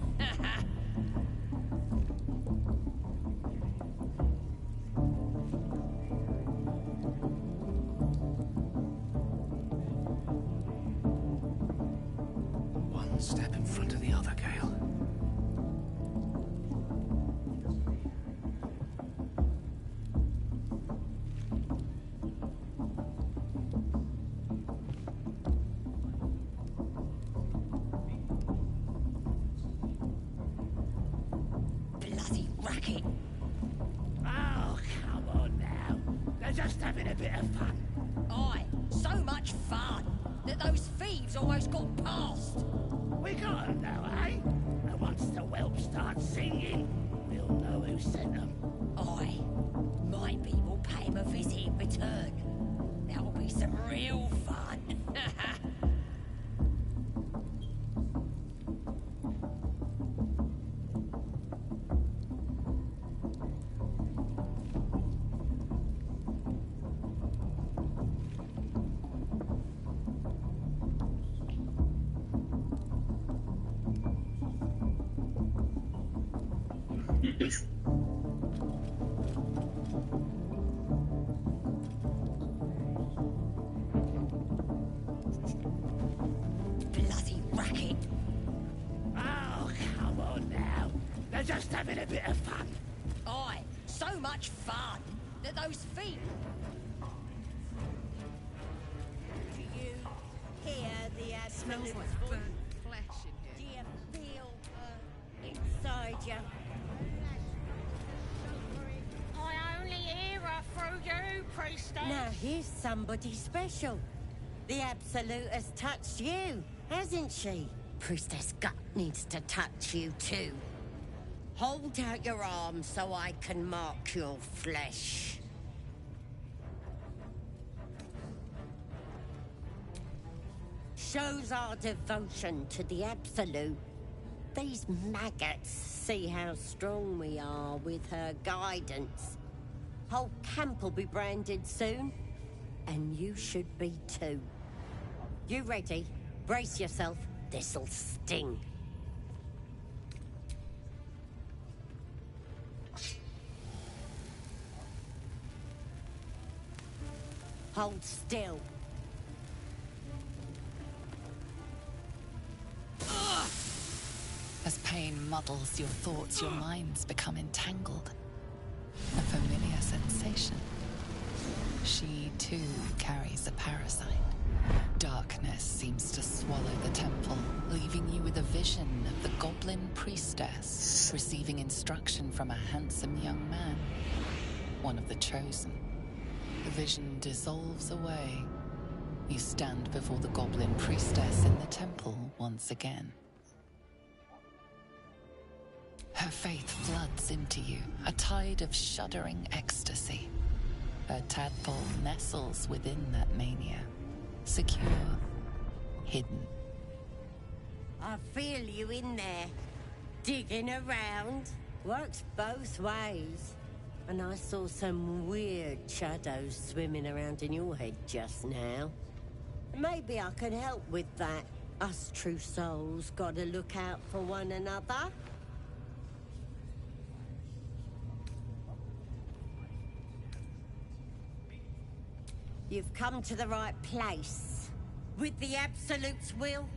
One step in front of the other, Gale.
Bloody racket.
Oh, come on now. They're just having a bit of fun.
Aye, so much fun that those thieves almost got past.
We got 'em though, eh? And once the whelp starts singing, we'll know who sent 'em.
Aye, might be we'll pay him a visit in return. That'll be some real fun. Bloody racket.
Oh, come on now. They're just having a bit of fun.
Aye, so much fun that those thieves...
Do you hear the absolute
Smells like burnt flesh in
Do
here.
you feel her inside you? I only hear her through you, priestess. Now here's somebody special. The Absolute has touched you, hasn't she? Priestess Gut needs to touch you too. Hold out your arms so I can mark your flesh. Shows our devotion to the Absolute. These maggots see how strong we are with her guidance. Whole camp will be branded soon, and you should be too. You ready? Brace yourself. This'll sting. Hold still.
As pain muddles your thoughts, your minds become entangled. A familiar sensation. She too carries a parasite. Darkness seems to swallow the temple, leaving you with a vision of the goblin priestess receiving instruction from a handsome young man, one of the chosen. The vision dissolves away. You stand before the goblin priestess in the temple once again. Her faith floods into you, a tide of shuddering ecstasy. Her tadpole nestles within that mania, secure, hidden.
I feel you in there, digging around. Works both ways. And I saw some weird shadows swimming around in your head just now. Maybe I can help with that. Us true souls gotta look out for one another. You've come to the right place. With the Absolute's will,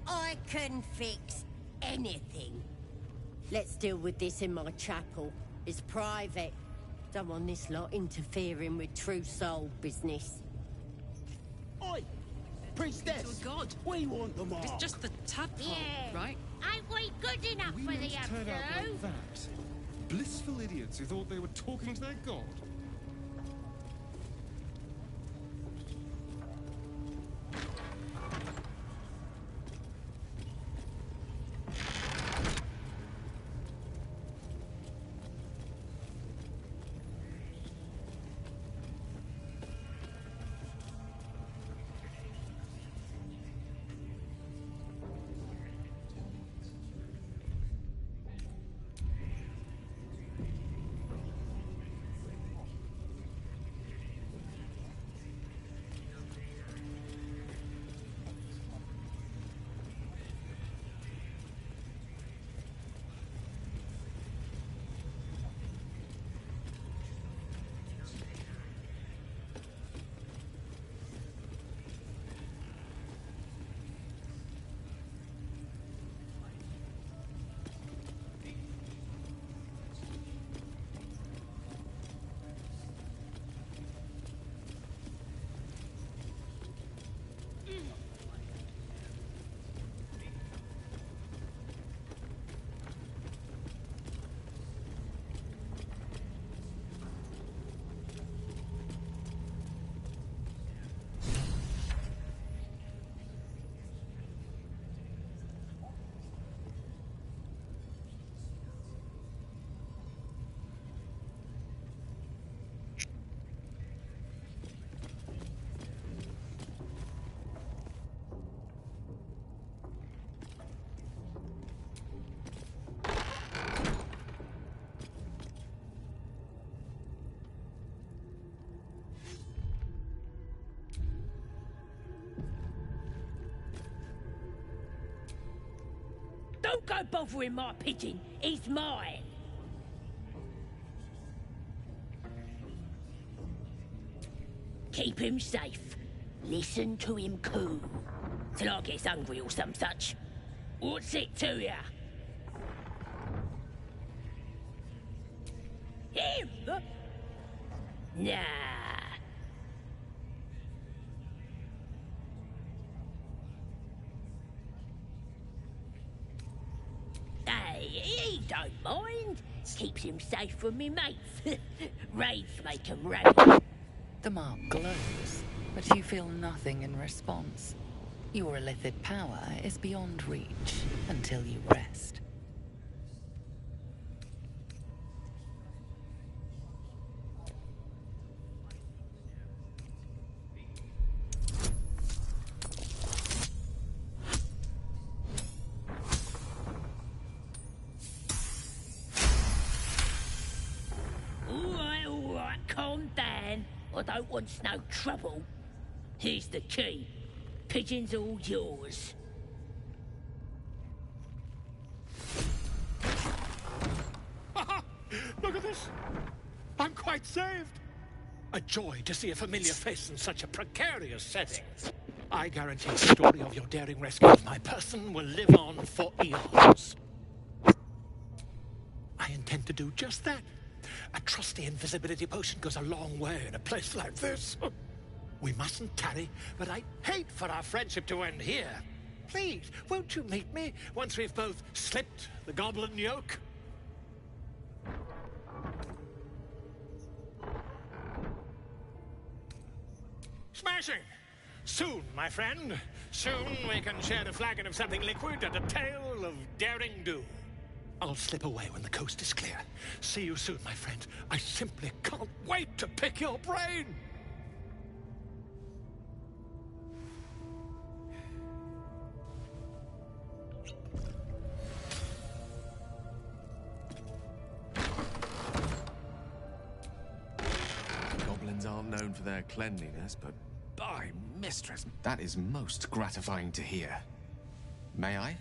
I can fix anything. Let's deal with this in my chapel. It's private. Don't want this lot interfering with true soul business.
Oi! Priestess!
To a god.
We want them all.
It's just the tadpole,
Yeah.
right?
Ain't we good enough
We
for the
meant to turn out like
Absolute?
that. Blissful idiots who thought they were talking to their god.
Don't go bothering my pigeon. He's mine. Keep him safe. Listen to him coo. Till I gets hungry or some such. What's it to ya? Him? Nah. Hey, he don't mind. Keeps him safe from me mates. Raids make him raid.
The mark glows, but you feel nothing in response. Your illithid power is beyond reach until you rest.
All right, calm down. I don't want no trouble. Here's the key. Pigeon's all yours.
Look at this. I'm quite saved. A joy to see a familiar face in such a precarious setting. I guarantee the story of your daring rescue of my person will live on for eons. I intend to do just that. A trusty invisibility potion goes a long way in a place like this. We mustn't tarry, but I'd hate for our friendship to end here. Please, won't you meet me once we've both slipped the goblin yoke? Smashing! Soon, my friend. Soon we can share a flagon of something liquid and a tale of daring do. I'll slip away when the coast is clear. See you soon, my friend. I simply can't wait to pick your brain!
Goblins aren't known for their cleanliness, but by mistress, that is most gratifying to hear. May I?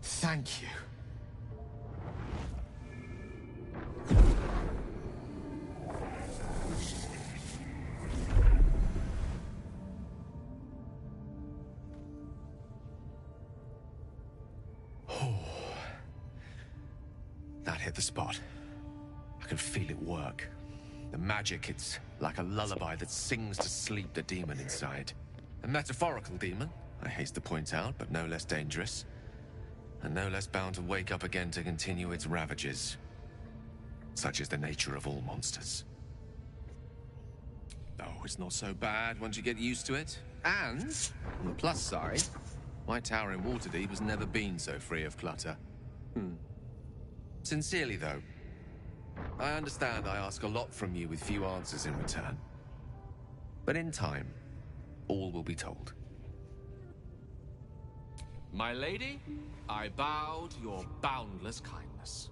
Thank you. That hit the spot. I can feel it work. The magic, it's like a lullaby that sings to sleep the demon inside. A metaphorical demon, I haste to point out, but no less dangerous. And no less bound to wake up again to continue its ravages. Such is the nature of all monsters. Oh, it's not so bad once you get used to it. And, on the plus side, my tower in Waterdeep has never been so free of clutter. Sincerely, though, I understand I ask a lot from you with few answers in return. But in time, all will be told. My lady, I bow to your boundless kindness.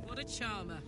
What a charmer.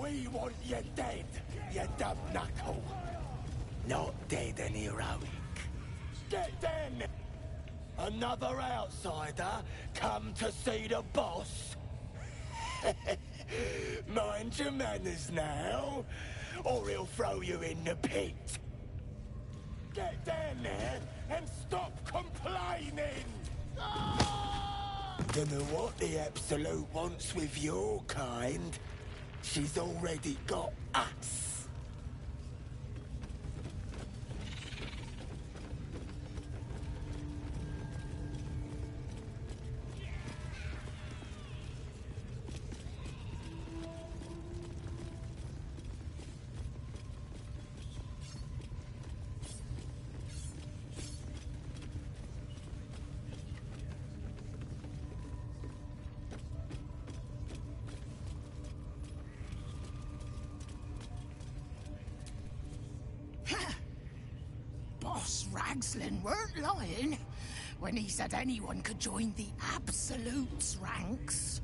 We want you dead, you dumb knuckle. Not dead and heroic. Get down there. Another outsider come to see the boss? Mind your manners now, or he'll throw you in the pit. Get down there and stop complaining! Dunno what the Absolute wants with your kind. She's already got us.
Boss Ragslin weren't lying when he said anyone could join the Absolute's ranks.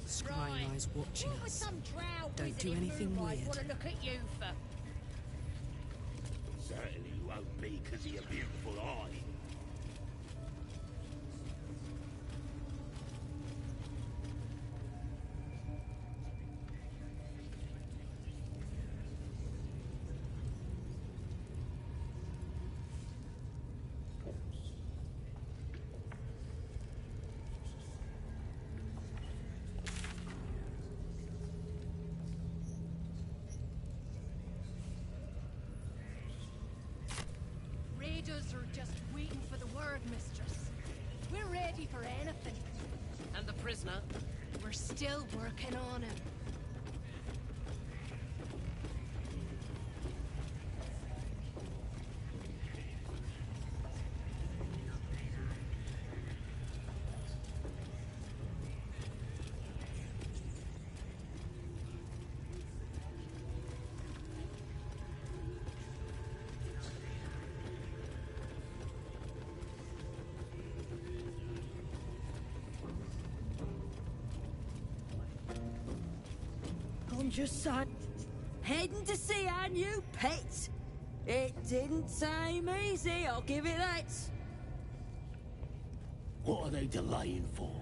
Scrying eyes watching us. Don't do anything weird.
Want to look at you for?
Certainly won't be because of your beautiful eye.
Raiders are just waiting for the word, mistress. We're ready for anything.
And the prisoner?
We're still working on him.
Your son, heading to see our new pet. It didn't seem easy, I'll give it that.
What are they delaying for?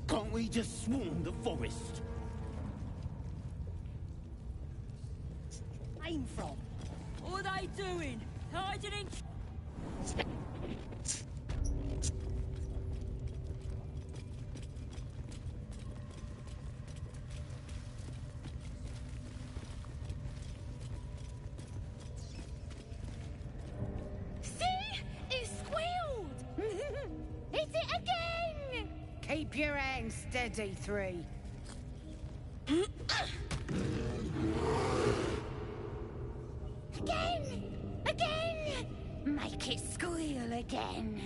Can't we just swarm the forest?
Aim from. What are they doing? Hiding in...
Keep your hands steady, 3.
Again! Again! Make it squeal again.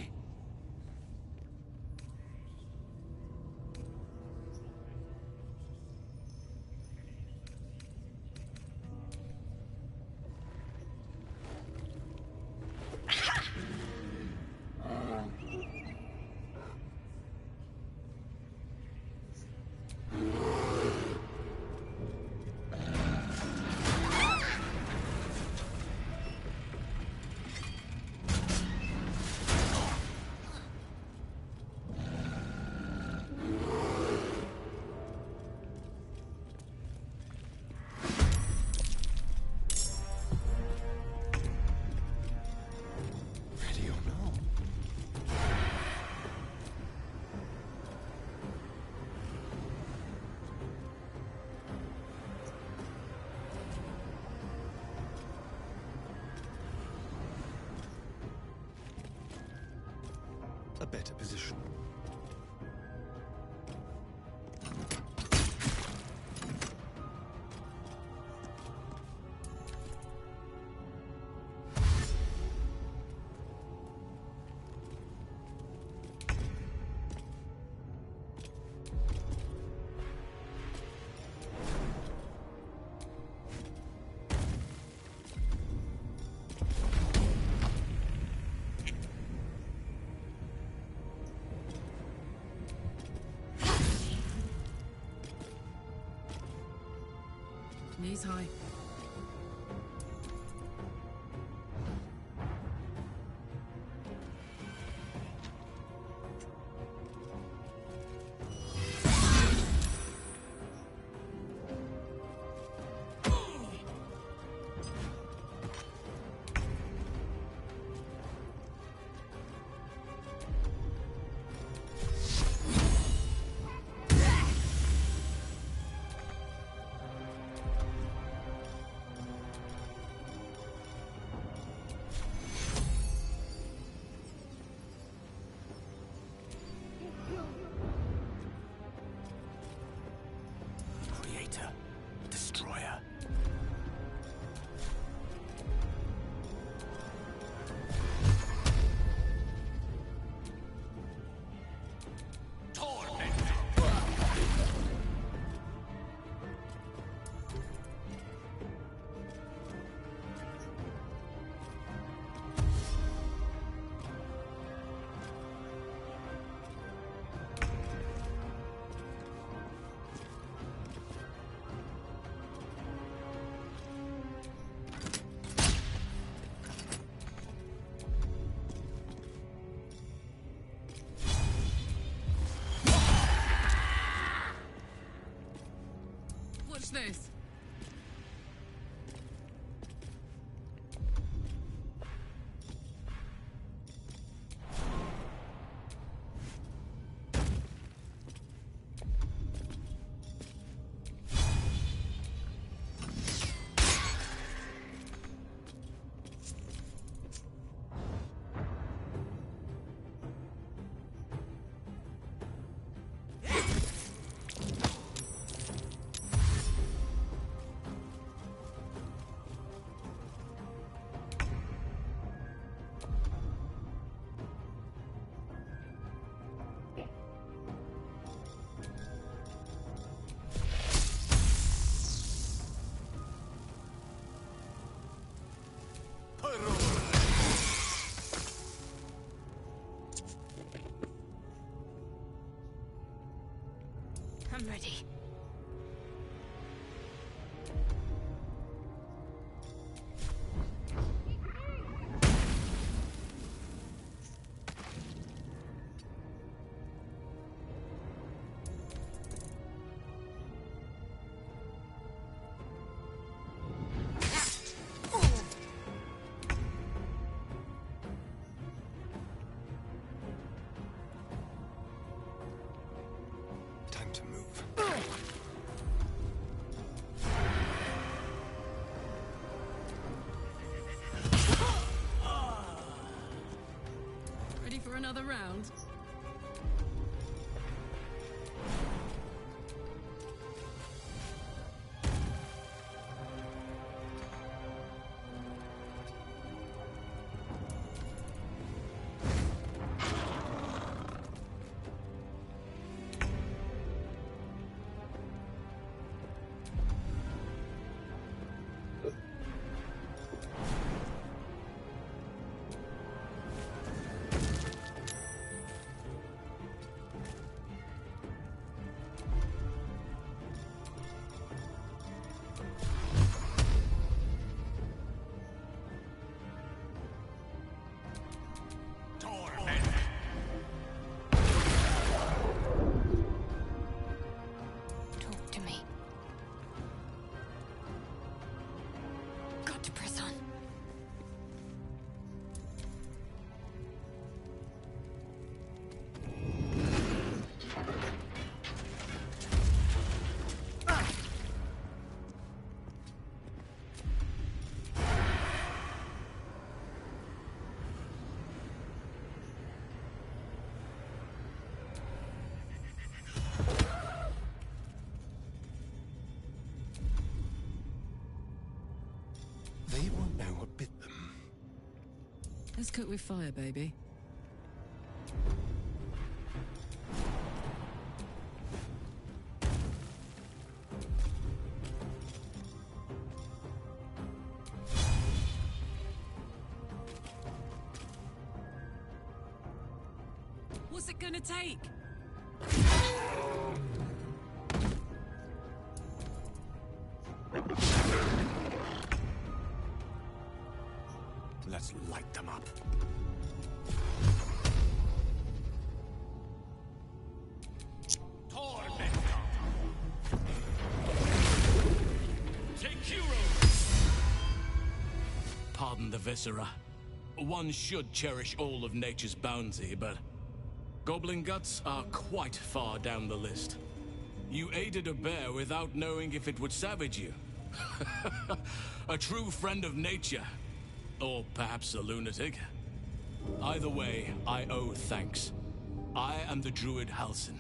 a better position.
Knees high.
Destroyer.
Watch this.
I'm ready.
Time to move.
Ready for another round? Let's cook with fire, baby. What's it gonna take?
Let's light them up.
Pardon the viscera. One should cherish all of nature's bounty, but goblin guts are quite far down the list. You aided a bear without knowing if it would savage you. A true friend of nature. Or perhaps a lunatic. Either way, I owe thanks. I am the druid Halsin.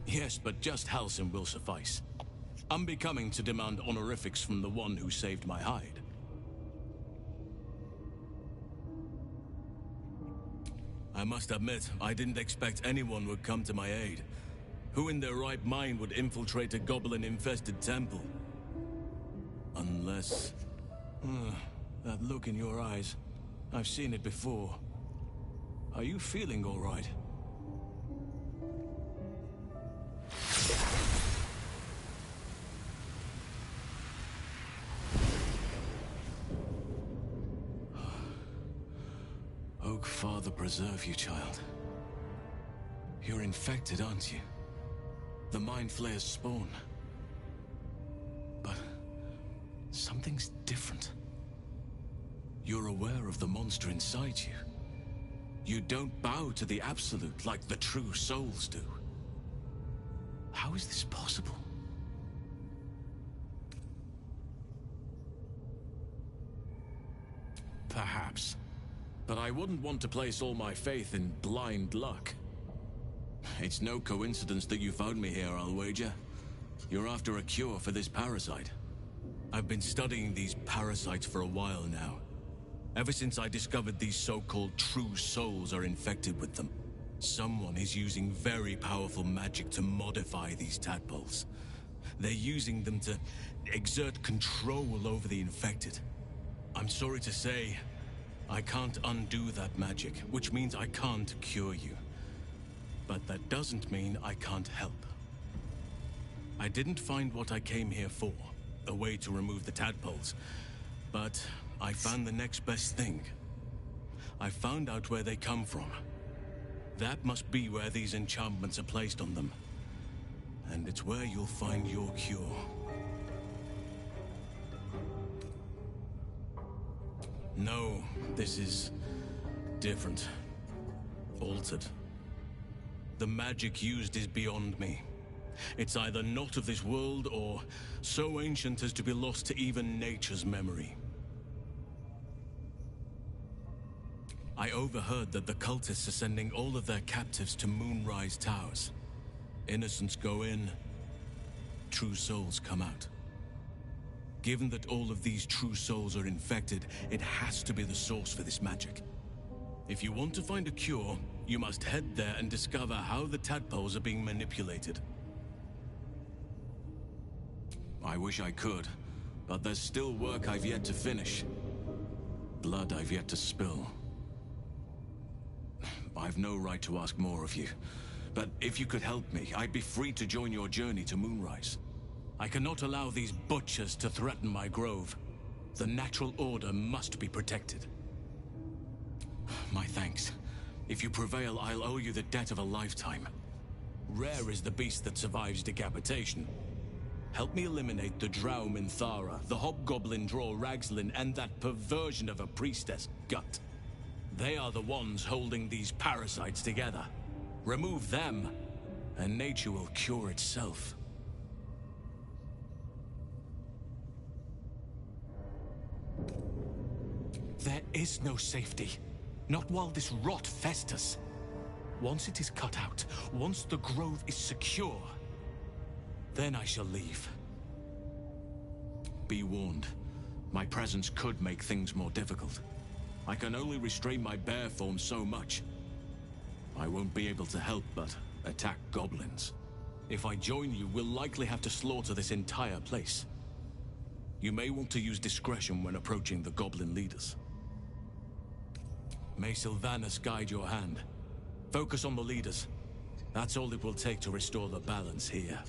Yes, but just Halsin will suffice. Unbecoming to demand honorifics from the one who saved my hide. I must admit, I didn't expect anyone would come to my aid. Who in their right mind would infiltrate a goblin-infested temple? Unless... that look in your eyes. I've seen it before. Are you feeling all right? Oak Father preserve you, child. You're infected, aren't you? The Mind Flayer's spawn. But something's different. You're aware of the monster inside you. You don't bow to the Absolute like the true souls do. How is this possible? Perhaps. But I wouldn't want to place all my faith in blind luck. It's no coincidence that you found me here, I'll wager. You're after a cure for this parasite. I've been studying these parasites for a while now. Ever since I discovered these so-called true souls are infected with them. Someone is using very powerful magic to modify these tadpoles. They're using them to exert control over the infected. I'm sorry to say, I can't undo that magic, which means I can't cure you. But that doesn't mean I can't help. I didn't find what I came here for, a way to remove the tadpoles, but I found the next best thing. I found out where they come from. That must be where these enchantments are placed on them. And it's where you'll find your cure. No, this is different. Altered. The magic used is beyond me. It's either not of this world or so ancient as to be lost to even nature's memory. I overheard that the cultists are sending all of their captives to Moonrise Towers. Innocents go in, true souls come out. Given that all of these true souls are infected, it has to be the source for this magic. If you want to find a cure, you must head there and discover how the tadpoles are being manipulated. I wish I could, but there's still work I've yet to finish. Blood I've yet to spill. I've no right to ask more of you, but if you could help me, I'd be free to join your journey to Moonrise. I cannot allow these butchers to threaten my grove. The natural order must be protected. My thanks. If you prevail, I'll owe you the debt of a lifetime. Rare is the beast that survives decapitation. Help me eliminate the Drow Minthara, the Hobgoblin Draw Ragslin, and that perversion of a priestess, Gut. They are the ones holding these parasites together. Remove them, and nature will cure itself. There is no safety. Not while this rot festers. Once it is cut out, once the grove is secure, then I shall leave. Be warned. My presence could make things more difficult. I can only restrain my bear form so much. I won't be able to help but attack goblins. If I join you, we'll likely have to slaughter this entire place. You may want to use discretion when approaching the goblin leaders. May Sylvanus guide your hand. Focus on the leaders. That's all it will take to restore the balance here.